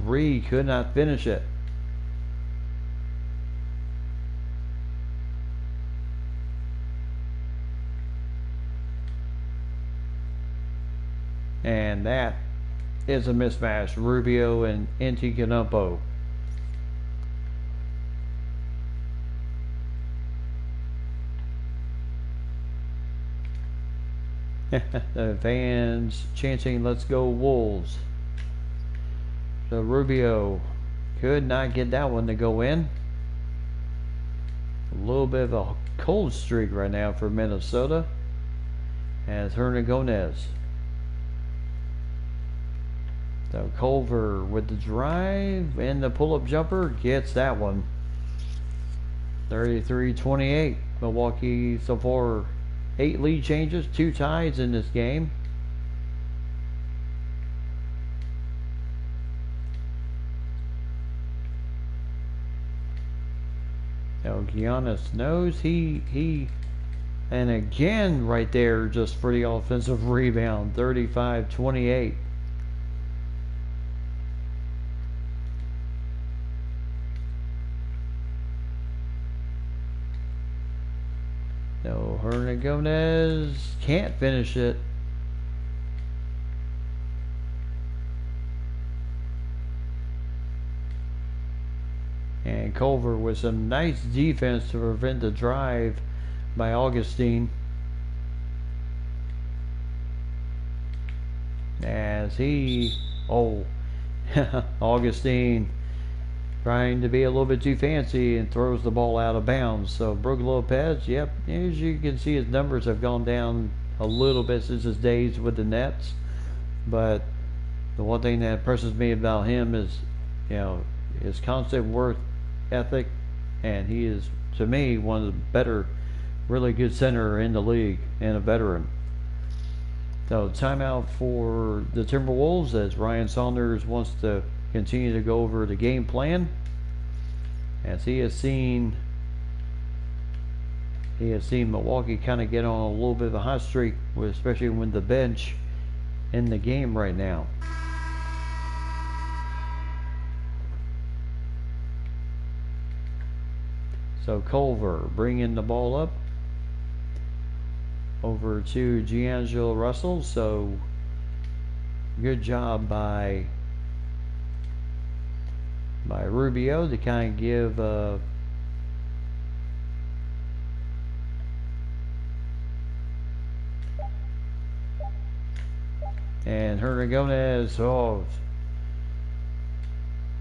Reed could not finish it. And that is a mismatch. Rubio and Antetokounmpo. The fans chanting, "Let's go Wolves." So Rubio could not get that one to go in. A little bit of a cold streak right now for Minnesota. As Hernagones. So Culver with the drive and the pull-up jumper gets that one. 33-28. Milwaukee so far 8 lead changes, 2 ties in this game. So Giannis knows he And again, right there, just for the offensive rebound, 35-28. No, Hernandez can't finish it. And Culver with some nice defense to prevent the drive by Augustine. As he, Augustine trying to be a little bit too fancy and throws the ball out of bounds. So Brook Lopez, yep, as you can see, his numbers have gone down a little bit since his days with the Nets. But the one thing that impresses me about him is, his constant work ethic, and he is, to me, one of the better, really good center in the league and a veteran. So timeout for the Timberwolves as Ryan Saunders wants to continue to go over the game plan, as he has seen Milwaukee kind of get on a little bit of a hot streak, especially with the bench in the game right now. So Culver bringing the ball up over to D'Angelo Russell. So good job by Rubio to kind of give and Hernandez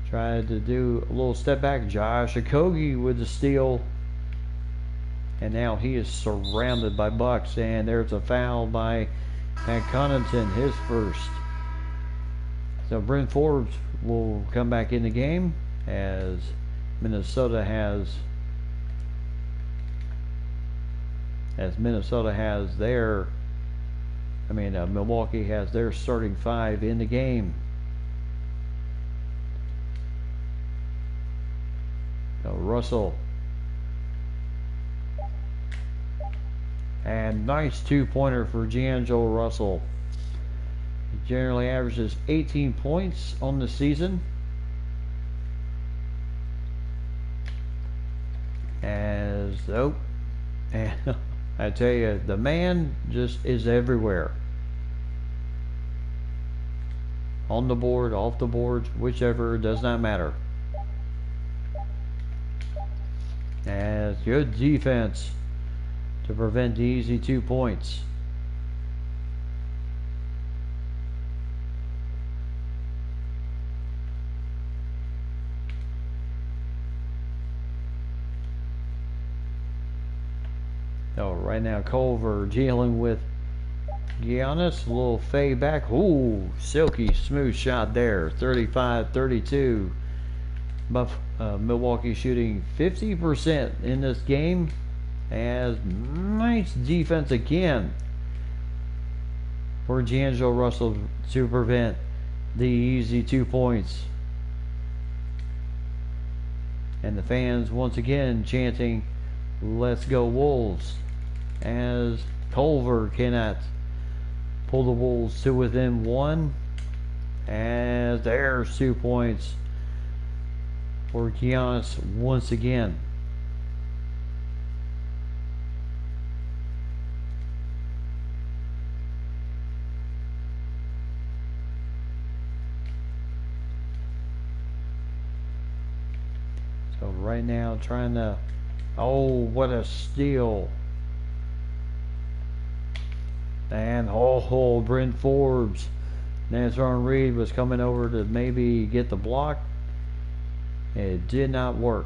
tried to do a little step back. Josh Okogie with the steal. And now he is surrounded by Bucks. And there's a foul by Connaughton, his first. So Bryn Forbes will come back in the game as Milwaukee has their starting five in the game. Russell. And nice two-pointer for D'Angelo Russell. He generally averages 18 points on the season. And I tell you, the man just is everywhere. On the board, off the board, whichever, does not matter. As good defense to prevent the easy 2 points. Right now Culver dealing with Giannis. A little fade back. Ooh, silky smooth shot there. 35-32. Milwaukee shooting 50% in this game. As nice defense again for D'Angelo Russell to prevent the easy 2 points. And the fans once again chanting, "Let's go Wolves," as Culver cannot pull the Wolves to within one. As there's 2 points for Giannis once again. So right now trying to, what a steal. And Bryn Forbes. Nazron Reed was coming over to maybe get the block. It did not work.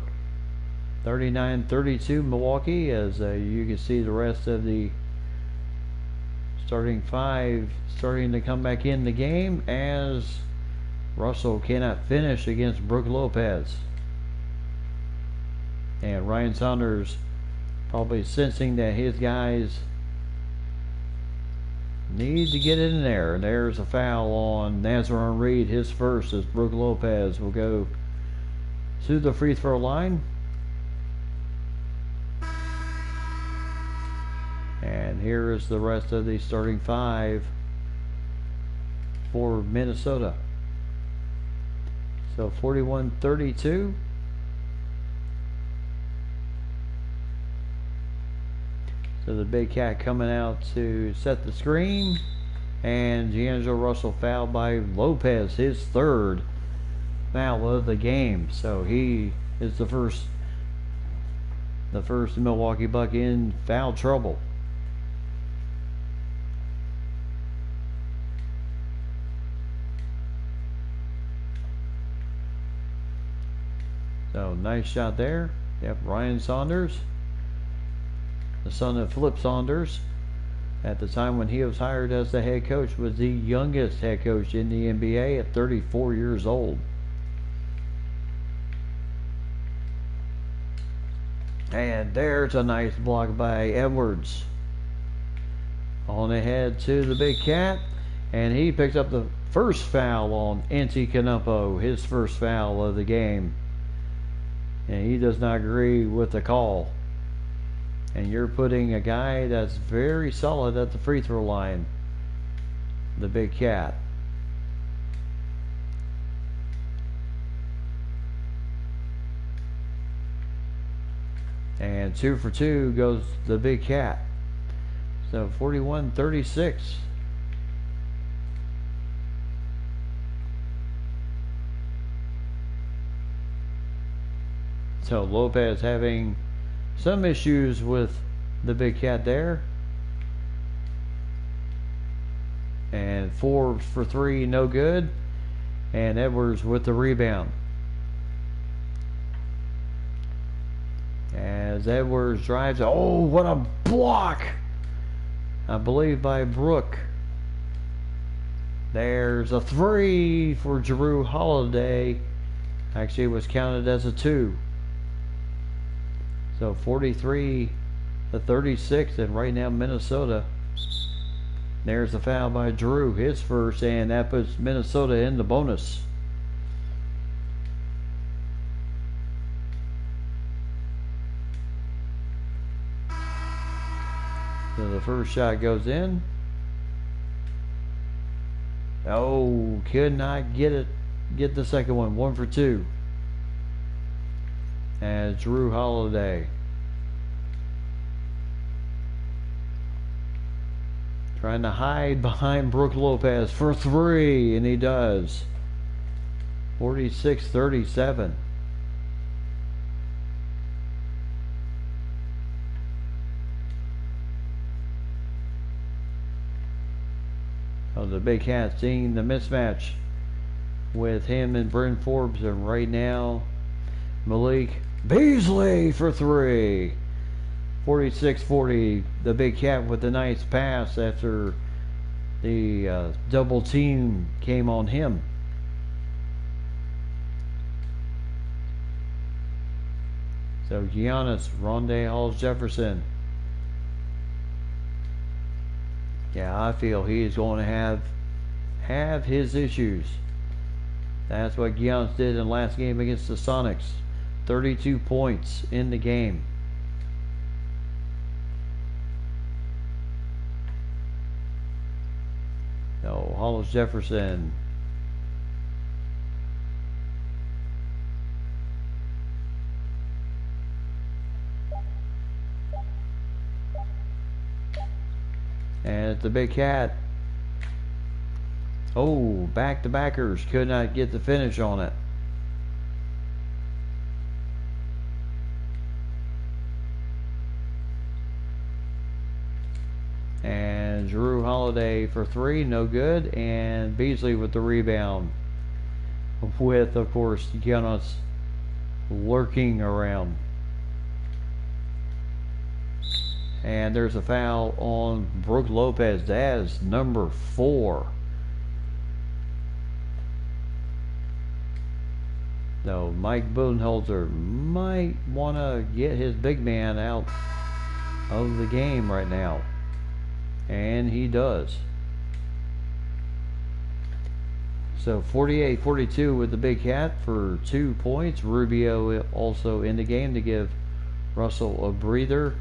39-32 Milwaukee, as you can see the rest of the starting five starting to come back in the game, as Russell cannot finish against Brook Lopez. And Ryan Saunders probably sensing that his guys need to get in there. And there's a foul on Nazron Reed, his first, as Brook Lopez will go to the free throw line. And here is the rest of the starting five for Minnesota. So 41-32. So the Big Cat coming out to set the screen. And D'Angelo Russell fouled by Lopez, his third foul of the game. So he is the first Milwaukee Buck in foul trouble. So nice shot there. Yep, Ryan Saunders, the son of Flip Saunders, at the time when he was hired as the head coach, was the youngest head coach in the NBA at 34 years old. And there's a nice block by Edwards. On ahead to the Big Cat, and he picks up the first foul on Antetokounmpo, his first foul of the game. And he does not agree with the call. And you're putting a guy that's very solid at the free throw line, the Big Cat. And 2 for 2 goes the Big Cat. So 41-36. So Lopez having some issues with the Big Cat there. And 4 for 3, no good. And Edwards with the rebound. As Edwards drives, oh, what a block! I believe by Brook. There's a 3 for Jrue Holiday. Actually, it was counted as a 2. So 43-36, and right now Minnesota. There's a foul by Jrue, his first, and that puts Minnesota in the bonus. So the first shot goes in. Oh, could not get the second one. 1 for 2. As Jrue Holiday trying to hide behind Brook Lopez for 3, and he does. 46-37. So the Big Cat seeing the mismatch with him and Bryn Forbes, and right now Malik Beasley for 3. 46-40. The Big Cat with a nice pass after the double team came on him. So Giannis, Rondé Hollis-Jefferson. Yeah, I feel he is going to have his issues. That's what Giannis did in the last game against the Sonics. 32 points in the game. So Hollis-Jefferson. And the Big Cat. Oh, back-to-backers could not get the finish on it. And Jrue Holiday for 3, no good. And Beasley with the rebound. With, of course, Giannis lurking around. And there's a foul on Brook Lopez. That's number 4. So Mike Budenholzer might want to get his big man out of the game right now. And he does. So 48-42 with the Big Cat for 2 points. Rubio also in the game to give Russell a breather.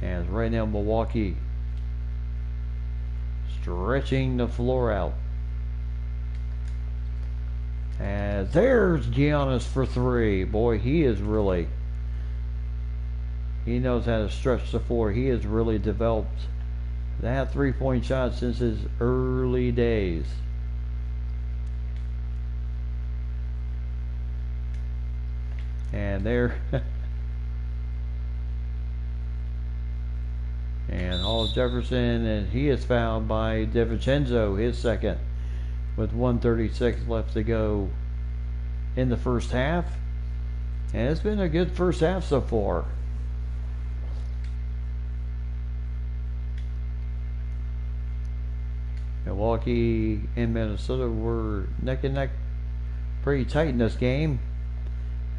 As right now Milwaukee stretching the floor out. As there's Giannis for three. Boy, he knows how to stretch the floor. He has really developed that three-point shot since his early days. And there and Hall Jefferson, and he is fouled by DiVincenzo, his second, with 1:36 left to go in the first half. And it's been a good first half so far. Milwaukee and Minnesota were neck and neck, pretty tight in this game,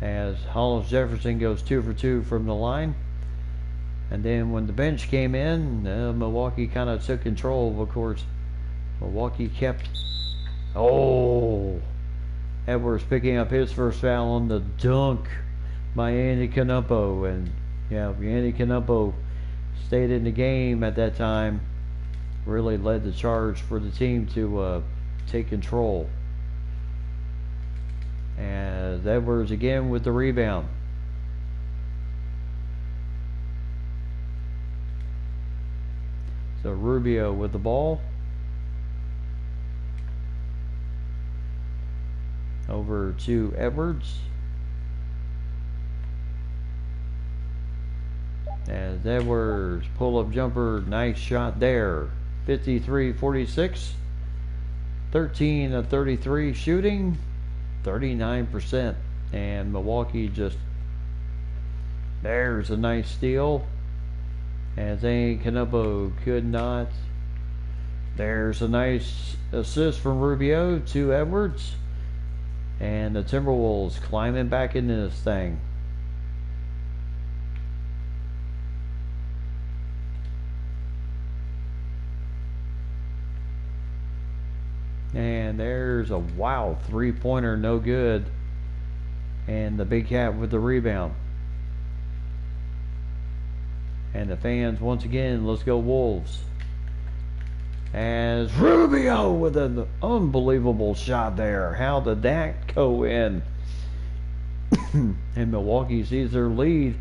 as Hollis Jefferson goes 2 for 2 from the line. And then when the bench came in, Milwaukee kind of took control. Of course, Milwaukee kept... Oh! Edwards picking up his first foul on the dunk by Andy Canuppo. And yeah, Andy Canuppo stayed in the game at that time. Really led the charge for the team to take control. As Edwards again with the rebound. So Rubio with the ball. Over to Edwards. As Edwards pull-up jumper, nice shot there. 53-46. 13 of 33 shooting. 39%. And Milwaukee just... There's a nice steal. As Andy Canuppo could not. There's a nice assist from Rubio to Edwards. And the Timberwolves climbing back into this thing. And there's a wow three-pointer, no good. And the Big Cat with the rebound. And the fans once again, let's go Wolves. As Rubio with an unbelievable shot there. How did that go in? And Milwaukee sees their lead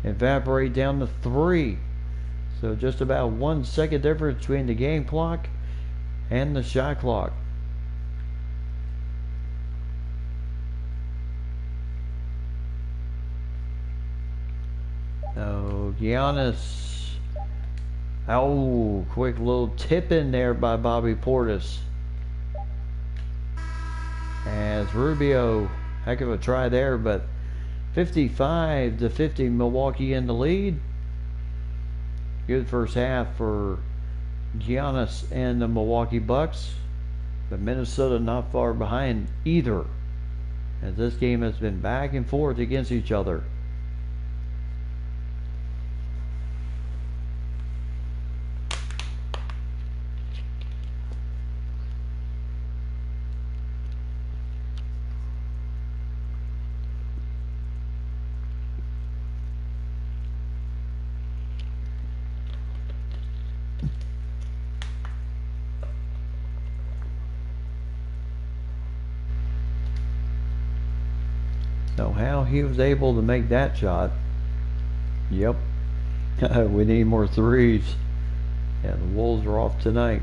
evaporate down to 3. So just about 1 second difference between the game clock and the shot clock. Oh, Giannis. Oh, quick little tip in there by Bobby Portis. As Rubio, heck of a try there, but 55-50, Milwaukee in the lead. Good first half for Giannis and the Milwaukee Bucks, but Minnesota not far behind either, as this game has been back and forth against each other. So how he was able to make that shot. Yep. We need more threes. Yeah, the Wolves are off tonight.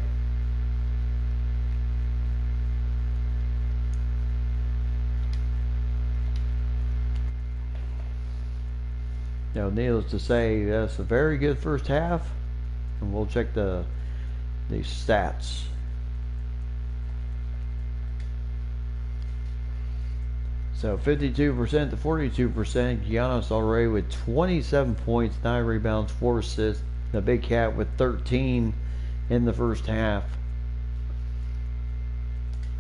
Now, needless to say, that's a very good first half. And we'll check the stats. So 52% to 42%. Giannis already with 27 points, 9 rebounds, 4 assists. The Big Cat with 13 in the first half.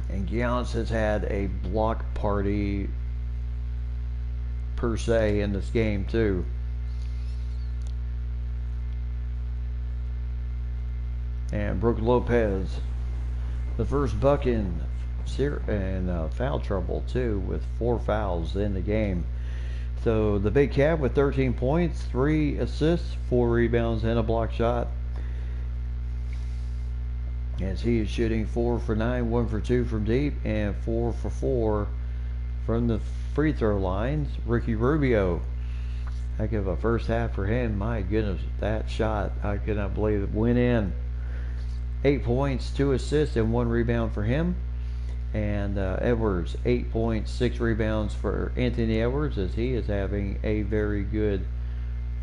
And Giannis has had a block party per se in this game too. And Brook Lopez, the first buck in foul trouble too, with 4 fouls in the game. So the Big Cat with 13 points, 3 assists, 4 rebounds, and a block shot. As he is shooting 4 for 9, 1 for 2 from deep, and 4 for 4 from the free throw lines. Ricky Rubio, heck of a first half for him. My goodness, that shot, I could not believe it went in. 8 points, 2 assists, and 1 rebound for him. And Edwards, 8 points, 6 rebounds for Anthony Edwards, as he is having a very good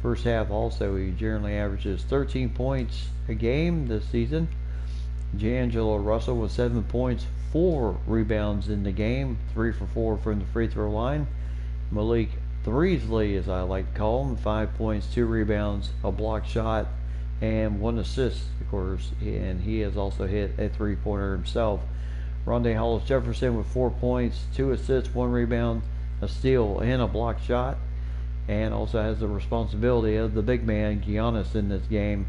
first half also. He generally averages 13 points a game this season. D'Angelo Russell with 7 points, 4 rebounds in the game, 3 for 4 from the free throw line. Malik Threesley, as I like to call him, 5 points, 2 rebounds, a block shot, and 1 assist, of course, and he has also hit a 3-pointer himself. Rondé Hollis Jefferson with 4 points, 2 assists, 1 rebound, a steal, and a block shot, and also has the responsibility of the big man, Giannis, in this game.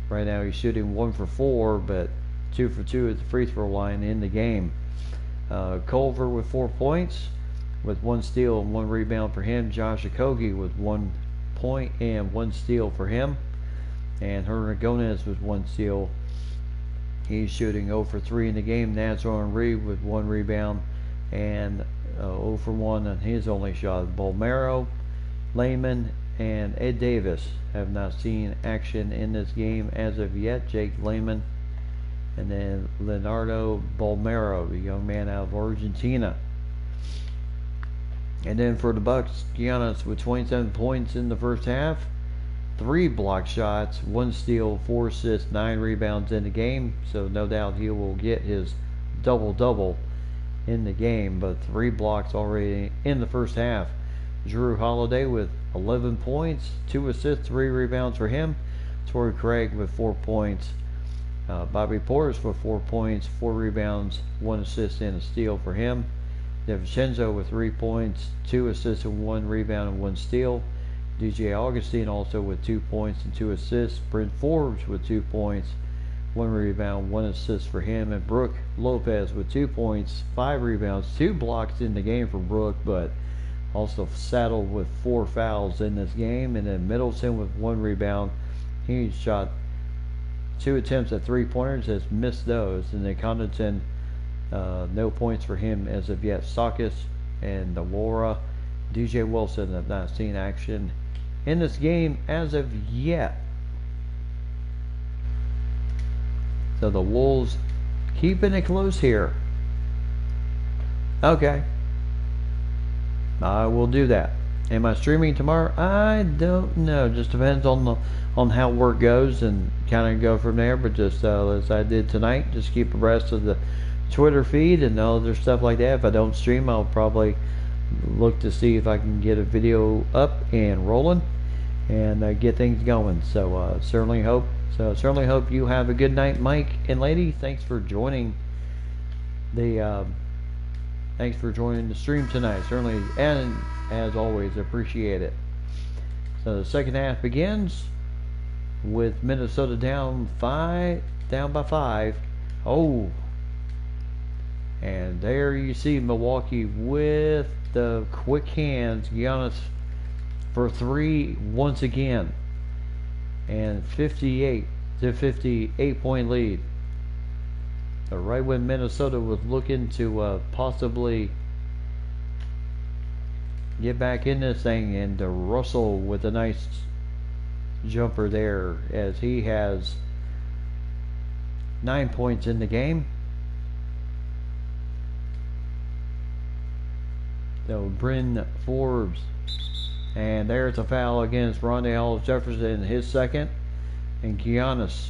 Right now he's shooting 1 for 4, but 2 for 2 at the free throw line in the game. Culver with 4 points, with 1 steal and 1 rebound for him. Josh Okogie with 1 point and 1 steal for him. And Hernan Gomez with 1 steal. He's shooting 0 for 3 in the game. Nazarone Reed with 1 rebound and 0 for 1 on his only shot. Bolmero, Lehman, and Ed Davis have not seen action in this game as of yet. Jake Lehman, and then Leonardo Bolmero, the young man out of Argentina. And then for the Bucks, Giannis with 27 points in the first half, 3 block shots, 1 steal, 4 assists, 9 rebounds in the game. So no doubt he will get his double-double in the game, but 3 blocks already in the first half. Drew Holiday with 11 points, 2 assists, 3 rebounds for him. Torrey Craig with 4 points. Bobby Portis with 4 points, 4 rebounds, 1 assist, and a steal for him. DiVincenzo with 3 points, 2 assists, and 1 rebound, and 1 steal. DJ Augustine also with 2 points and 2 assists. Brent Forbes with 2 points, 1 rebound, 1 assist for him. And Brooke Lopez with 2 points, 5 rebounds, 2 blocks in the game for Brooke, but also saddled with 4 fouls in this game. And then Middleton with 1 rebound. He shot 2 attempts at 3-pointers, has missed those. And then Condon, no points for him as of yet. Sakis and Delora, DJ Wilson have not seen action in this game as of yet. So the Wolves keeping it close here. Okay, I will do that. Am I streaming tomorrow? I don't know. Just depends on how work goes, and kind of go from there. But just as I did tonight, just keep abreast of the Twitter feed and other stuff like that. If I don't stream, I'll probably look to see if I can get a video up and rolling and get things going. So certainly hope you have a good night, Mike and lady. Thanks for joining the stream tonight. Certainly, and as always, appreciate it. So the second half begins with Minnesota down by 5. Oh, and there you see Milwaukee with the quick hands. Giannis for 3 once again, and 58-point lead. So right when Minnesota was looking to possibly get back in this thing, and Russell with a nice jumper there, as he has 9 points in the game. So Bryn Forbes, and there's a foul against Rondé Hollis Jefferson, his second, and Giannis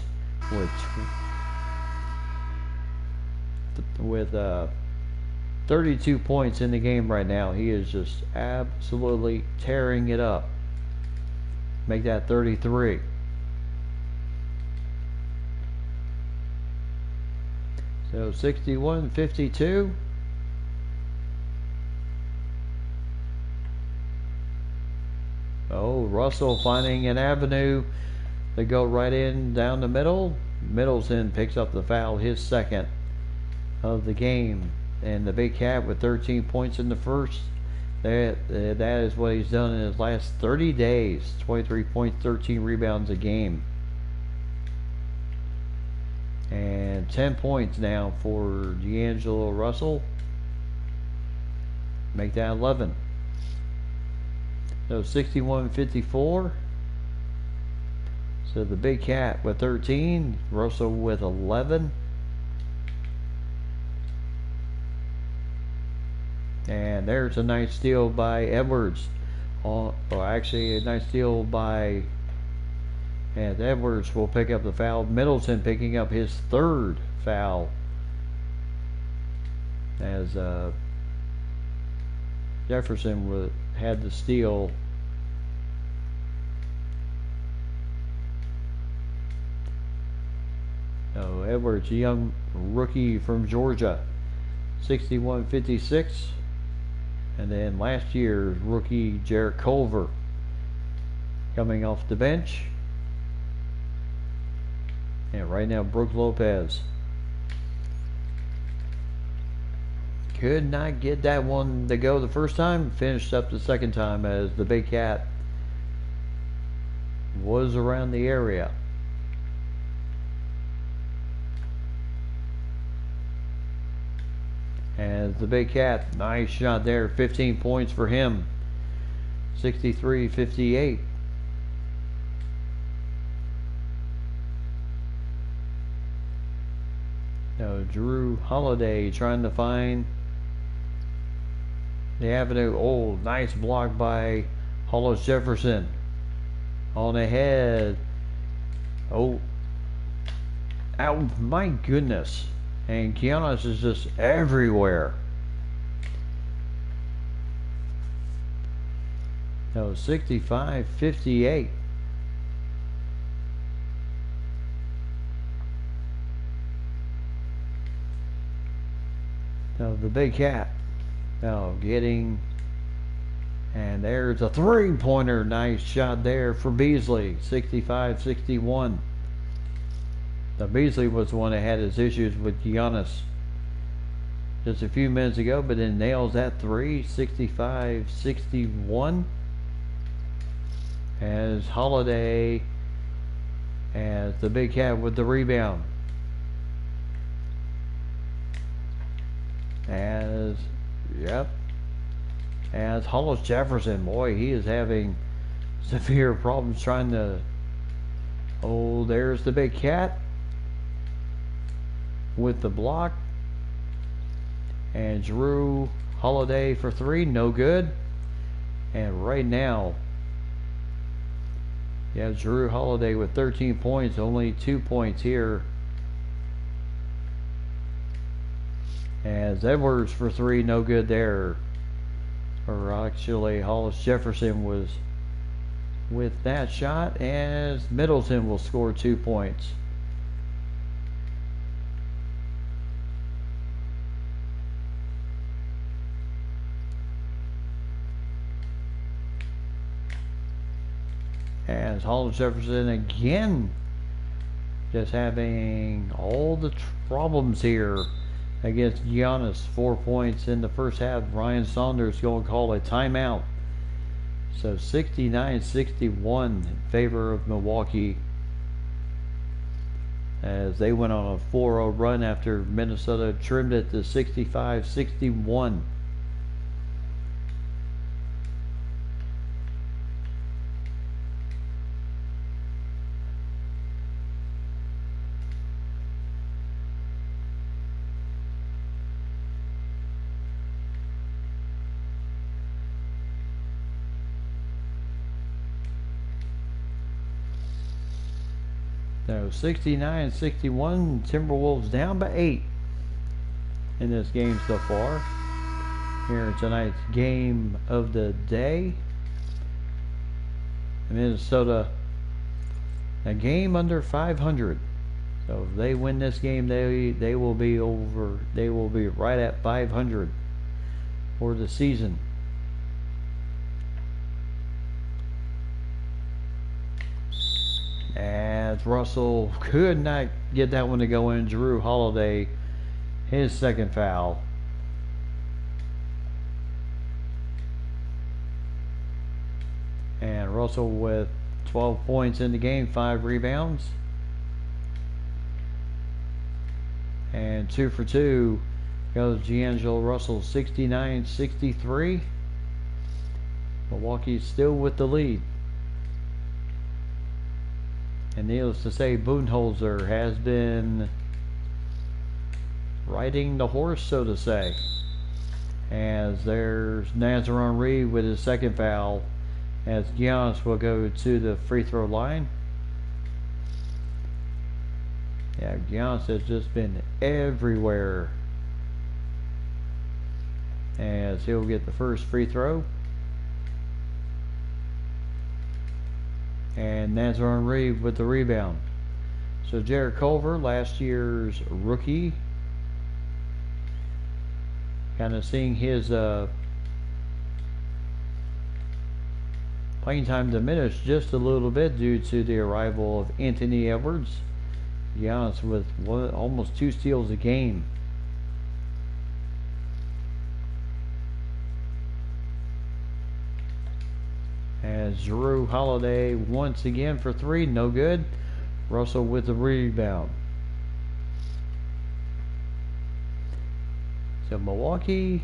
with 32 points in the game right now. He is just absolutely tearing it up. Make that 33. So 61-52. Oh, Russell finding an avenue to go right in down the middle. Middleton picks up the foul, his second of the game. And the Big Cat with 13 points in the first That is what he's done in his last 30 days. 23 points, 13 rebounds a game. And 10 points now for D'Angelo Russell. Make that 11. So 61-54. So the Big Cat with 13. Russell with 11. And there's a nice steal by Edwards. Or actually a nice steal by... And Edwards will pick up the foul. Middleton picking up his third foul. As Jefferson had the steal. Oh, Edwards, a young rookie from Georgia. 61-56. And then last year's rookie Jarrett Culver coming off the bench. And right now Brook Lopez could not get that one to go the first time. Finished up the second time as the Big Cat was around the area. As the Big Cat, nice shot there, 15 points for him. 63-58. Now Drew Holiday trying to find the avenue. Oh, nice block by Hollis Jefferson. On ahead. Oh, my goodness. And Giannis is just everywhere. No, 65-58. Now the Big Cat. Now getting, and there's a three-pointer. Nice shot there for Beasley. 65-61. Now Beasley was the one that had his issues with Giannis just a few minutes ago, but then nails that three. 65-61. As Holiday, as the Big Cat with the rebound. As Hollis Jefferson, boy, he is having severe problems trying to. Oh, there's the Big Cat with the block. And Drew Holiday for three, no good. And right now, Drew Holiday with 13 points, only 2 points here. As Edwards for three, no good there. Or actually, Hollis Jefferson was with that shot, as Middleton will score 2 points. As Hollis Jefferson again just having all the problems here against Giannis. 4 points in the first half. Ryan Saunders going to call a timeout. So 69-61 in favor of Milwaukee as they went on a 4-0 run after Minnesota trimmed it to 65-61. So 69-61, Timberwolves down by 8 in this game so far. Here in tonight's game of the day. Minnesota, a game under 500. So if they win this game, they will be over. They will be right at 500 for the season. As Russell could not get that one to go in. Drew Holiday, his second foul. Russell with 12 points in the game, 5 rebounds. And 2 for 2 goes D'Angelo Russell, 69-63. Milwaukee's still with the lead. And needless to say, Budenholzer has been riding the horse, so to say. As there's Nazaron Reed with his second foul, as Giannis will go to the free throw line. Yeah, Giannis has just been everywhere. As he'll get the first free throw. And Nazaron Reed with the rebound. So Jarrett Culver, last year's rookie, kind of seeing his playing time diminish just a little bit due to the arrival of Anthony Edwards. Giannis with almost 2 steals a game. As Jrue Holiday once again for 3, no good. Russell with the rebound. So Milwaukee.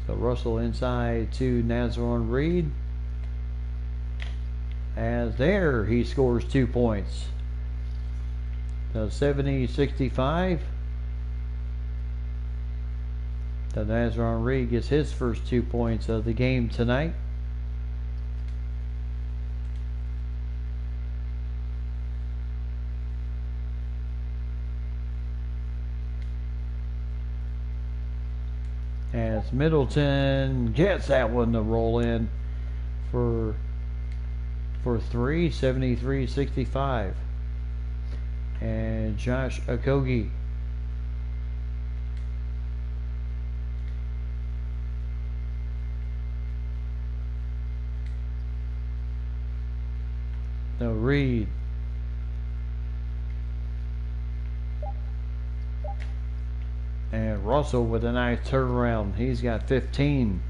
So Russell inside to Nazaron Reed. As there he scores 2 points. So 70-65. So Nazaron Reed gets his first 2 points of the game tonight. As Middleton gets that one to roll in for 3, 73-65. And Josh Okogie. No, Reed. And Russell with a nice turnaround. He's got 15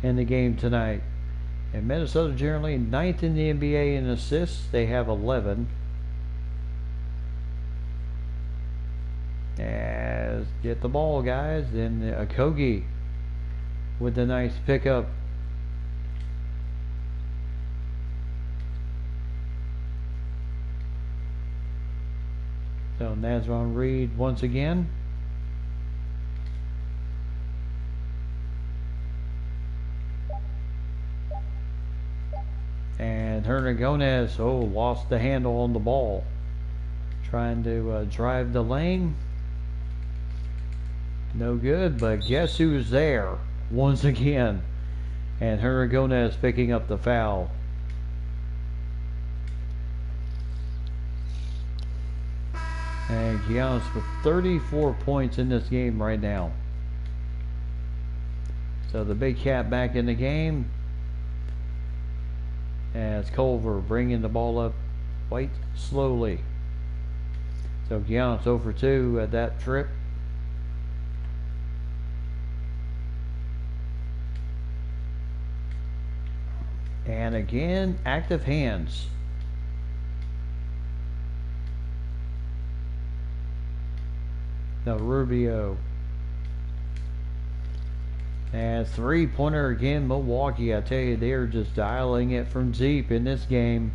in the game tonight. And Minnesota generally 9th in the NBA in assists. They have 11. As get the ball, guys. Then Okogie with the nice pickup. So Nazaron Reed once again. And Hernangomez, lost the handle on the ball. Trying to drive the lane. No good, but guess who's there once again? And Hernangomez picking up the foul. And Giannis with 34 points in this game right now. So the Big Cat back in the game. As Culver bringing the ball up quite slowly. So Giannis 0 for 2 at that trip. And again, active hands. Now Rubio. And 3-pointer again, Milwaukee. I tell you, they're just dialing it from deep in this game.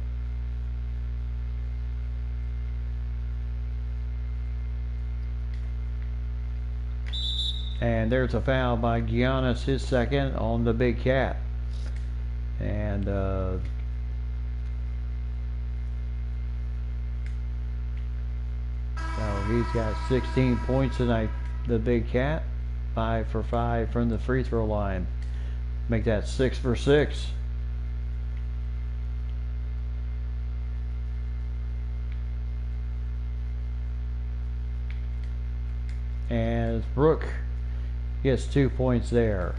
And there's a foul by Giannis, his second, on the Big Cat. And he's got 16 points tonight, the Big Cat. 5 for 5 from the free throw line. Make that 6 for 6. As Brook gets 2 points there.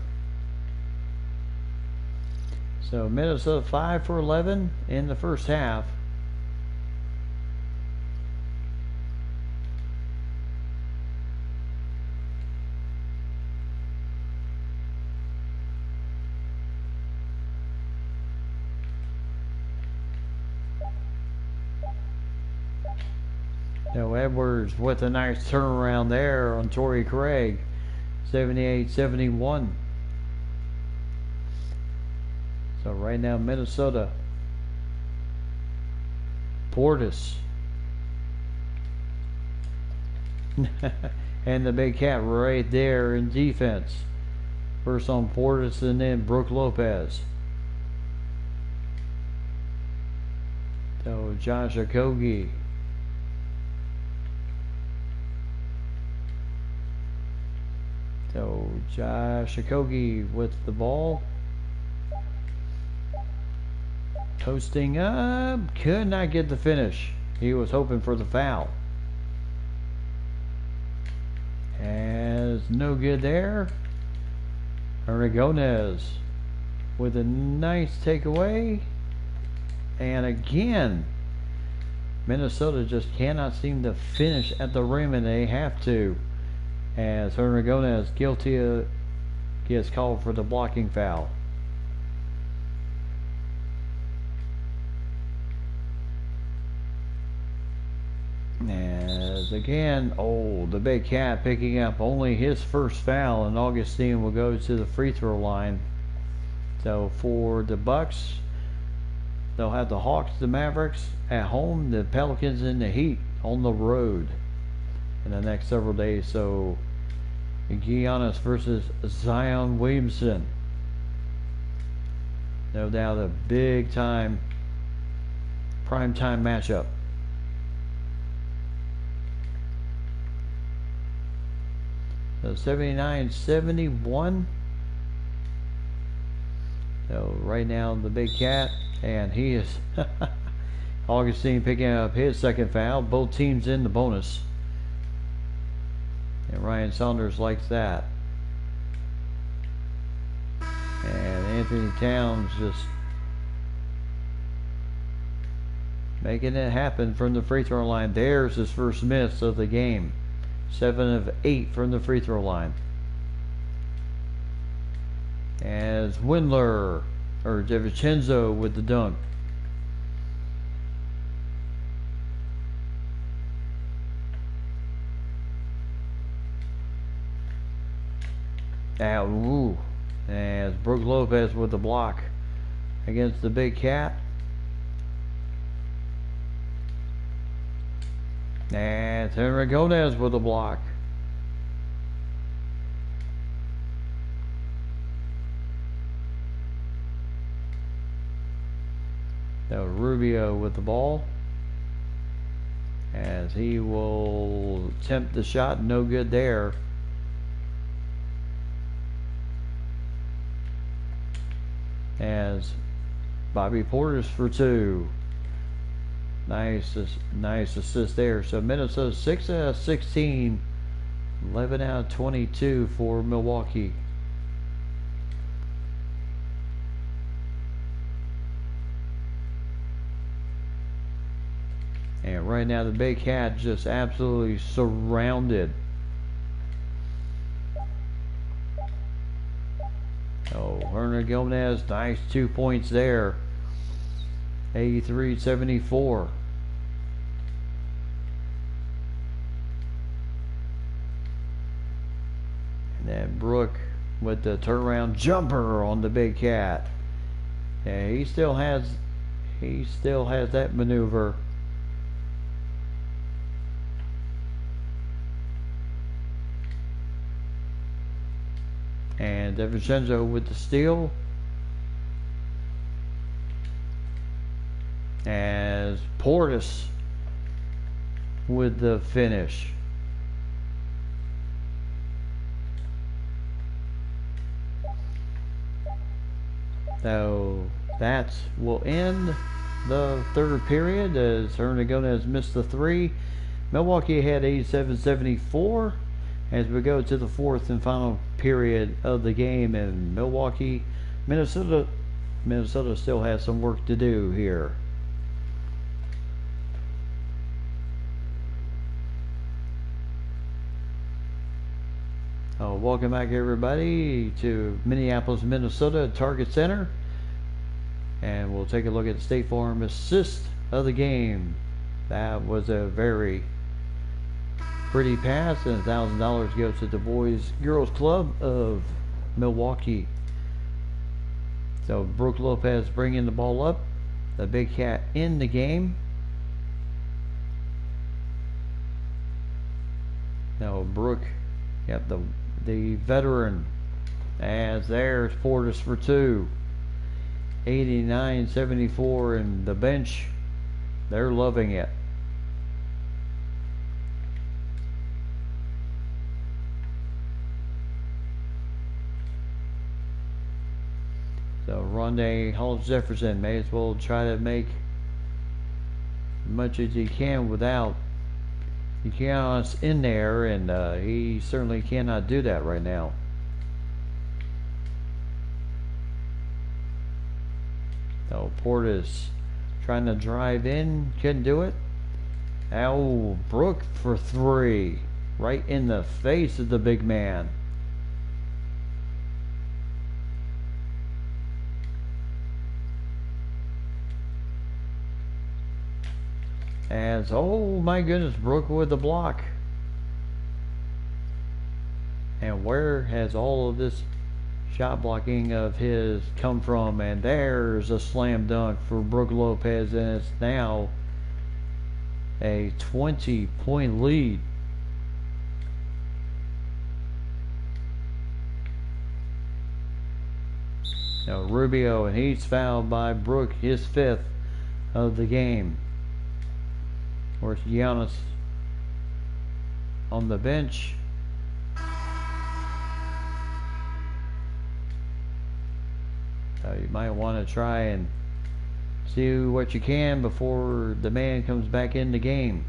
So Minnesota 5 for 11 in the first half. Now Edwards with a nice turnaround there on Torrey Craig. 78-71. So right now Minnesota. Portis. And the big cat right there in defense. First on Portis and then Brooke Lopez. So Josh Okogie. So Josh Okogie with the ball. Posting up. Could not get the finish. He was hoping for the foul. As no good there. Aragonés with a nice takeaway. And again, Minnesota just cannot seem to finish at the rim, and they have to. As Aragonés gets called for the blocking foul. As again, the big cat picking up only his first foul, and Augustine will go to the free throw line. So for the Bucks, they'll have the Hawks, the Mavericks at home, the Pelicans and the Heat on the road in the next several days. So Giannis versus Zion Williamson. No doubt a big time prime time matchup. So 79-71. So right now the big cat, and he is Augustine picking up his second foul. Both teams in the bonus. And Ryan Saunders likes that. And Anthony Towns just making it happen from the free throw line. There's his first miss of the game. 7 of 8 from the free throw line. As Windler, or DiVincenzo with the dunk. As Brooke Lopez with the block against the big cat. And Aragonés with the block. So Rubio with the ball. As he will attempt the shot, no good there. As Bobby Portis for 2. Nice assist there. So Minnesota 6 out of 16, 11 out of 22 for Milwaukee. And right now the big cat just absolutely surrounded. Aragonés, nice 2 points there. 83-74. And then Brooke with the turnaround jumper on the big cat. Yeah, he still has that maneuver. And DiVincenzo with the steal. As Portis with the finish. So that will end the third period as Aragonés missed the 3. Milwaukee had 87-74 as we go to the fourth and final period of the game, and Minnesota still has some work to do here. Welcome back everybody to Minneapolis, Minnesota Target Center, and we'll take a look at the State Farm assist of the game. That was a very pretty pass, and $1,000 goes to the Boys Girls Club of Milwaukee. So Brooke Lopez bringing the ball up. The Big Cat in the game. Now Brooke got the veteran, as there's Portis for two. 89-74, and the bench, they're loving it. So Rondé Hollis Jefferson may as well try to make as much as he can without Giannis in there, and he certainly cannot do that right now. So Portis trying to drive in, couldn't do it. Oh, Brooke for three, right in the face of the big man. As, oh my goodness, Brooke with the block. And where has all of this shot blocking of his come from? And there's a slam dunk for Brooke Lopez, and it's now a 20-point lead. Now Rubio, and he's fouled by Brooke, his fifth of the game. Of course, Giannis on the bench. You might want to try and see what you can before the man comes back in the game.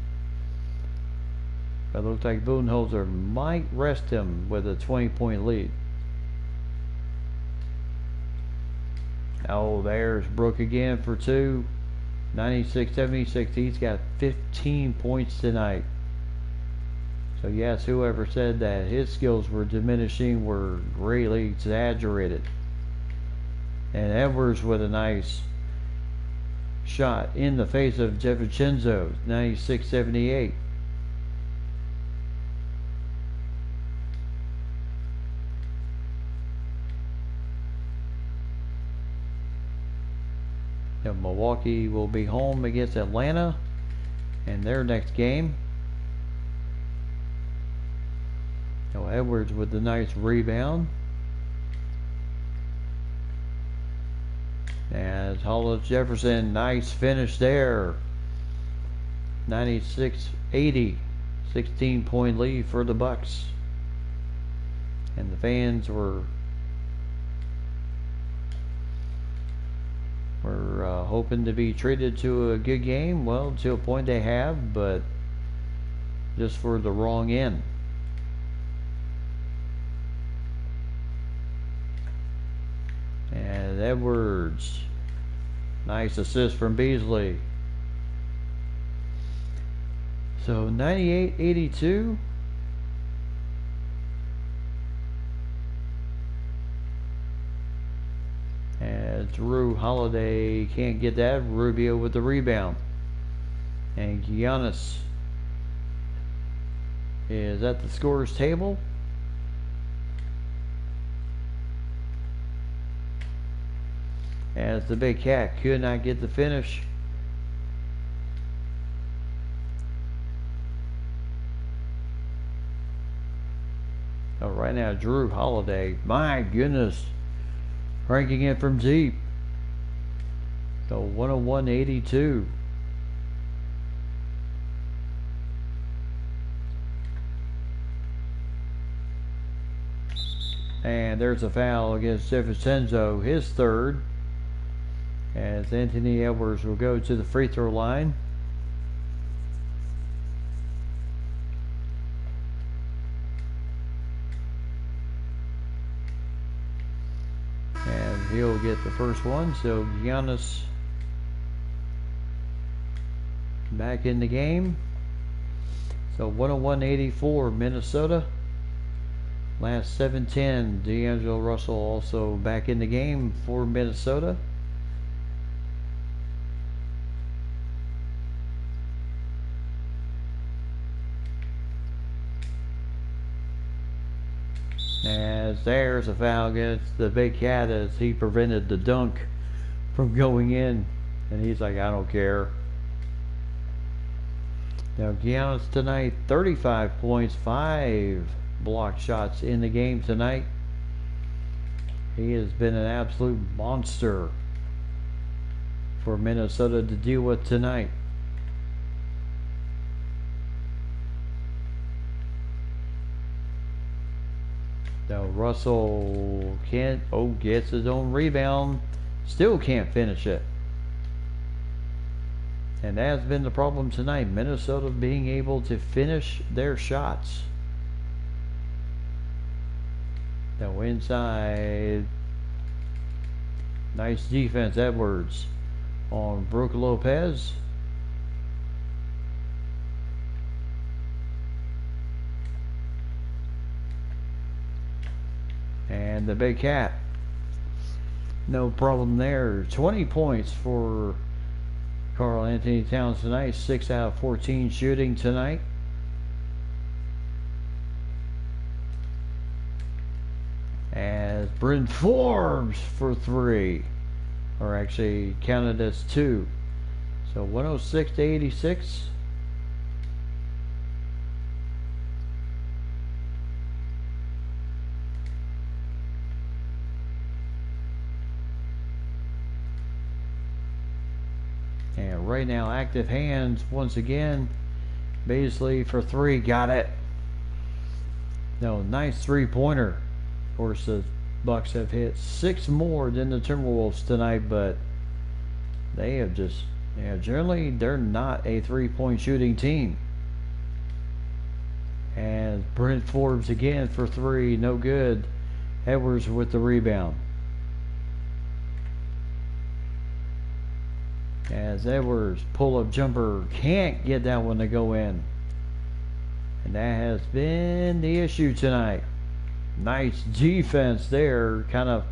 But it looks like Budenholzer might rest him with a 20-point lead. Oh, there's Brooke again for two. 96-76. He's got 15 points tonight. So yes, whoever said that his skills were diminishing were greatly exaggerated. And Edwards with a nice shot in the face of DiVincenzo. 96-78. Now Milwaukee will be home against Atlanta in their next game. Now Edwards with the nice rebound. As Hollis Jefferson, nice finish there. 96-80, 16-point lead for the Bucks. And the fans were hoping to be treated to a good game. Well, to a point they have, but just for the wrong end. And Edwards, nice assist from Beasley. So 98-82. As Drew Holiday can't get that. Rubio with the rebound. And Giannis is at the scorer's table. As the Big Cat could not get the finish. Oh, right now, Drew Holiday, my goodness, ranking it from deep. So 101-82. And there's a foul against DiVincenzo, his third. As Anthony Edwards will go to the free throw line. And he'll get the first one. So Giannis back in the game. So 101-84 Minnesota. Last 7-10, D'Angelo Russell also back in the game for Minnesota. As there's a foul against the Big Cat as he prevented the dunk from going in. And he's like, I don't care. Now Giannis tonight, 35 points, 5 block shots in the game tonight. He has been an absolute monster for Minnesota to deal with tonight. Now Russell gets his own rebound, still can't finish it. And that's been the problem tonight, Minnesota being able to finish their shots. Now inside, nice defense, Edwards on Brook Lopez. And the Big Cat, no problem there. 20 points for Karl Anthony Towns tonight, 6 out of 14 shooting tonight. As Bryn Forbes for 3, or actually counted as 2. So 106 to 86. And right now, active hands once again. Beasley for 3, got it. No, nice three-pointer. Of course, the Bucks have hit 6 more than the Timberwolves tonight, but they have just, generally they're not a three-point shooting team. And Brent Forbes again for 3, no good. Edwards with the rebound. As Edwards, pull-up jumper, can't get that one to go in. And that has been the issue tonight. Nice defense there, kind of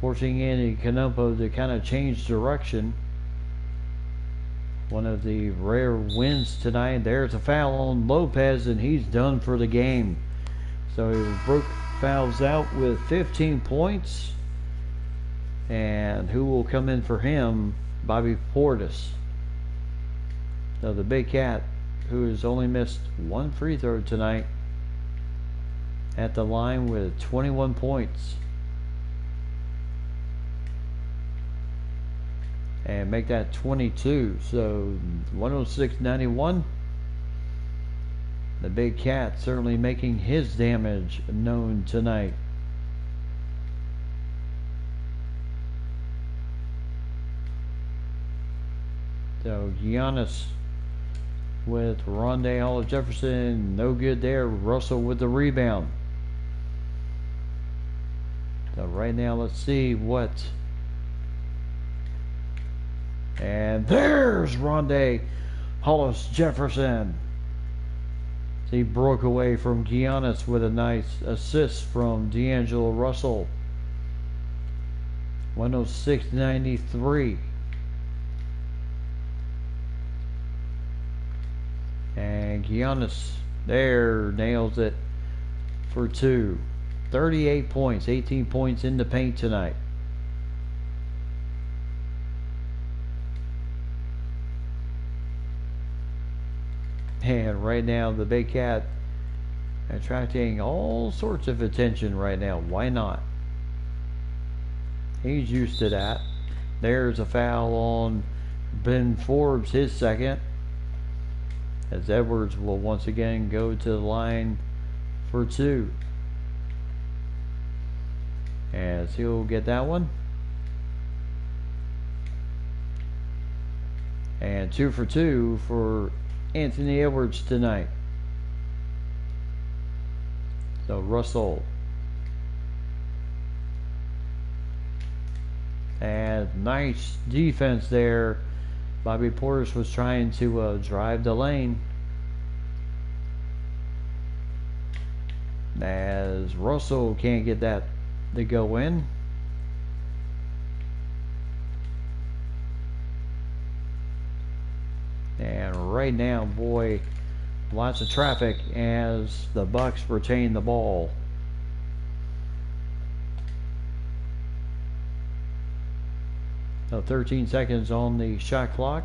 forcing Andy Canumpo to kind of change direction. One of the rare wins tonight. There's a foul on Lopez, and he's done for the game. So Brook fouls out with 15 points. And who will come in for him? Bobby Portis. So the Big Cat, who has only missed 1 free throw tonight, at the line with 21 points. And make that 22. So 106-91. The Big Cat certainly making his damage known tonight. So Giannis with Rondé Jefferson, no good there. Russell with the rebound. So right now, let's see what. And there's Rondé Hollis Jefferson. He broke away from Giannis with a nice assist from D'Angelo Russell. 106-93. And Giannis there nails it for 2. 38 points, 18 points in the paint tonight. And right now the Big Cat attracting all sorts of attention right now. Why not? He's used to that. There's a foul on Ben Forbes, his second. As Edwards will once again go to the line for 2. As he'll get that one. And 2 for 2 for Anthony Edwards tonight. So Russell. And nice defense there. Bobby Portis was trying to drive the lane. As Russell can't get that to go in. And right now, boy, lots of traffic as the Bucks retain the ball. So 13 seconds on the shot clock.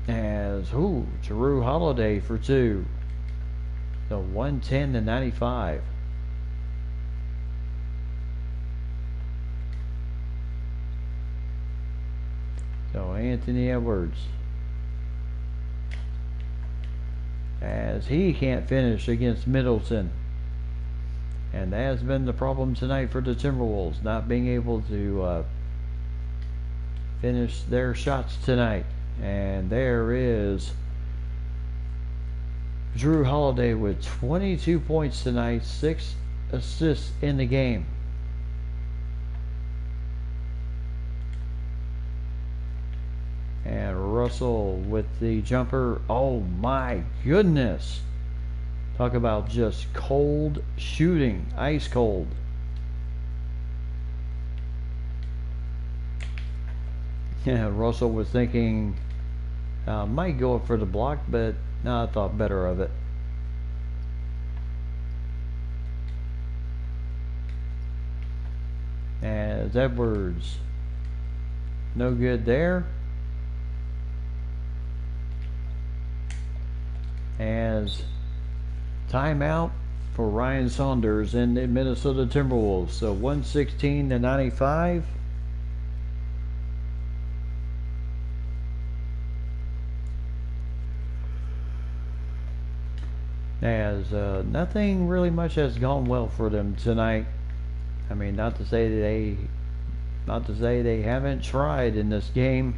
As Jrue Holiday for two. So 110 to 95. So Anthony Edwards, as he can't finish against Middleton. And that has been the problem tonight for the Timberwolves, not being able to finish their shots tonight. And there is Jrue Holiday with 22 points tonight, 6 assists in the game. And Russell with the jumper. Oh my goodness. Talk about just cold shooting. Ice cold. Yeah, Russell was thinking might go for the block, but no, I thought better of it. As Edwards, no good there. As timeout for Ryan Saunders and the Minnesota Timberwolves. So 116 to 95. As nothing really much has gone well for them tonight. I mean, not to say they haven't tried in this game.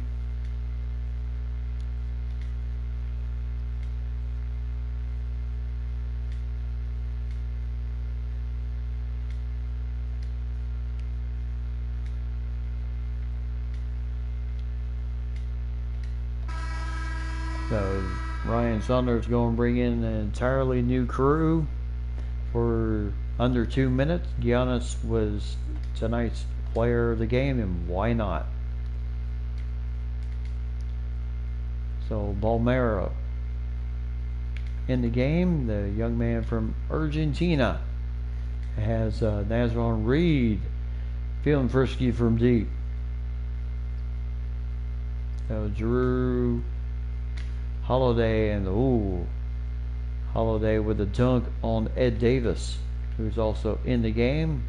So Ryan Saunders going to bring in an entirely new crew for under 2 minutes. Giannis was tonight's player of the game, and why not? So Balmero in the game, the young man from Argentina, has Nazron Reed feeling frisky from deep. So Jrue Holiday, and Holiday with a dunk on Ed Davis, who's also in the game.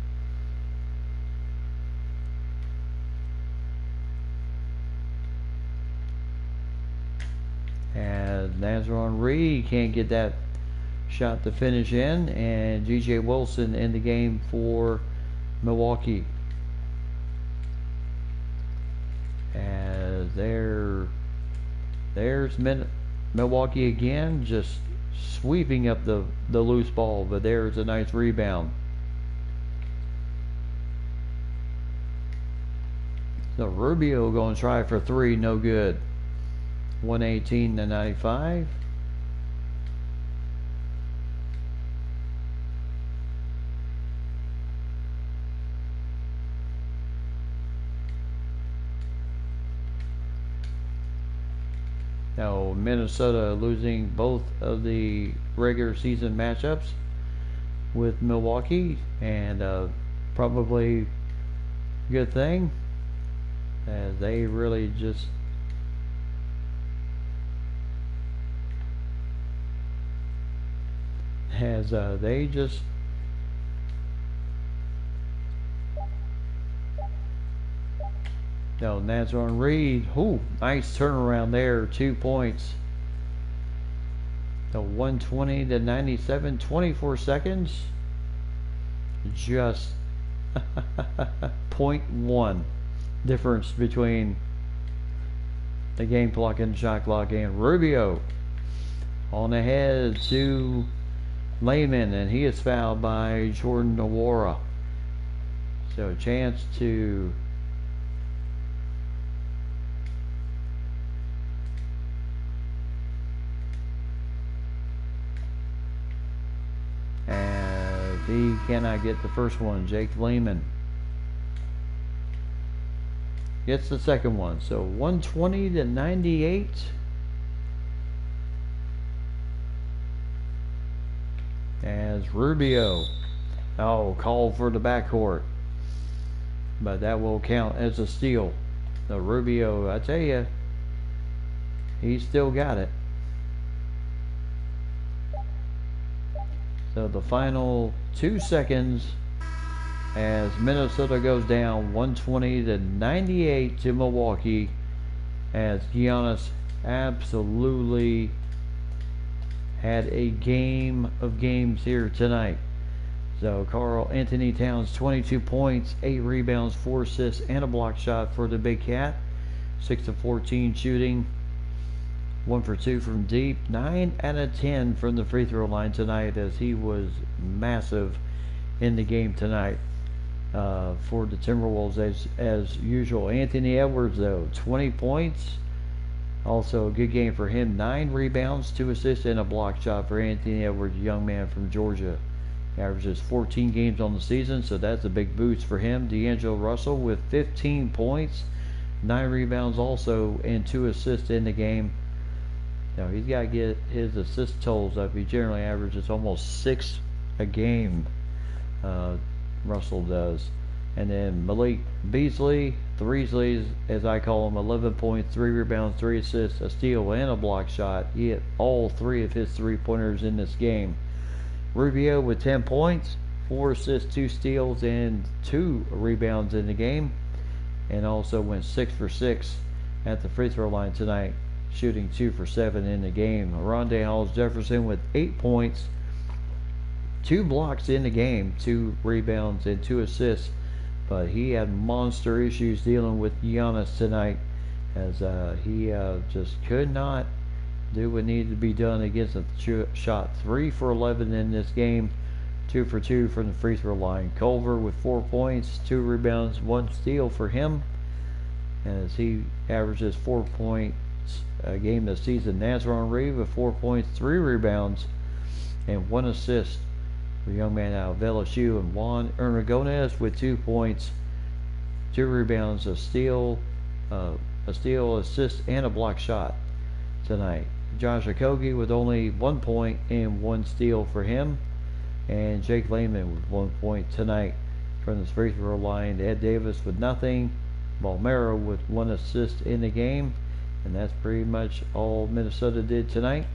And Nazron Reed can't get that shot to finish in, and G.J. Wilson in the game for Milwaukee. As there's Milwaukee again, just sweeping up the loose ball, but there's a nice rebound. So Rubio going to try for three, no good. 118 to 95. Now Minnesota losing both of the regular season matchups with Milwaukee, and probably a good thing, as they really just no, Nazron Reed, nice turnaround there, 2 points. So 120 to 97, 24 seconds, just 0.1 difference between the game clock and the shot clock. And Rubio on ahead to Layman, and he is fouled by Jordan Nwora. So a chance to he cannot get the first one. Jake Layman gets the second one. So 120 to 98. As Rubio Oh, call for the backcourt. But that will count as a steal. The Rubio, I tell you, he's still got it. So the final 2 seconds as Minnesota goes down 120-98 to Milwaukee, as Giannis absolutely had a game of games here tonight. So Karl Anthony Towns, 22 points, 8 rebounds, 4 assists, and a block shot for the Big Cat. 6 of 14 shooting, 1 for 2 from deep, 9 out of 10 from the free throw line tonight, as he was massive in the game tonight for the Timberwolves as usual. Anthony Edwards, though, 20 points. Also a good game for him. 9 rebounds, 2 assists, and a block shot for Anthony Edwards, young man from Georgia. Averages 14 games on the season, so that's a big boost for him. D'Angelo Russell with 15 points, 9 rebounds also, and 2 assists in the game. Now he's got to get his assist totals up. He generally averages almost 6 a game, Russell does. And then Malik Beasley, Threesley, as I call him, 11 points, 3 rebounds, 3 assists, a steal, and a block shot. He hit all 3 of his 3-pointers in this game. Rubio with 10 points, 4 assists, 2 steals, and 2 rebounds in the game. And also went 6 for 6 at the free throw line tonight, shooting 2 for 7 in the game. Rondé Hollis-Jefferson with 8 points, 2 blocks in the game, 2 rebounds, and 2 assists. But he had monster issues dealing with Giannis tonight, as he just could not do what needed to be done against him. Shot 3 for 11 in this game, 2 for 2 from the free throw line. Culver with 4 points, 2 rebounds, 1 steal for him, as he averages 4 points a game this season. Nazron Reed with 4 points, 3 rebounds, and 1 assist for young man out of LSU. And Juan Ernagones with 2 points, 2 rebounds, a steal, assist, and a block shot tonight. Josh Okogie with only 1 point and 1 steal for him. And Jake Layman with 1 point tonight from the free throw line. Ed Davis with nothing. Balmero with 1 assist in the game. And that's pretty much all Minnesota did tonight.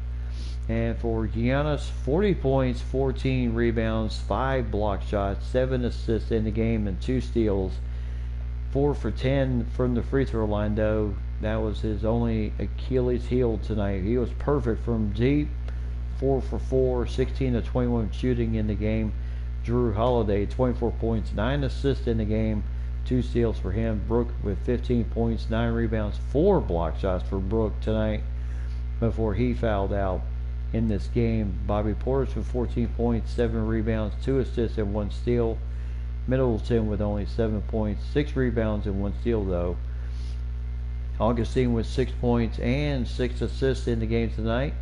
And for Giannis, 40 points, 14 rebounds, 5 block shots, 7 assists in the game, and 2 steals. 4 for 10 from the free throw line, though. That was his only Achilles heel tonight. He was perfect from deep. 4 for 4, 16 to 21 shooting in the game. Drew Holiday, 24 points, 9 assists in the game, 2 steals for him. Brook with 15 points, 9 rebounds, 4 block shots for Brook tonight before he fouled out in this game. Bobby Portis with 14 points, 7 rebounds, 2 assists, and 1 steal. Middleton with only 7 points, 6 rebounds, and 1 steal, though. Augustine with 6 points and 6 assists in the game tonight.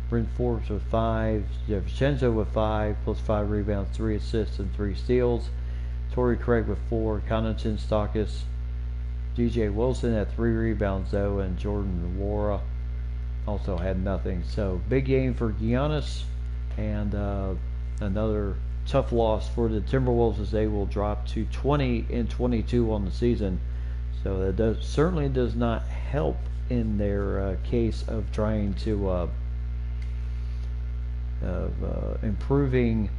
Brent Forbes with 5, DiVincenzo with 5, plus 5 rebounds, 3 assists, and 3 steals. Torrey Craig with 4, Connaughton, Stockus, DJ Wilson had 3 rebounds, though, and Jordan Nwora also had nothing. So big game for Giannis, and another tough loss for the Timberwolves, as they will drop to 20-22 on the season. So that certainly does not help in their case of trying to improving,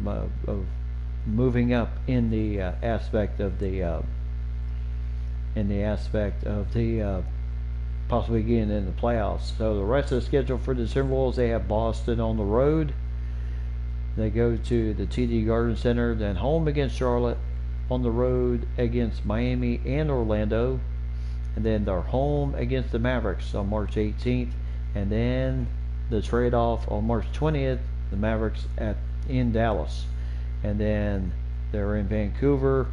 of moving up in the aspect of the possibly getting in the playoffs. So the rest of the schedule for the Timberwolves, they have Boston on the road. They go to the TD Garden Center, then home against Charlotte, on the road against Miami and Orlando, and then they're home against the Mavericks on March 18th, and then the trade-off on March 20th, the Mavericks in Dallas, and then they're in Vancouver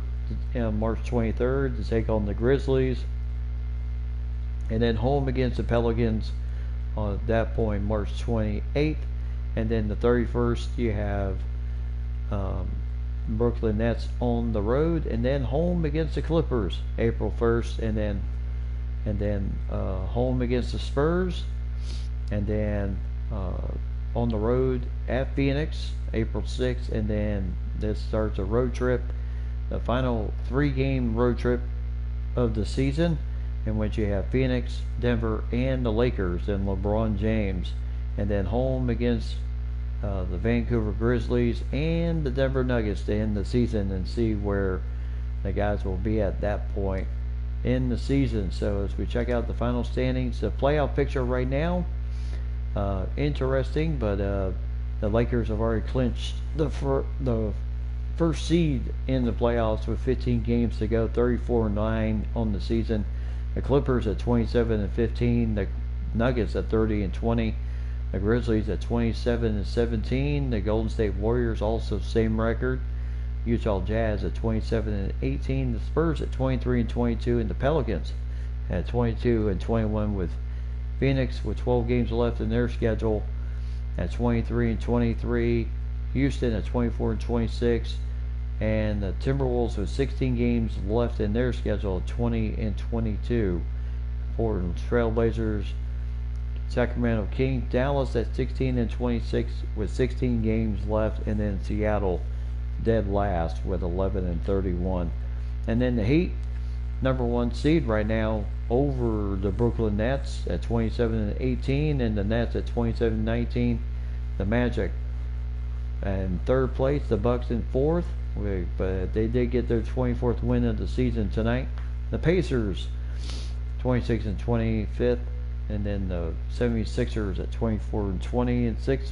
on March 23rd to take on the Grizzlies, and then home against the Pelicans on that point, March 28th, and then the 31st you have Brooklyn Nets on the road, and then home against the Clippers April 1st, and then home against the Spurs, and then on the road at Phoenix April 6th, and then this starts a road trip, the final 3-game road trip of the season, in which you have Phoenix, Denver, and the Lakers and LeBron James, and then home against the Vancouver Grizzlies and the Denver Nuggets to end the season, and see where the guys will be at that point in the season. So as we check out the final standings, the playoff picture right now, interesting, but the Lakers have already clinched the first seed in the playoffs with 15 games to go, 34-9 on the season. The Clippers at 27-15, the Nuggets at 30-20, the Grizzlies at 27-17, the Golden State Warriors also same record, Utah Jazz at 27-18, the Spurs at 23-22, and the Pelicans at 22-21, with Phoenix with 12 games left in their schedule at 23-23, Houston at 24-26, and the Timberwolves with 16 games left in their schedule at 20-22. Portland Trailblazers, Sacramento Kings, Dallas at 16-26 with 16 games left, and then Seattle dead last with 11-31. And then the Heat, number 1 seed right now, over the Brooklyn Nets at 27-18, and the Nets at 27-19. The Magic in 3rd place, the Bucks in 4th, but they did get their 24th win of the season tonight. The Pacers 26-20, 5th, and then the 76ers at 24-20 and 6th,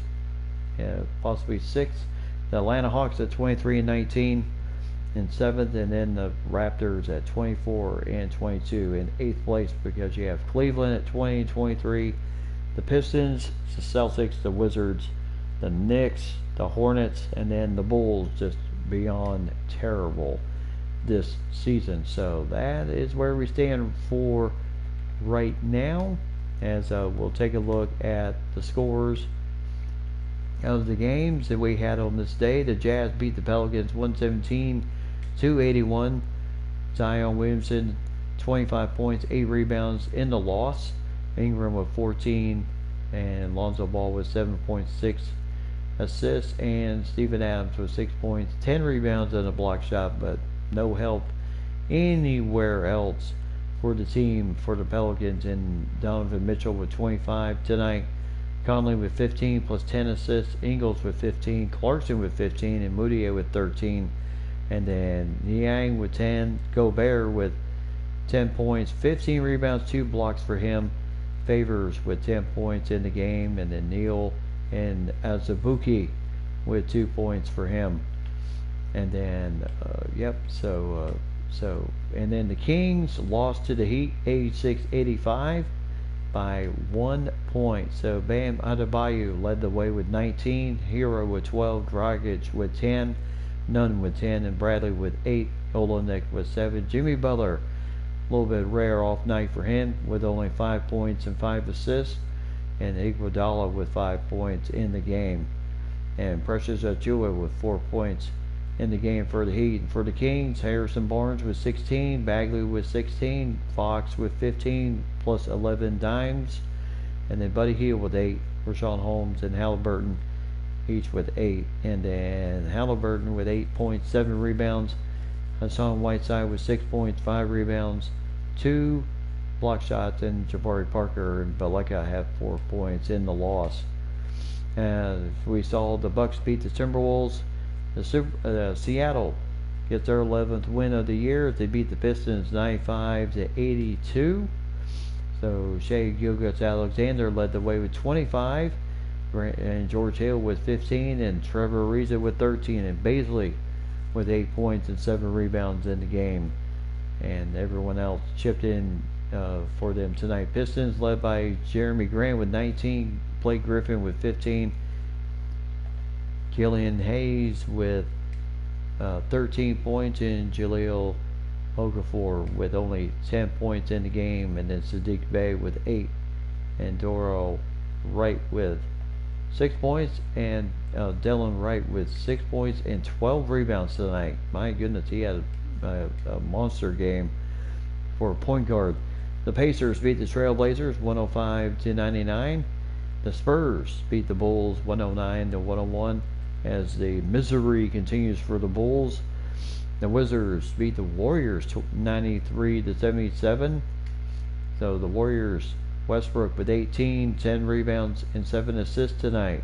possibly 6th. The Atlanta Hawks at 23-19 in 7th, and then the Raptors at 24-22 in 8th place, because you have Cleveland at 20-23, the Pistons, the Celtics, the Wizards, the Knicks, the Hornets, and then the Bulls, just beyond terrible this season. So that is where we stand for right now, as we'll take a look at the scores of the games that we had on this day. The Jazz beat the Pelicans 117-81. Zion Williamson 25 points, 8 rebounds in the loss. Ingram with 14, and Lonzo Ball with 7.6 assists, and Steven Adams with 6 points, 10 rebounds, and a block shot, but no help anywhere else for the team for the Pelicans. And Donovan Mitchell with 25 tonight. Conley with 15 plus 10 assists, Ingles with 15, Clarkson with 15, and Moutier with 13. And then Niang with 10, Gobert with 10 points, 15 rebounds, 2 blocks for him. Favors with 10 points in the game, and then Neal and Azubuike with 2 points for him. And then, and then the Kings lost to the Heat 86-85 by 1 point. So Bam Adebayo led the way with 19, Hero with 12, Dragic with 10, Nunn with 10, and Bradley with 8, Olynyk with 7. Jimmy Butler, a little bit rare off night for him, with only 5 points and 5 assists, and Iguodala with 5 points in the game, and Precious Achiuwa with 4 points in the game for the Heat. And for the Kings, Harrison Barnes with 16, Bagley with 16, Fox with 15 plus 11 dimes, and then Buddy Hield with 8, Rashawn Holmes and Halliburton each with 8, and then Halliburton with 8 points, 7 rebounds, Hassan Whiteside with 6 points, 5 rebounds, 2 block shots, and Jabari Parker and Baleka have 4 points in the loss. And we saw the Bucks beat the Timberwolves. Seattle gets their 11th win of the year. They beat the Pistons 95-82. So Shai Gilgeous-Alexander led the way with 25, and George Hill with 15, and Trevor Ariza with 13, and Baisley with 8 points and 7 rebounds in the game. And everyone else chipped in for them tonight. Pistons led by Jeremy Grant with 19, Blake Griffin with 15, Killian Hayes with 13 points, and Jaleel Okafor with only 10 points in the game, and then Sadiq Bey with 8, and Doro Wright with 6 points, and Dylan Wright with 6 points and 12 rebounds tonight. My goodness, he had a monster game for a point guard. The Pacers beat the Trailblazers 105-99. The Spurs beat the Bulls 109-101. as the misery continues for the Bulls. The Wizards beat the Warriors 93-77. So the Warriors, Westbrook with 18, 10 rebounds, and 7 assists tonight,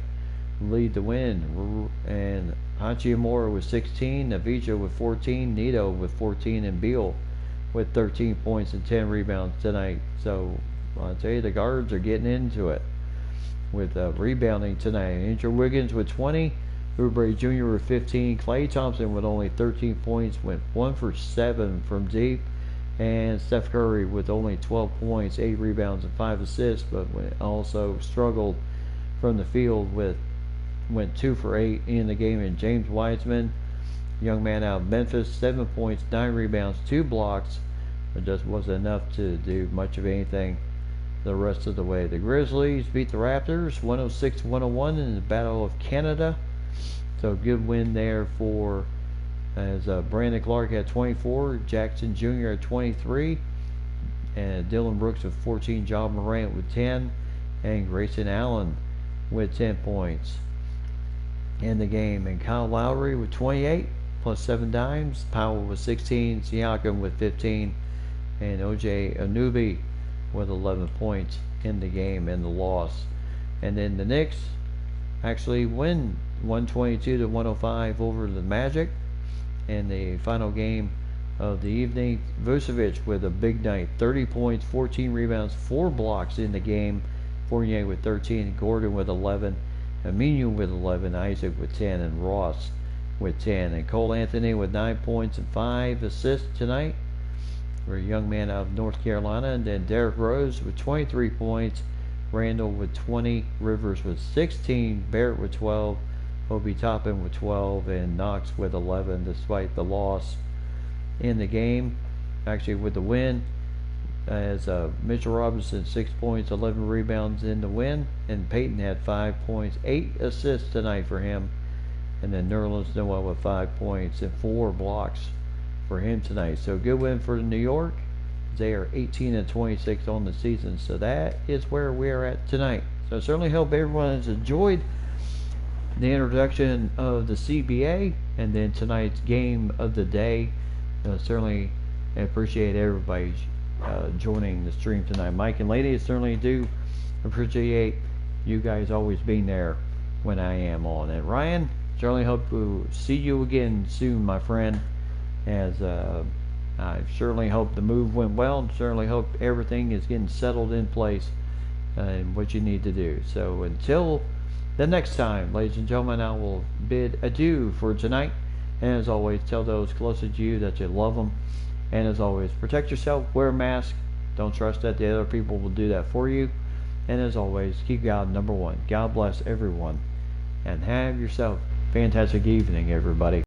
lead the win. And Hachimura with 16, Navija with 14, Nito with 14, and Beal with 13 points and 10 rebounds tonight. So I'll tell you, the guards are getting into it with rebounding tonight. Andrew Wiggins with 20, Oubre Jr. with 15, Klay Thompson with only 13 points, went 1 for 7 from deep, and Steph Curry with only 12 points, 8 rebounds, and 5 assists, but also struggled from the field went 2 for 8 in the game. And James Wiseman, young man out of Memphis, 7 points, 9 rebounds, 2 blocks, but just wasn't enough to do much of anything the rest of the way. The Grizzlies beat the Raptors 106-101 in the Battle of Canada. So good win there for as Brandon Clark had 24, Jackson Jr. had 23, and Dylan Brooks with 14, Ja Morant with 10, and Grayson Allen with 10 points in the game. And Kyle Lowry with 28 plus 7 dimes, Powell with 16, Siakam with 15, and OJ Anunoby with 11 points in the game and the loss. And then the Knicks actually win 122-105 over the Magic in the final game of the evening. Vucevic with a big night, 30 points, 14 rebounds, 4 blocks in the game. Fournier with 13, Gordon with 11, Aminu with 11, Isaac with 10, and Ross with 10. And Cole Anthony with 9 points and 5 assists tonight for a young man out of North Carolina. And then Derrick Rose with 23 points, Randall with 20, Rivers with 16, Barrett with 12, Obi Toppin with 12, and Knox with 11, despite the loss in the game. Actually, with the win, as Mitchell Robinson 6 points, 11 rebounds in the win, and Peyton had 5 points, 8 assists tonight for him, and then Nerlens Noel with 5 points and 4 blocks for him tonight. So good win for New York. They are 18-26 on the season. So that is where we are at tonight. So I certainly hope everyone has enjoyed the introduction of the CBA and then tonight's game of the day. Certainly appreciate everybody joining the stream tonight. Mike and Lady, I certainly do appreciate you guys always being there when I am on. And Ryan, certainly hope to see you again soon, my friend, as I certainly hope the move went well, and certainly hope everything is getting settled in place and what you need to do. So until the next time, ladies and gentlemen, I will bid adieu for tonight. And as always, tell those closest to you that you love them. And as always, protect yourself, wear a mask. Don't trust that the other people will do that for you. And as always, keep God number one. God bless everyone. And have yourself a fantastic evening, everybody.